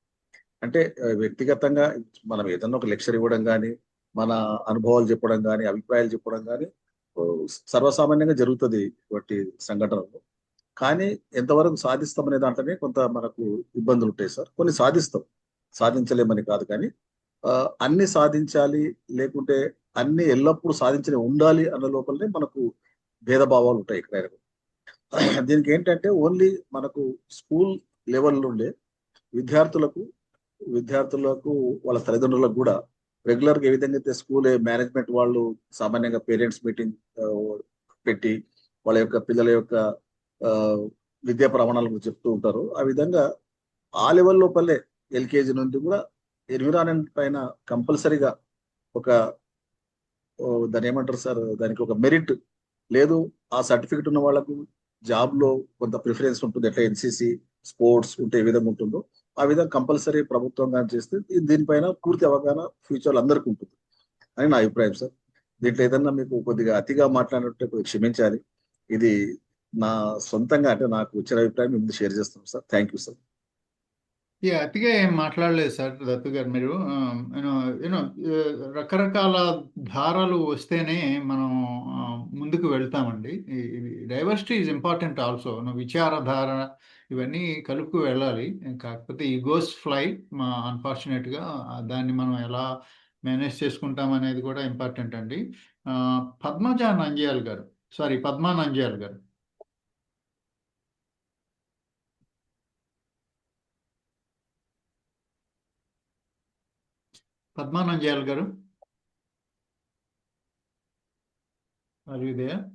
అంటే వ్యక్తిగతంగా మనం ఏదన్నా ఒక లెక్చర్ ఇవ్వడం కానీ మన అనుభవాలు చెప్పడం కానీ అభిప్రాయాలు చెప్పడం కానీ సర్వసామాన్యంగా జరుగుతుంది ఇటువంటి సంఘటనలు. కానీ ఎంతవరకు సాధిస్తామనే దాంట్లోనే కొంత మనకు ఇబ్బందులు ఉంటాయి సార్. కొన్ని సాధిస్తాం, సాధించలేమని కాదు, కానీ అన్ని సాధించాలి లేకుంటే అన్ని ఎల్లప్పుడూ సాధించలే ఉండాలి అన్న లోపలనే మనకు భేదభావాలు ఉంటాయి ఇక్కడ. దీనికి ఏంటంటే ఓన్లీ మనకు స్కూల్ లెవెల్ నుండే విద్యార్థులకు వాళ్ళ తల్లిదండ్రులకు కూడా రెగ్యులర్గా ఏ విధంగా అయితే స్కూల్ మేనేజ్మెంట్ వాళ్ళు సామాన్యంగా పేరెంట్స్ మీటింగ్ పెట్టి వాళ్ళ యొక్క పిల్లల యొక్క విద్యా ప్రమాణాలకు చెప్తూ ఉంటారు. ఆ విధంగా ఆ లెవెల్ లోపలే ఎల్కేజీ నుండి కూడా ఎన్విరాన్మెంట్ పైన కంపల్సరీగా ఒక దాని ఏమంటారు సార్, దానికి ఒక మెరిట్ లేదు. ఆ సర్టిఫికెట్ ఉన్న వాళ్ళకు జాబ్ లో కొంత ప్రిఫరెన్స్ ఉంటుంది. ఎట్లా ఎన్సీసీ స్పోర్ట్స్ ఉంటే ఏ విధంగా ఉంటుందో ఆ విధంగా కంపల్సరీ ప్రభుత్వం కానీ చేస్తే దీనిపైన పూర్తి అవగాహన ఫ్యూచర్ అందరికీ ఉంటుంది అని నా అభిప్రాయం సార్. దీంట్లో ఏదన్నా మీకు కొద్దిగా అతిగా మాట్లాడినట్టే కొద్దిగా క్షమించాలి. ఇది నా సొంతంగా అంటే నాకు వచ్చిన అభిప్రాయం ముందు షేర్ చేస్తాం సార్. Thank you sir. అతిగా ఏం మాట్లాడలేదు సార్ దత్తు గారు. మీరు యూనో రకరకాల ధారాలు వస్తేనే మనం ముందుకు వెళ్తామండి. Diversity is important also. విచారధార ఇవన్నీ కలుపుకు వెళ్ళాలి. కాకపోతే ఈ గోస్ ఫ్లై అన్ఫార్చునేట్గా దాన్ని మనం ఎలా మేనేజ్ చేసుకుంటాం అనేది కూడా ఇంపార్టెంట్ అండి. పద్మా నంద్యాల గారు. పద్మా నంద్యాల గారు. Are you there?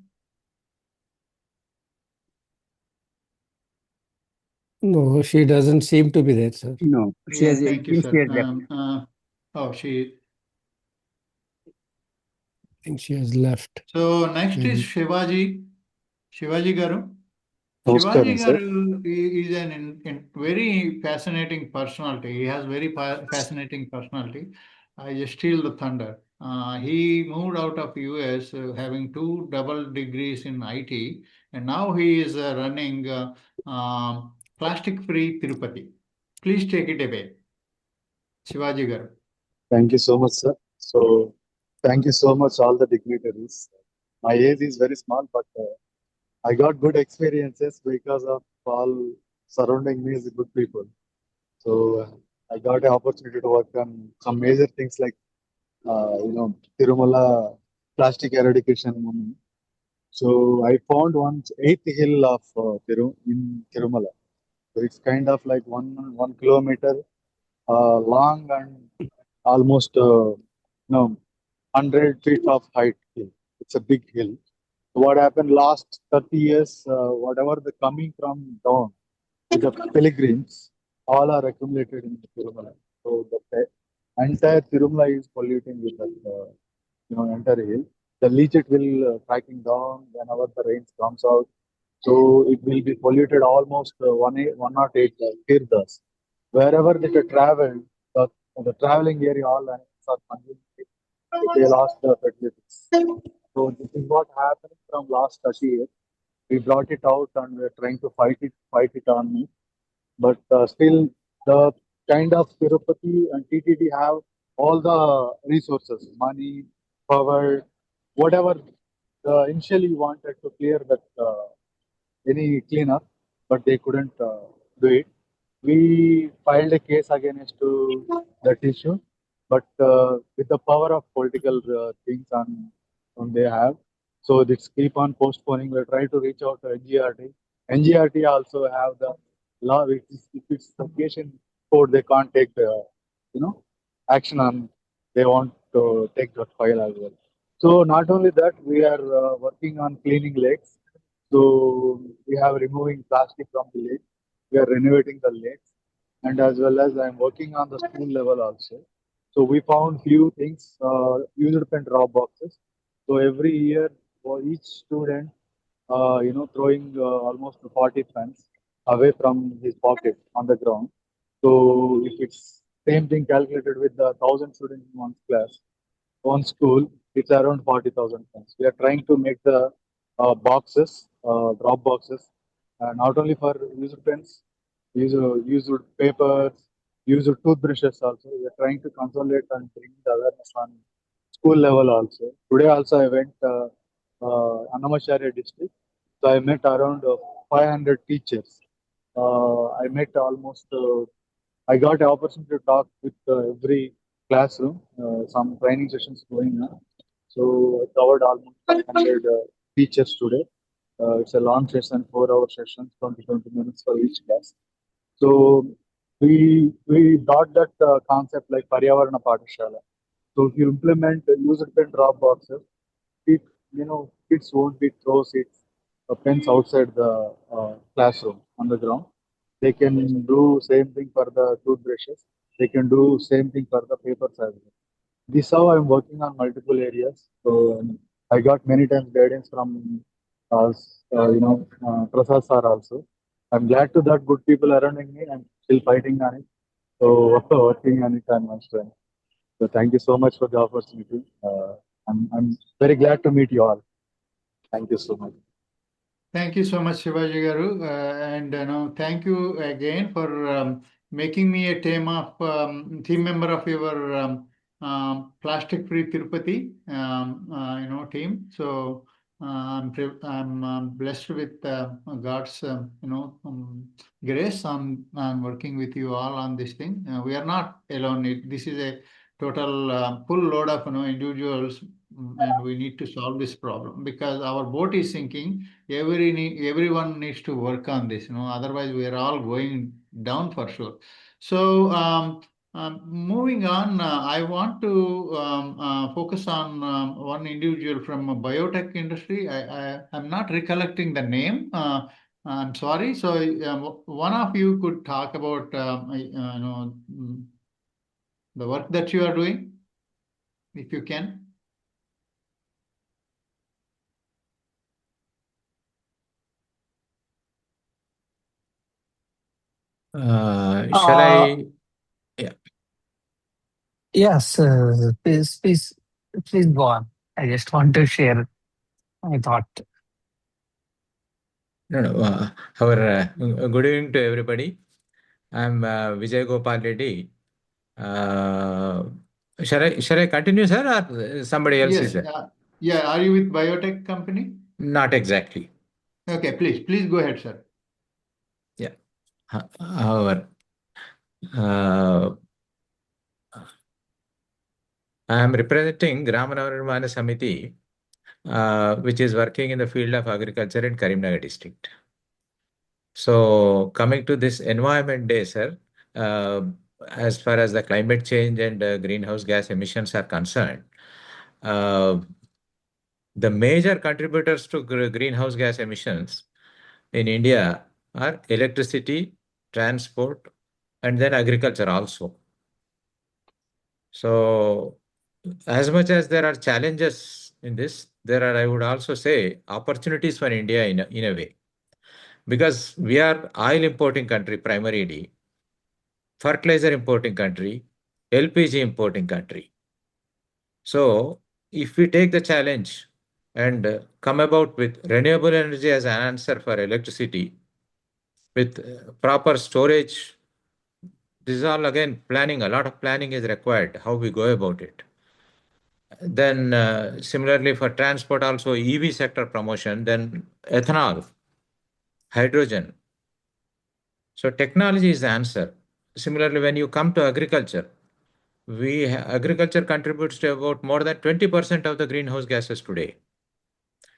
No, she doesn't seem to be there, sir. No, she has Thank you, sir. She. I think she has left. So next is Shivaji. Shivaji Garu. Namaskaram, Shivaji sir. Garu is an very fascinating personality. He has very fascinating personality. I just steal the thunder. He moved out of US having 2 double degrees in IT, and now he is running Plastic Free Tirupati. Please take it away, Shivaji Garu. Thank you so much, sir. So, thank you so much, all the dignitaries. My age is very small, but I got good experiences because of all surrounding me is good people. So, I got an opportunity to work on some major things like, Tirumala plastic eradication movement. So, I found one 8th hill of in Tirumala. So, it's kind of like 1 kilometer long and almost 100 feet of height hill. It's a big hill. So what happened last 30 years, whatever the coming from down, the pilgrims, all are accumulated in the Tirumala. So the entire Tirumala is polluting with that, entire hill. The leachate will tracking down whenever the rains comes out. So it will be polluted almost 108 tirthas. Wherever they travel, the traveling area, all animals are consuming. They lost the fertilities. So this is what happened from last 30 years. We brought it out and we're trying to fight it on me. But still, the kind of Tirupati and TTD have all the resources, money, power, whatever initially wanted to clear that any cleanup, but they couldn't do it. We filed a case against to that issue, but with the power of political things on they have, so this keep on postponing. We're trying to reach out to NGRT. NGRT also have the law. If it's the case in court, they can't take the action on. They want to take that file as well. So not only that, we are working on cleaning lakes. So we have removing plastic from the lake. We are renovating the lakes, and as well as I'm working on the school level also. So we found few things, used pen drop boxes. So every year for each student, throwing almost 40 pens away from his pocket on the ground. So if it's same thing calculated with the 1,000 students in one class, one school, it's around 40,000 pens. We are trying to make the boxes, drop boxes, not only for used pens, used papers, used toothbrushes also. We are trying to consolidate and bring the awareness on school level also. Today also I went Annamacharya district. So I met around 500 teachers. I met almost, I got the opportunity to talk with every classroom, some training sessions going on. So I covered almost 500 teachers today. It's a long session, 4-hour sessions, 20 minutes for each class. So we got that concept like Paryavarana Pathashala. So if you implement use it pen drop boxes, it, kids won't be throw seats, pens outside the classroom on the ground. They can do same thing for the toothbrushes. They can do same thing for the papers as well. This how I'm working on multiple areas. So I got many times guidance from Prasad sir also. I'm glad to that good people around me. I'm still fighting on it. So working on it on my strength. So thank you so much for the opportunity. I'm very glad to meet you all. Thank you so much. Thank you so much, Shivaji Garu. Thank you again for making me a team member of your Plastic Free Tirupati, team. So I'm blessed with God's, grace. I'm working with you all on this thing. We are not alone. This is a total full load of individuals, and we need to solve this problem because our boat is sinking. Everyone needs to work on this, otherwise we are all going down for sure. So moving on, I want to focus on one individual from a biotech industry. I'm not recollecting the name. I'm sorry. So one of you could talk about the work that you are doing, if you can. Shall I? Yeah. Yes, please go on. I just want to share my thought. No, no. Good evening to everybody. I'm Vijay Gopal Reddy. Shall I continue, sir, or somebody else is Yes. there? Yeah. Are you with biotech company? Not exactly. Okay. Please go ahead, sir. Yeah. However, I am representing Gramanavana Samiti, which is working in the field of agriculture in Karimnagar district. So coming to this Environment Day, sir, as far as the climate change and greenhouse gas emissions are concerned, the major contributors to greenhouse gas emissions in India are electricity, transport, and then agriculture also. So as much as there are challenges in this, there are, I would also say, opportunities for India in a way. Because we are oil importing country primarily, fertilizer importing country, LPG importing country. So if we take the challenge and come about with renewable energy as an answer for electricity, with proper storage, this is all again planning, a lot of planning is required, how we go about it. Then similarly for transport also EV sector promotion, then ethanol, hydrogen. So technology is the answer. Similarly, when you come to agriculture, agriculture contributes to about more than 20% of the greenhouse gases today.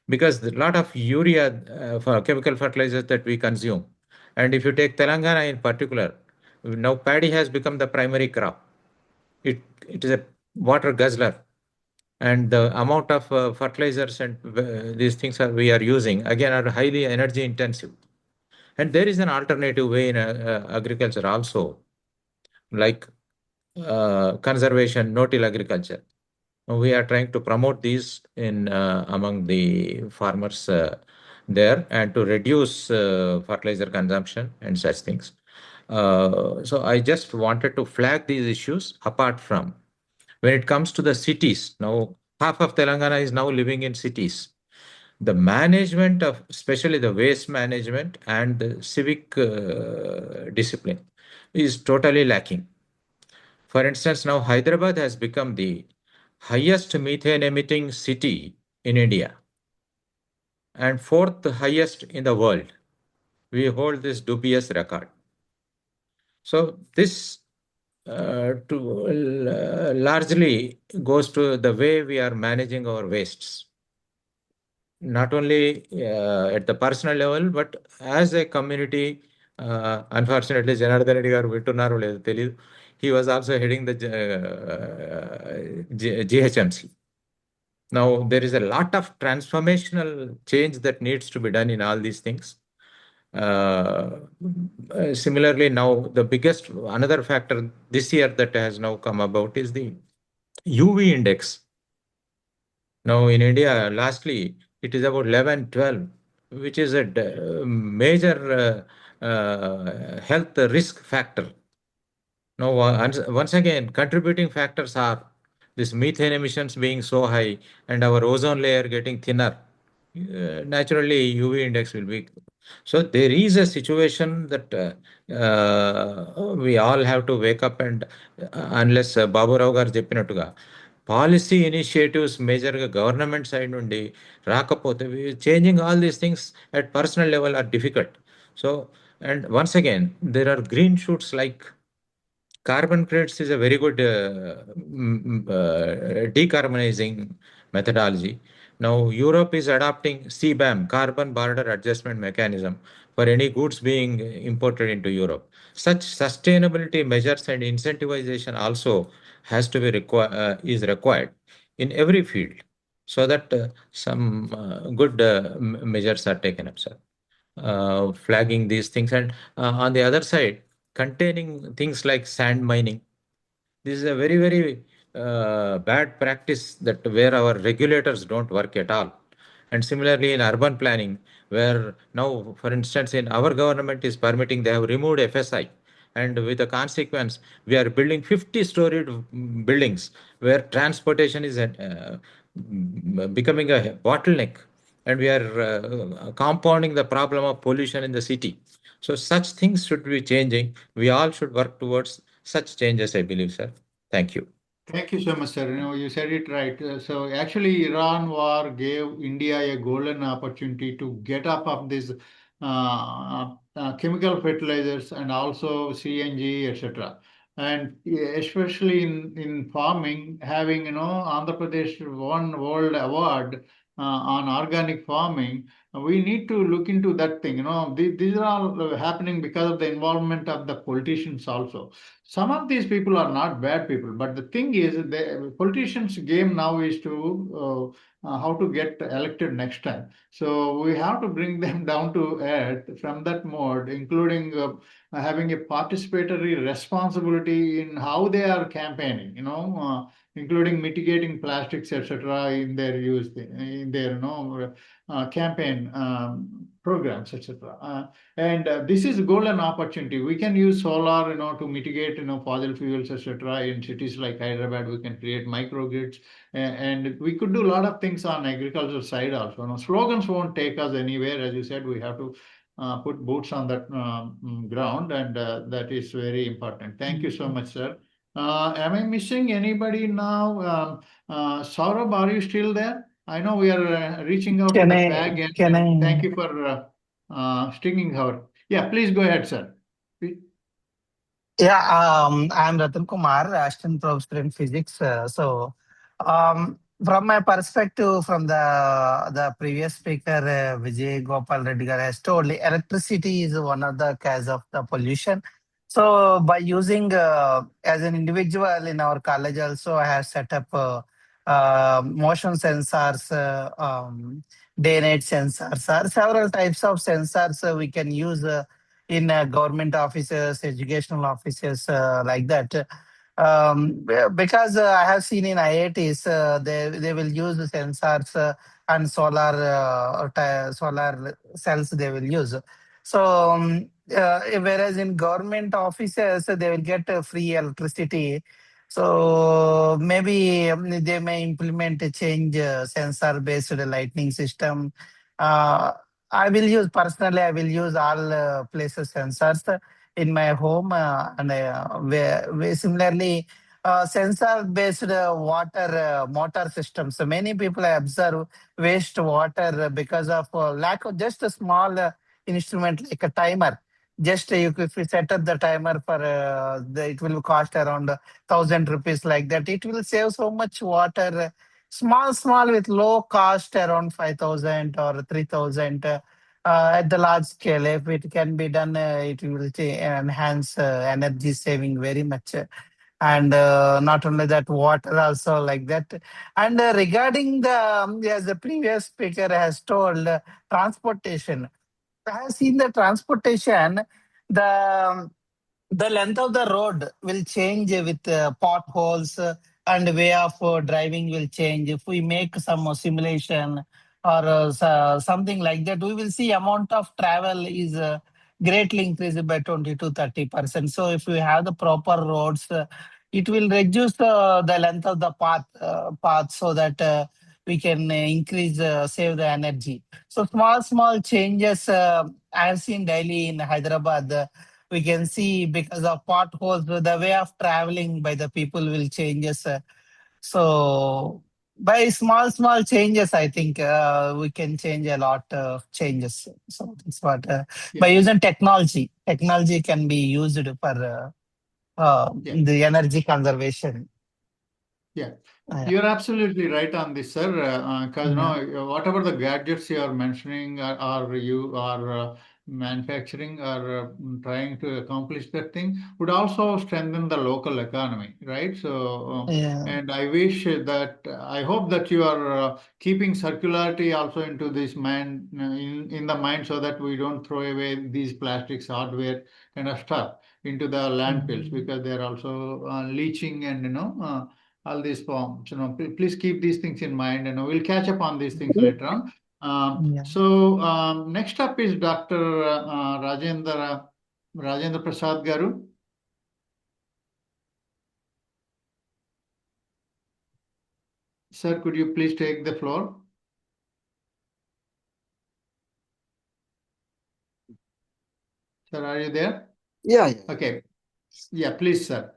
Because a lot of urea for chemical fertilizers that we consume. And if you take Telangana in particular, now paddy has become the primary crop. It is a water guzzler. And the amount of fertilizers and these things we are using, again, are highly energy intensive. And there is an alternative way in agriculture also, like conservation, no-till agriculture. We are trying to promote these in among the farmers there and to reduce fertilizer consumption and such things. So I just wanted to flag these issues apart from when it comes to the cities. Now, half of Telangana is now living in cities. The management of, especially the waste management and the civic discipline is totally lacking. For instance, now Hyderabad has become the highest methane emitting city in India and 4th highest in the world. We hold this dubious record. So this largely goes to the way we are managing our wastes. Not only at the personal level, but as a community. Unfortunately, Janardhana Reddy garu vittunnaru ledu teliyadu. He was also heading the GHMC. Now, there is a lot of transformational change that needs to be done in all these things. Similarly, now the biggest another factor this year that has now come about is the UV index. Now in India, lastly, it is about 11, 12, which is a major health risk factor. Now, once again, contributing factors are this methane emissions being so high and our ozone layer getting thinner. Naturally, UV index will be. So there is a situation that we all have to wake up and unless Babu Rao garu cheppinattuga policy initiatives majorగా government side నుండి రాకపోతే changing all these things at personal level are difficult. So, and once again, there are green shoots like carbon credits is a very good decarbonizing methodology. Now, Europe is adopting CBAM, Carbon Border Adjustment Mechanism, for any goods being imported into Europe. Such sustainability measures and incentivization also has to be is required in every field, so that some good measures are taken up, sir. Flagging these things, and on the other side, containing things like sand mining. This is a very, very bad practice that where our regulators don't work at all. And similarly in urban planning, where now, for instance, in our government is permitting, they have removed FSI. And with the consequence, we are building 50-story buildings where transportation is becoming a bottleneck. And we are compounding the problem of pollution in the city. So such things should be changing. We all should work towards such changes, I believe, sir. Thank you. Thank you so much, sir. You said it right. So actually, Iran war gave India a golden opportunity to get up of these chemical fertilizers and also CNG, etc. And especially in farming, having Andhra Pradesh won world award on organic farming, we need to look into that thing. These are all happening because of the involvement of the politicians also. Some of these people are not bad people, but the thing is, the politicians' game now is to how to get elected next time. So we have to bring them down to earth from that mode, including having a participatory responsibility in how they are campaigning. Including mitigating plastics, etc., in their use, in their campaign programs, etc. And this is golden opportunity. We can use solar, to mitigate, fossil fuels, etc. In cities like Hyderabad, we can create microgrids, and we could do a lot of things on agriculture side also. Slogans won't take us anywhere. As you said, we have to put boots on that ground, and that is very important. Thank you so much, sir. Am I missing anybody now? Saurabh, are you still there? I know we are reaching out to the fag, and thank you for sticking out. Yeah, please go ahead, sir. Yeah, I'm Ratan Kumar, assistant professor in physics. From my perspective, from the previous speaker, Vijay Gopal Reddy has told, electricity is one of the cause of the pollution. So by using as an individual in our college also, I have set up motion sensors, day-night sensors, or several types of sensors we can use in government offices, educational offices, like that. Because I have seen in IITs, they will use the sensors and solar cells they will use. So whereas in government offices, they will get free electricity. So maybe they may implement a change sensor-based lightning system. I will use all places sensors in my home, and similarly, sensor-based water motor systems. So many people observe waste water because of lack of just a small instrument like a timer. Just if you set up the timer for it will cost around 1,000 rupees like that. It will save so much water. Small with low cost around 5,000 or 3,000. At the large scale, if it can be done, it will enhance energy saving very much. And not only that, water also like that. And regarding the as the previous speaker has told, transportation, I have seen the transportation, the the length of the road will change with potholes, and way of driving will change. If we make some simulation or something like that, we will see amount of travel is greatly increased by 20 to 30%. So if we have the proper roads, it will reduce the length of the path so that we can increase, save the energy. So small changes I have seen daily in Hyderabad. We can see because of potholes, the way of traveling by the people will changes. So by small changes, I think we can change a lot of changes. So that's what by using technology can be used for the energy conservation. Yeah, you're absolutely right on this, sir. Because whatever the gadgets you are mentioning, or you are manufacturing or trying to accomplish that thing, would also strengthen the local economy, right? So, and I wish that I hope that you are keeping circularity also into this mind in the mind, so that we don't throw away these plastics, hardware kind of stuff into the landfills, because they are also leaching and all these forms. Please keep these things in mind, and we'll catch up on these things later on. So next up is Dr. Rajendra Prasad Garu. Sir, could you please take the floor? Sir, are you there? Yeah. Okay. Yeah, please, sir.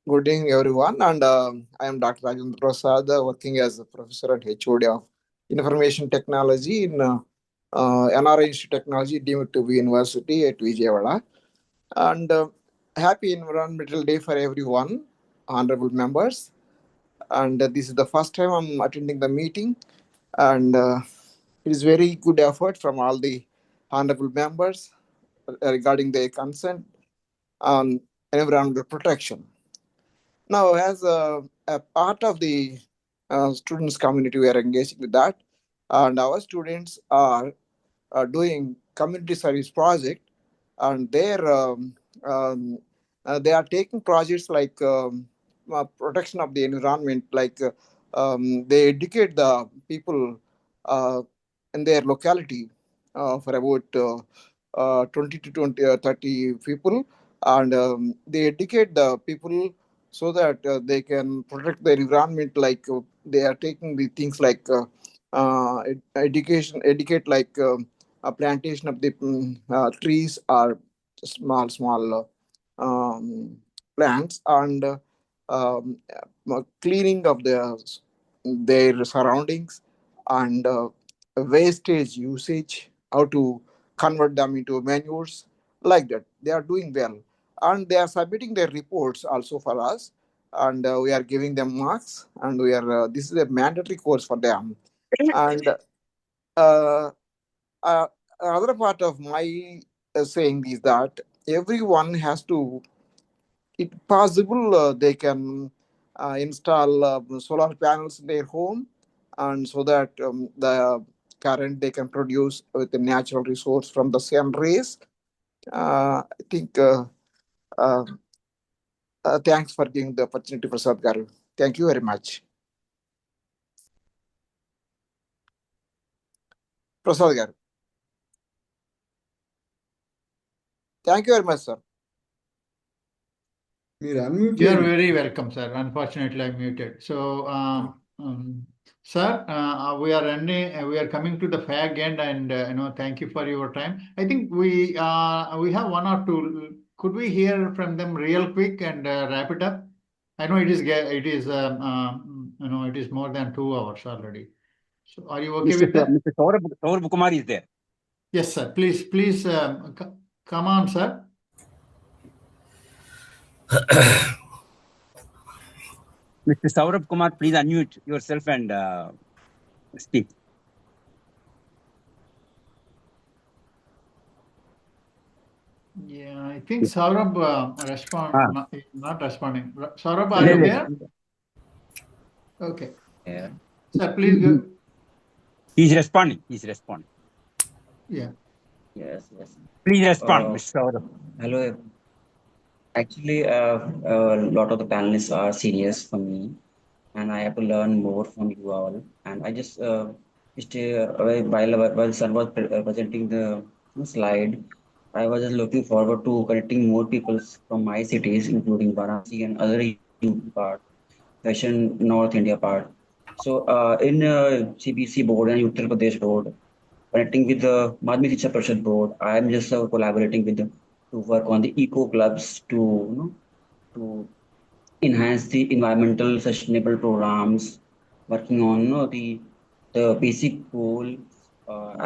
Good evening, everyone. And I am Dr. Rajendra Prasad, working as a professor and HOD of Information Technology in NRI Institute of Technology, deemed to be University at Vijayawada. And happy Environmental Day for everyone, honorable members. And this is the first time I'm attending the meeting. And it is very good effort from all the honorable members regarding their consent on environmental protection. Now, as a part of the students community, we are engaging with that, and our students are doing community service project, and they are taking projects like protection of the environment, like they educate the people in their locality for about 20 to 30 people, and they educate the people so that they can protect their environment. Like they are taking the things like educate like a plantation of the trees or small plants, and cleaning of their surroundings, and wastage usage, how to convert them into manures, like that. They are doing well, and they are submitting their reports also for us, and we are giving them marks, and we are this is a mandatory course for them. And another part of my saying is that everyone has to, if possible, they can install solar panels in their home, and so that the current they can produce with the natural resource from the sun rays. I think thanks for giving the opportunity, Prasad Garu. Thank you very much. Prasad Garu. Thank you very much, sir. You are very welcome, sir. Unfortunately, I'm muted. So, sir, we are ending. We are coming to the fag end, and thank you for your time. I think we have one or two could we hear from them real quick and wrap it up? I know it is it is more than 2 hours already. So are you okay with that? Mr. Saurabh Kumar is there. Yes, sir. Please come on, sir. Mr. Saurabh Kumar, please unmute yourself and speak. Yeah, I think Saurabh not responding. Saurabh, are Yeah, you yeah. there? Okay. Yeah. Sir, please go. He's responding. Yeah. Yes, yes. Please respond, Mr. Saurabh. Hello. Actually, a lot of the panelists are serious for me, and I have to learn more from you all. And I just stay while sir was presenting the slide, I was just looking forward to connecting more people from my cities, including Varanasi and other UP part, Western North India part. So in CBC board and Uttar Pradesh board, connecting with the Madhya Shiksha Parishad board, I am just collaborating with them to work on the eco clubs to enhance the environmental sustainable programs, working on the basic goal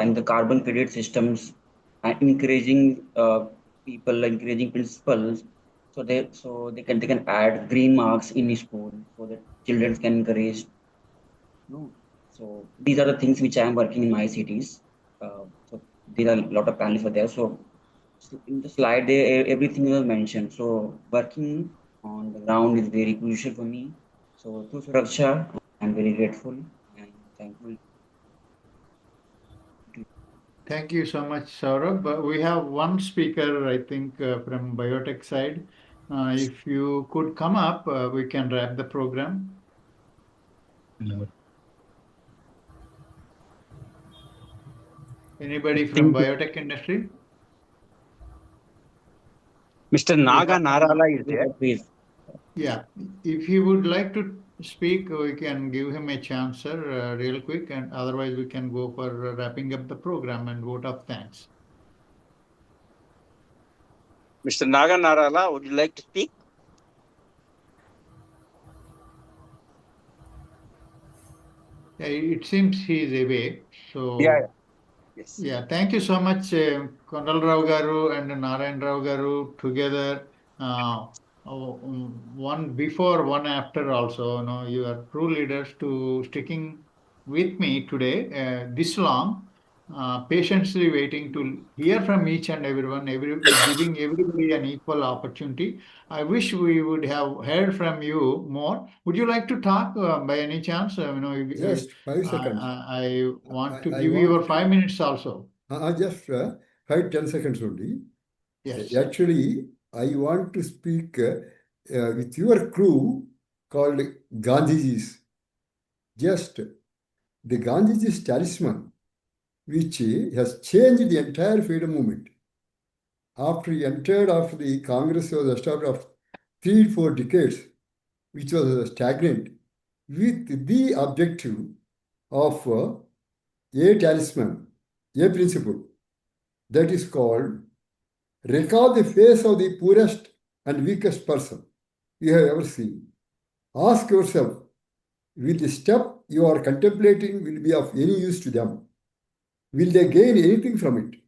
and the carbon credit systems, and encouraging encouraging principals, so they can add green marks in school so that children can encourage. No, so these are the things which I am working in my cities. So there are a lot of panels for there. So in the slide there, everything was mentioned. So working on the ground is very crucial for me. So to Suraksha, I'm very grateful and thankful. Thank you so much, Saurabh. We have one speaker, I think, from biotech side. If you could come up, we can wrap the program. Anybody from biotech industry? Mr. Naga Narala is there. Yeah, if he would like to speak, we can give him a chance, sir, real quick, and otherwise we can go for wrapping up the program and vote of thanks. Mr. Naga Narala, would you like to speak? Yeah, it seems he is away. So Yeah. Yes. Yeah, thank you so much, Kondal Rao Garu and Narayan Rao Garu together. One before, one after also. No, you are true leaders to sticking with me today this long, patiently waiting to hear from each and everyone, giving everybody an equal opportunity. I wish we would have heard from you more. Would you like to talk by any chance? Just 5 seconds. I want to I give you want your 5 minutes also. just 5-10 seconds only. Yes. Actually, I want to speak with your crew called Gandhiji's. Just the Gandhiji's talisman, which has changed the entire freedom movement. After the Congress was established after 3-4 decades, which was stagnant, with the objective of a talisman, a principle that is called recall the face of the poorest and weakest person you have ever seen. Ask yourself, will the step you are contemplating will be of any use to them? Will they gain anything from it?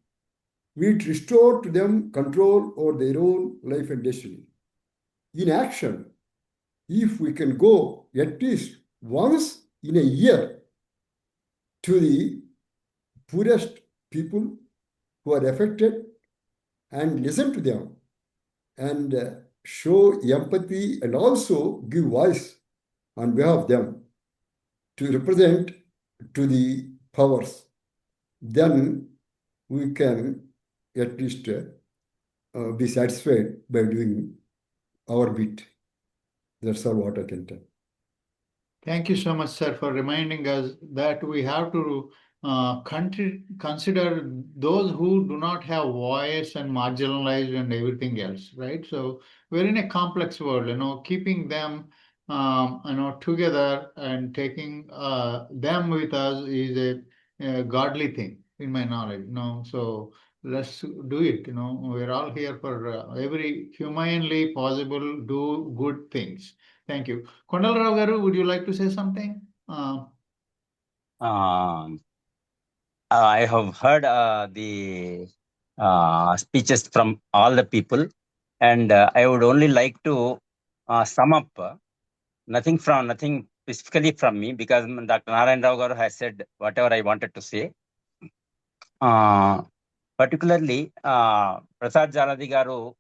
Will it restore to them control over their own life and destiny? In action, if we can go at least once in a year to the poorest people who are affected and listen to them and show empathy and also give voice on behalf of them to represent to the powers, then we can at least be satisfied by doing our bit. That's all what I can tell. Thank you so much, sir, for reminding us that we have to consider those who do not have voice and marginalized and everything else, right? So we're in a complex world, keeping them, together and taking them with us is a godly thing in my knowledge, So let's do it. We're all here for every humanly possible, do good things. Thank you. Kondalrao Garu, would you like to say something? I have heard the speeches from all the people, and I would only like to sum up nothing specifically from me, because Dr. Narayan Rao Garu has said whatever I wanted to say. Particularly, Prasad Jaladi Garu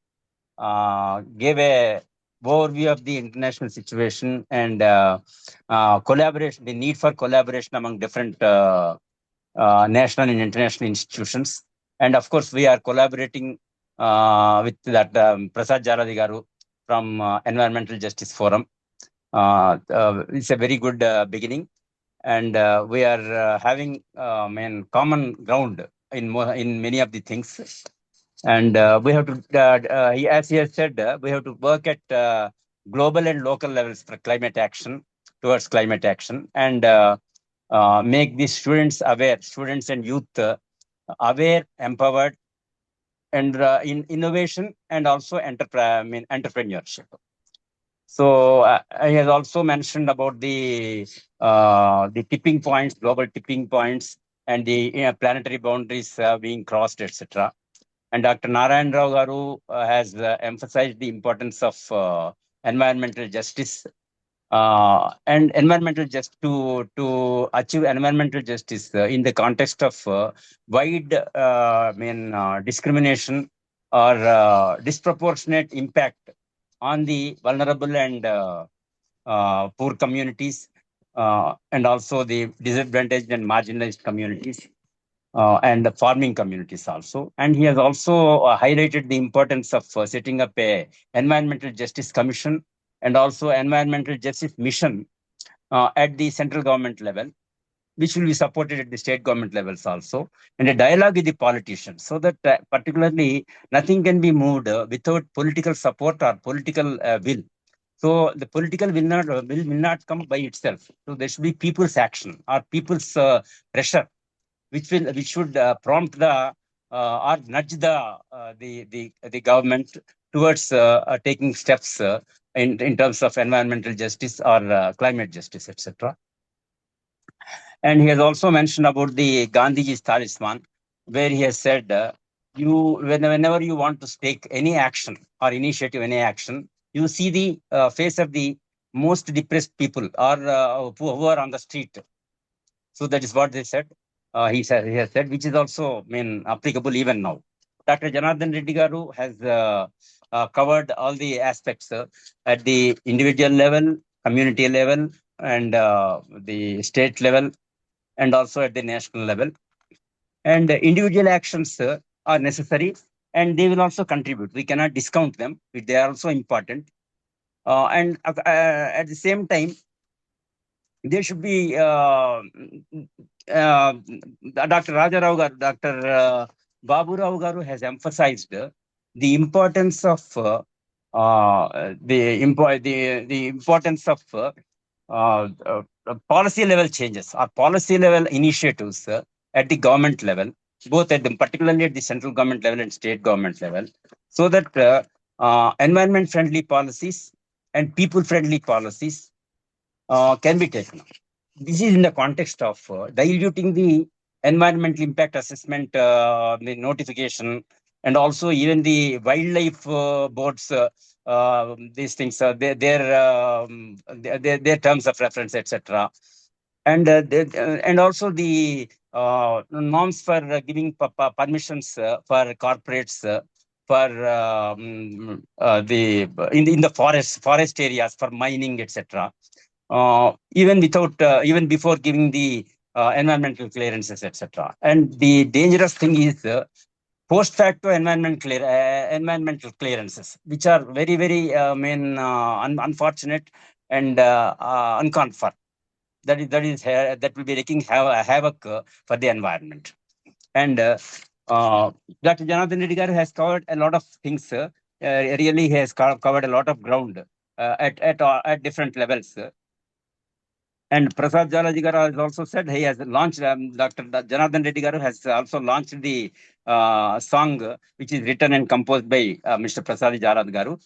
gave a overview of the international situation and collaboration, the need for collaboration among different national and international institutions. And of course, we are collaborating with that Prasad Jaladi Garu from Environmental Justice Forum. It's a very good beginning, and we are having common ground in many of the things. And we have to, as he has said, we have to work at global and local levels for climate action, towards climate action, and make these students aware, students and youth aware, empowered, and in innovation and also entrepreneurship. So I has also mentioned about the tipping points, global tipping points, and the planetary boundaries being crossed, etc. And Dr. Narayan Rao Garu has emphasized the importance of environmental justice and environmental justice to achieve environmental justice in the context of wide discrimination or disproportionate impact on the vulnerable and poor communities, and also the disadvantaged and marginalized communities, and the farming communities also. And he has also highlighted the importance of setting up a environmental justice commission and also environmental justice mission at the central government level, which will be supported at the state government levels also, and a dialogue with the politicians, so that particularly nothing can be moved without political support or political will. So the political will not come by itself. So there should be people's action or people's pressure, which should prompt the or nudge the government towards taking steps in terms of environmental justice or climate justice, etc. And he has also mentioned about the Gandhiji's talisman, where he has said, whenever you want to take any action or initiative any action, you see the face of the most depressed people or who are on the street. So that is what they said. He has said, which is also applicable even now. Dr. Janardhana Reddy Garu has covered all the aspects at the individual level, community level, and the state level, and also at the national level. And individual actions are necessary, and they will also contribute. We cannot discount them, but they are also important. And at the same time, there should be Dr. Raja Rao Garu, Dr. Babu Rao Garu has emphasized the importance of the importance of policy level changes or policy level initiatives at the government level, both particularly at the central government level and state government level, so that environment friendly policies and people friendly policies can be taken up. This is in the context of diluting the environmental impact assessment, the notification, and also even the wildlife boards, these things, their terms of reference, etc. And and also the norms for giving permissions for corporates for in the forest areas for mining, etc. Even before giving the environmental clearances, etc. And the dangerous thing is post facto environmental clearances, which are very, very unfortunate and uncalled for. That will be wreaking havoc for the environment. And Dr. Janardhana Reddy Garu has covered a lot of things. Really, he has covered a lot of ground at different levels. And Prasad Jalaji Garu has also said he has launched, Dr. Janardhana Reddy Garu has also launched the song which is written and composed by Mr. Prasad Jalad Garu,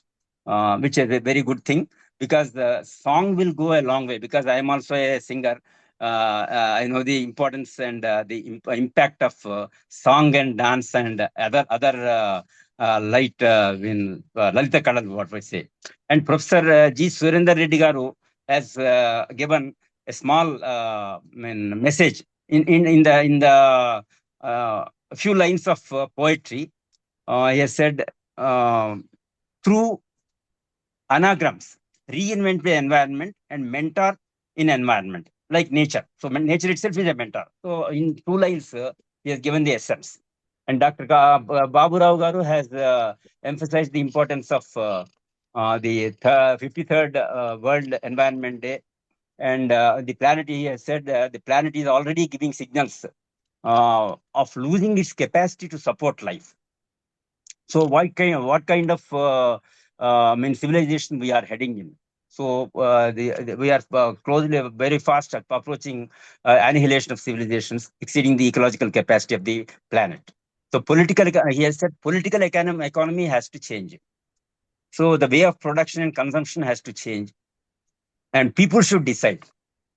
which is a very good thing, because the song will go a long way, because I am also a singer. I know the importance and the impact of song and dance and other light in Lalita Kadal, what we say. And Professor G. Surendra Reddy Garu has given a small message in the few lines of poetry. He has said, through anagrams, reinvent the environment and mentor in environment, like nature. So nature itself is a mentor. So in 2 lines, he has given the essence. And Dr. Babu Rao Garu has emphasized the importance of the 53rd World Environment Day. And the planet, he has said, the planet is already giving signals of losing its capacity to support life. So what kind of civilization we are heading in? So we are closely, very fast approaching annihilation of civilizations, exceeding the ecological capacity of the planet. So he has said, political economy has to change. So the way of production and consumption has to change, and people should decide.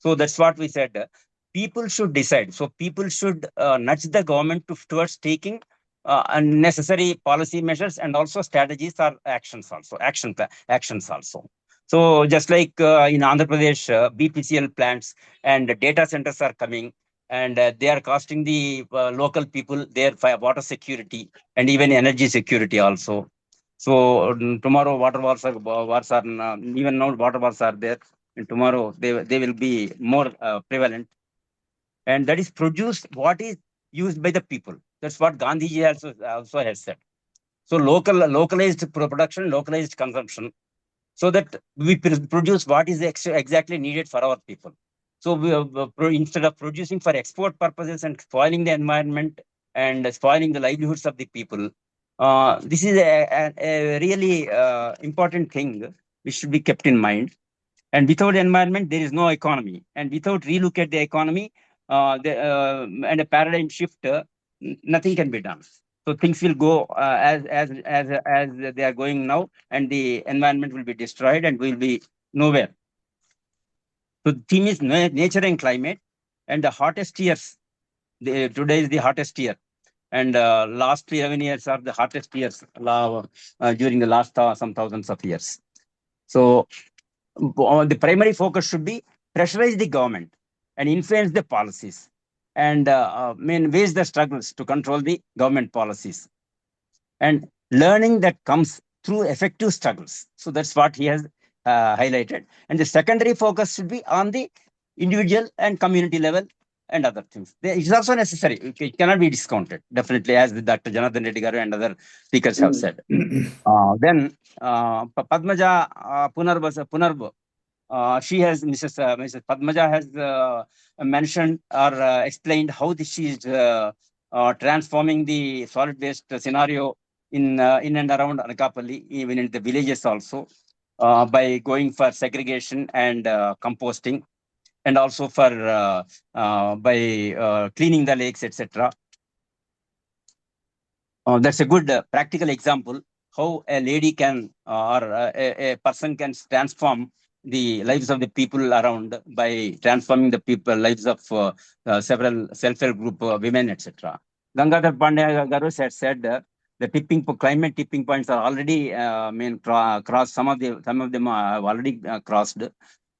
So that's what we said. People should decide. So people should nudge the government towards taking unnecessary policy measures and also strategies or actions also, actions also. So just like in Andhra Pradesh, BPCL plants and data centers are coming, and they are costing the local people their water security and even energy security also. So tomorrow water wars are even now water wars are there, and tomorrow they will be more prevalent. And that is produced what is used by the people. That's what Gandhiji also has said. So localized production, localized consumption, so that we produce what is exactly needed for our people. So instead of producing for export purposes and spoiling the environment and spoiling the livelihoods of the people, this is a really important thing which should be kept in mind. And without environment, there is no economy. And without relook at the economy and a paradigm shift, nothing can be done. So things will go as they are going now, and the environment will be destroyed and will be nowhere. So the theme is nature and climate, and the hottest years. Today is the hottest year, and last 11 years are the hottest years during the last some thousands of years. So the primary focus should be pressurize the government and influence the policies, and wage the struggles to control the government policies, and learning that comes through effective struggles. So that's what he has highlighted. And the secondary focus should be on the individual and community level and other things. It is also necessary. It cannot be discounted, definitely, as Dr. Janardhana Reddy Garu and other speakers have said. Then Padmaja Punarb, she has, Mrs. Padmaja has mentioned or explained how she is transforming the solid waste scenario in and around Anakapalli, even in the villages also, by going for segregation and composting, and also for by cleaning the lakes, etc. That's a good practical example how a lady can or a person can transform the lives of the people around by transforming the lives of several self-help group women, etc. Gangadhar Pandya Garu had said the climate tipping points are already crossed. Some of them have already crossed,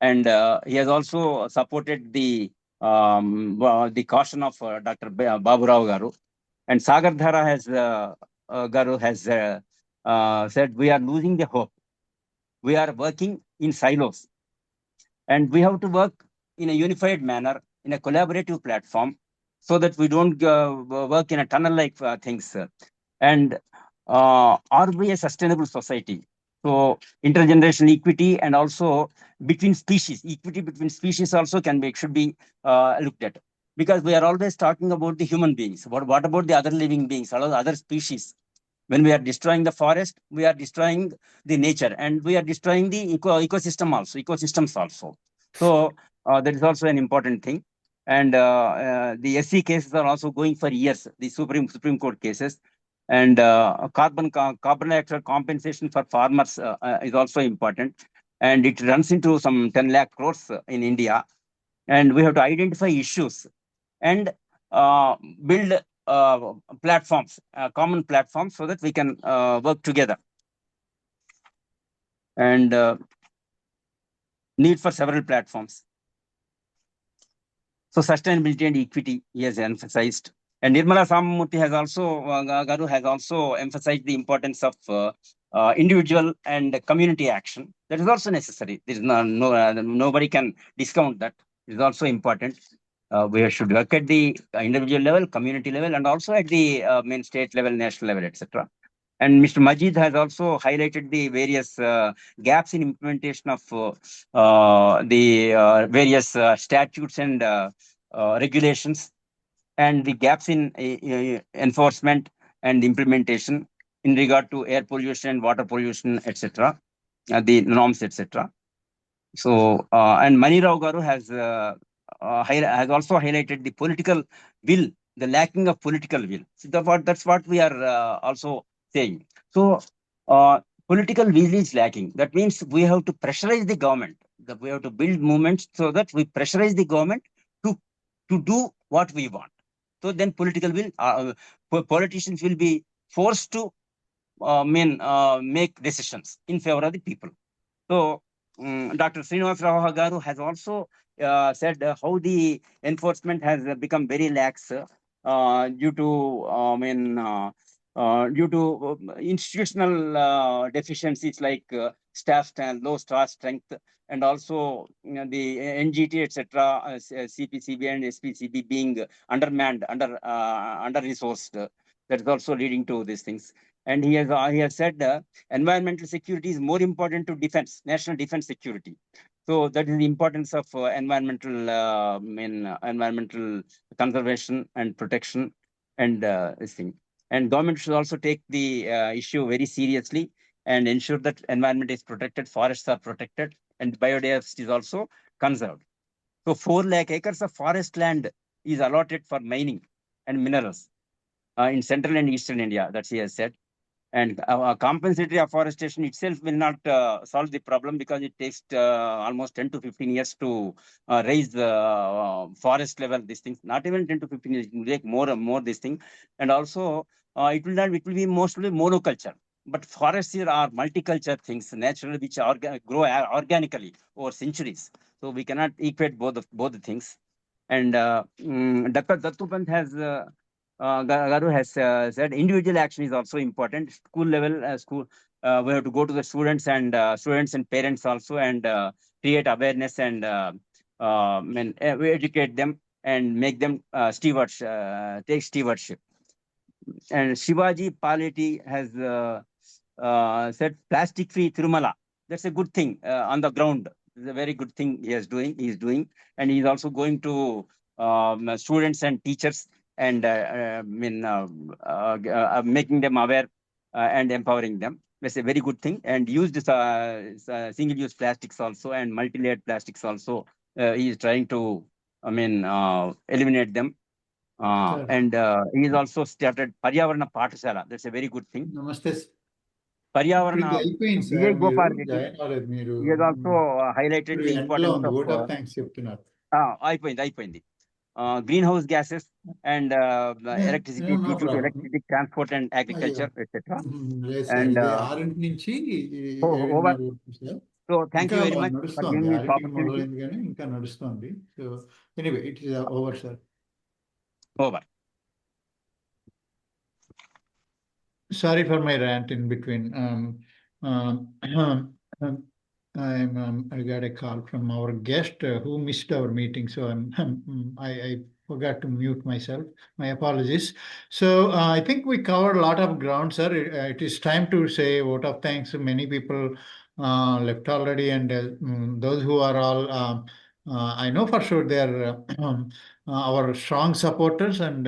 and he has also supported the caution of Dr. Babu Rao Garu. And Sagar Dhara Garu has said, we are losing the hope. We are working in silos, and we have to work in a unified manner, in a collaborative platform, so that we don't work in a tunnel-like things. And are we a sustainable society? So intergenerational equity and also between species, equity between species also should be looked at. Because we are always talking about the human beings. What about the other living beings, other species? When we are destroying the forest, we are destroying the nature, and we are destroying the ecosystems also. So that is also an important thing. And the SC cases are also going for years, the Supreme Court cases. And carbon dioxide compensation for farmers is also important. And it runs into some 10 lakh crores in India. And we have to identify issues and build platforms, common platforms, so that we can work together. And need for several platforms. So sustainability and equity he has emphasized. And Nirmala Samamurthy has also, Garu has also emphasized the importance of individual and community action. That is also necessary. There is nobody can discount that. It is also important. We should work at the individual level, community level, and also at the main state level, national level, etc. And Mr. Majid has also highlighted the various gaps in implementation of the various statutes and regulations, and the gaps in enforcement and implementation in regard to air pollution, water pollution, etc., the norms, etc. So, and Mani Rao Garu has also highlighted the political will, the lacking of political will. So that's what we are also saying. So, political will is lacking. That means we have to pressurize the government. That we have to build movements so that we pressurize the government to do what we want. So then political will, politicians will be forced to make decisions in favor of the people. So Dr. Srinivas Rao Garu has also said how the enforcement has become very lax due to due to institutional deficiencies like low staff strength, and also the NGT, etc., CPCB and SPCB being undermanned, under-resourced. That is also leading to these things. And he has said environmental security is more important to defense, national defense security. So that is the importance of environmental conservation and protection, and this thing. And government should also take the issue very seriously and ensure that environment is protected, forests are protected, and biodiversity is also conserved. So 4 lakh acres of forest land is allotted for mining and minerals in central and eastern India, that he has said. And compensatory afforestation itself will not solve the problem, because it takes almost 10 to 15 years to raise the forest level, these things. Not even 10 to 15 years, it will take more and more this thing. And also, it will be mostly monoculture. But forests here are multiculture things, naturally, which grow organically over centuries. So we cannot equate both the things. And Dr. Dattupant has Garu has said individual action is also important. School level, we have to go to the students and parents also, and create awareness and we educate them and make them stewards, take stewardship. And Shivaji Paleti has said plastic-free Tirumala. That's a good thing on the ground. It's a very good thing he is doing, and he's also going to students and teachers and making them aware and empowering them. That's a very good thing. And used single-use plastics also and multi-layered plastics also. He is trying to, eliminate them. And he has also started Paryavarana Pathasala. That's a very good thing. Namaste. Paryavarana. అయిపోయింది Vijay sir, Gopal మీరు Reddy. Join అవ్వలేదు. మీరు He has also highlighted the importance of vote of thanks చెప్తున్నారు. అయిపోయింది. Greenhouse gases and electricity no due to problem. electricity, transport and agriculture, etc. లేదు sir, And ఇది 6 నుంచి over. 7:30 వరకు sir. So thank ఇంకా you very much for నడుస్తోంది, giving me this 6కి opportunity. మొదలైంది కానీ ఇంకా నడుస్తోంది. So anyway, it is over sir. Over. Sorry for my rant in between. I got a call from our guest who missed our meeting, so I forgot to mute myself. My apologies. So I think we covered a lot of ground, sir. It is time to say vote of thanks. Many people left already, and those who are all I know for sure they are our strong supporters and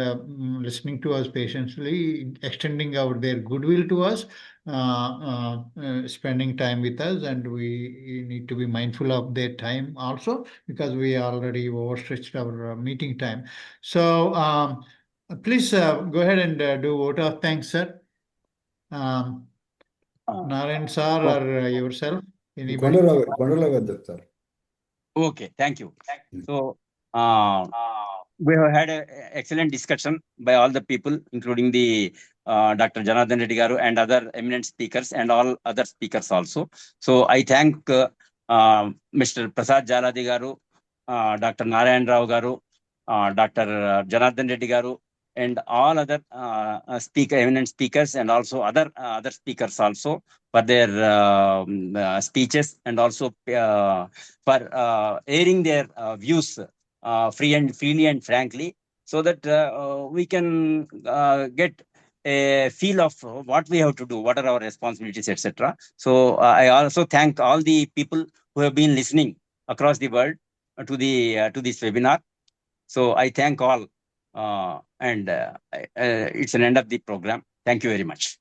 listening to us patiently, extending their goodwill to us, spending time with us, and we need to be mindful of their time also because we already overstretched our meeting time. So please go ahead and do vote of thanks, sir. Narayan sir or yourself, anybody? Kondarao చెప్తారు. Okay, thank you. So, we have had an excellent discussion by all the people, including the Dr. Janardhana Reddy garu and other eminent speakers and all other speakers also. So, I thank Mr. Prasad Jaladi garu, Dr. Narayan Rao garu, Dr. Janardhana Reddy garu, and all other eminent speakers and also other speakers also for their speeches and also for airing their views freely and frankly, so that we can get a feel of what we have to do, what are our responsibilities, etc. So I also thank all the people who have been listening across the world to this webinar. So I thank all, and it's an end of the program. Thank you very much.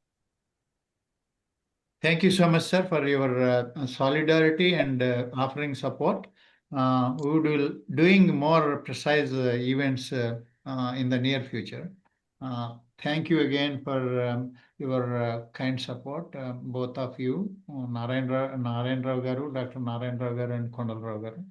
Thank you so much, sir, for your solidarity and offering support. We will be doing more precise events in the near future. Thank you again for your kind support, both of you, Narayan Rao garu, Dr. Narayan Rao garu, and Kondal Rao garu.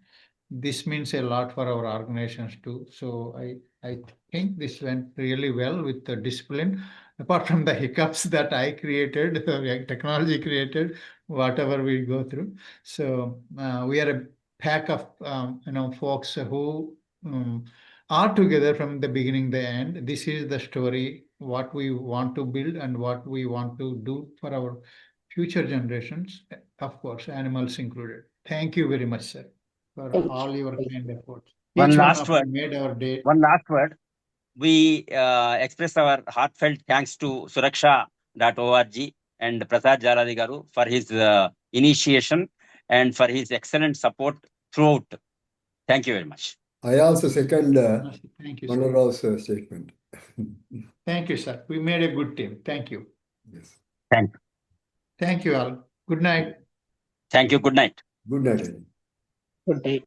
This means a lot for our organizations too. So I think this went really well with the discipline. Apart from the hiccups that I created, technology created, whatever we go through. So we are a pack of folks who are together from the beginning to the end. This is the story, what we want to build and what we want to do for our future generations, of course, animals included. Thank you very much, sir, for all your kind efforts. Each one of you made our day. One last word. We express our heartfelt thanks to Suraksha.org and Prasad Jaladi garu for his initiation and for his excellent support throughout. Thank you very much. I also second Thank you, sir. Kondarao's statement. Thank you, sir. We made a good team. Thank you. Yes. Thank you. Thank you all. Good night. Thank you. Good night. Good night. Good day.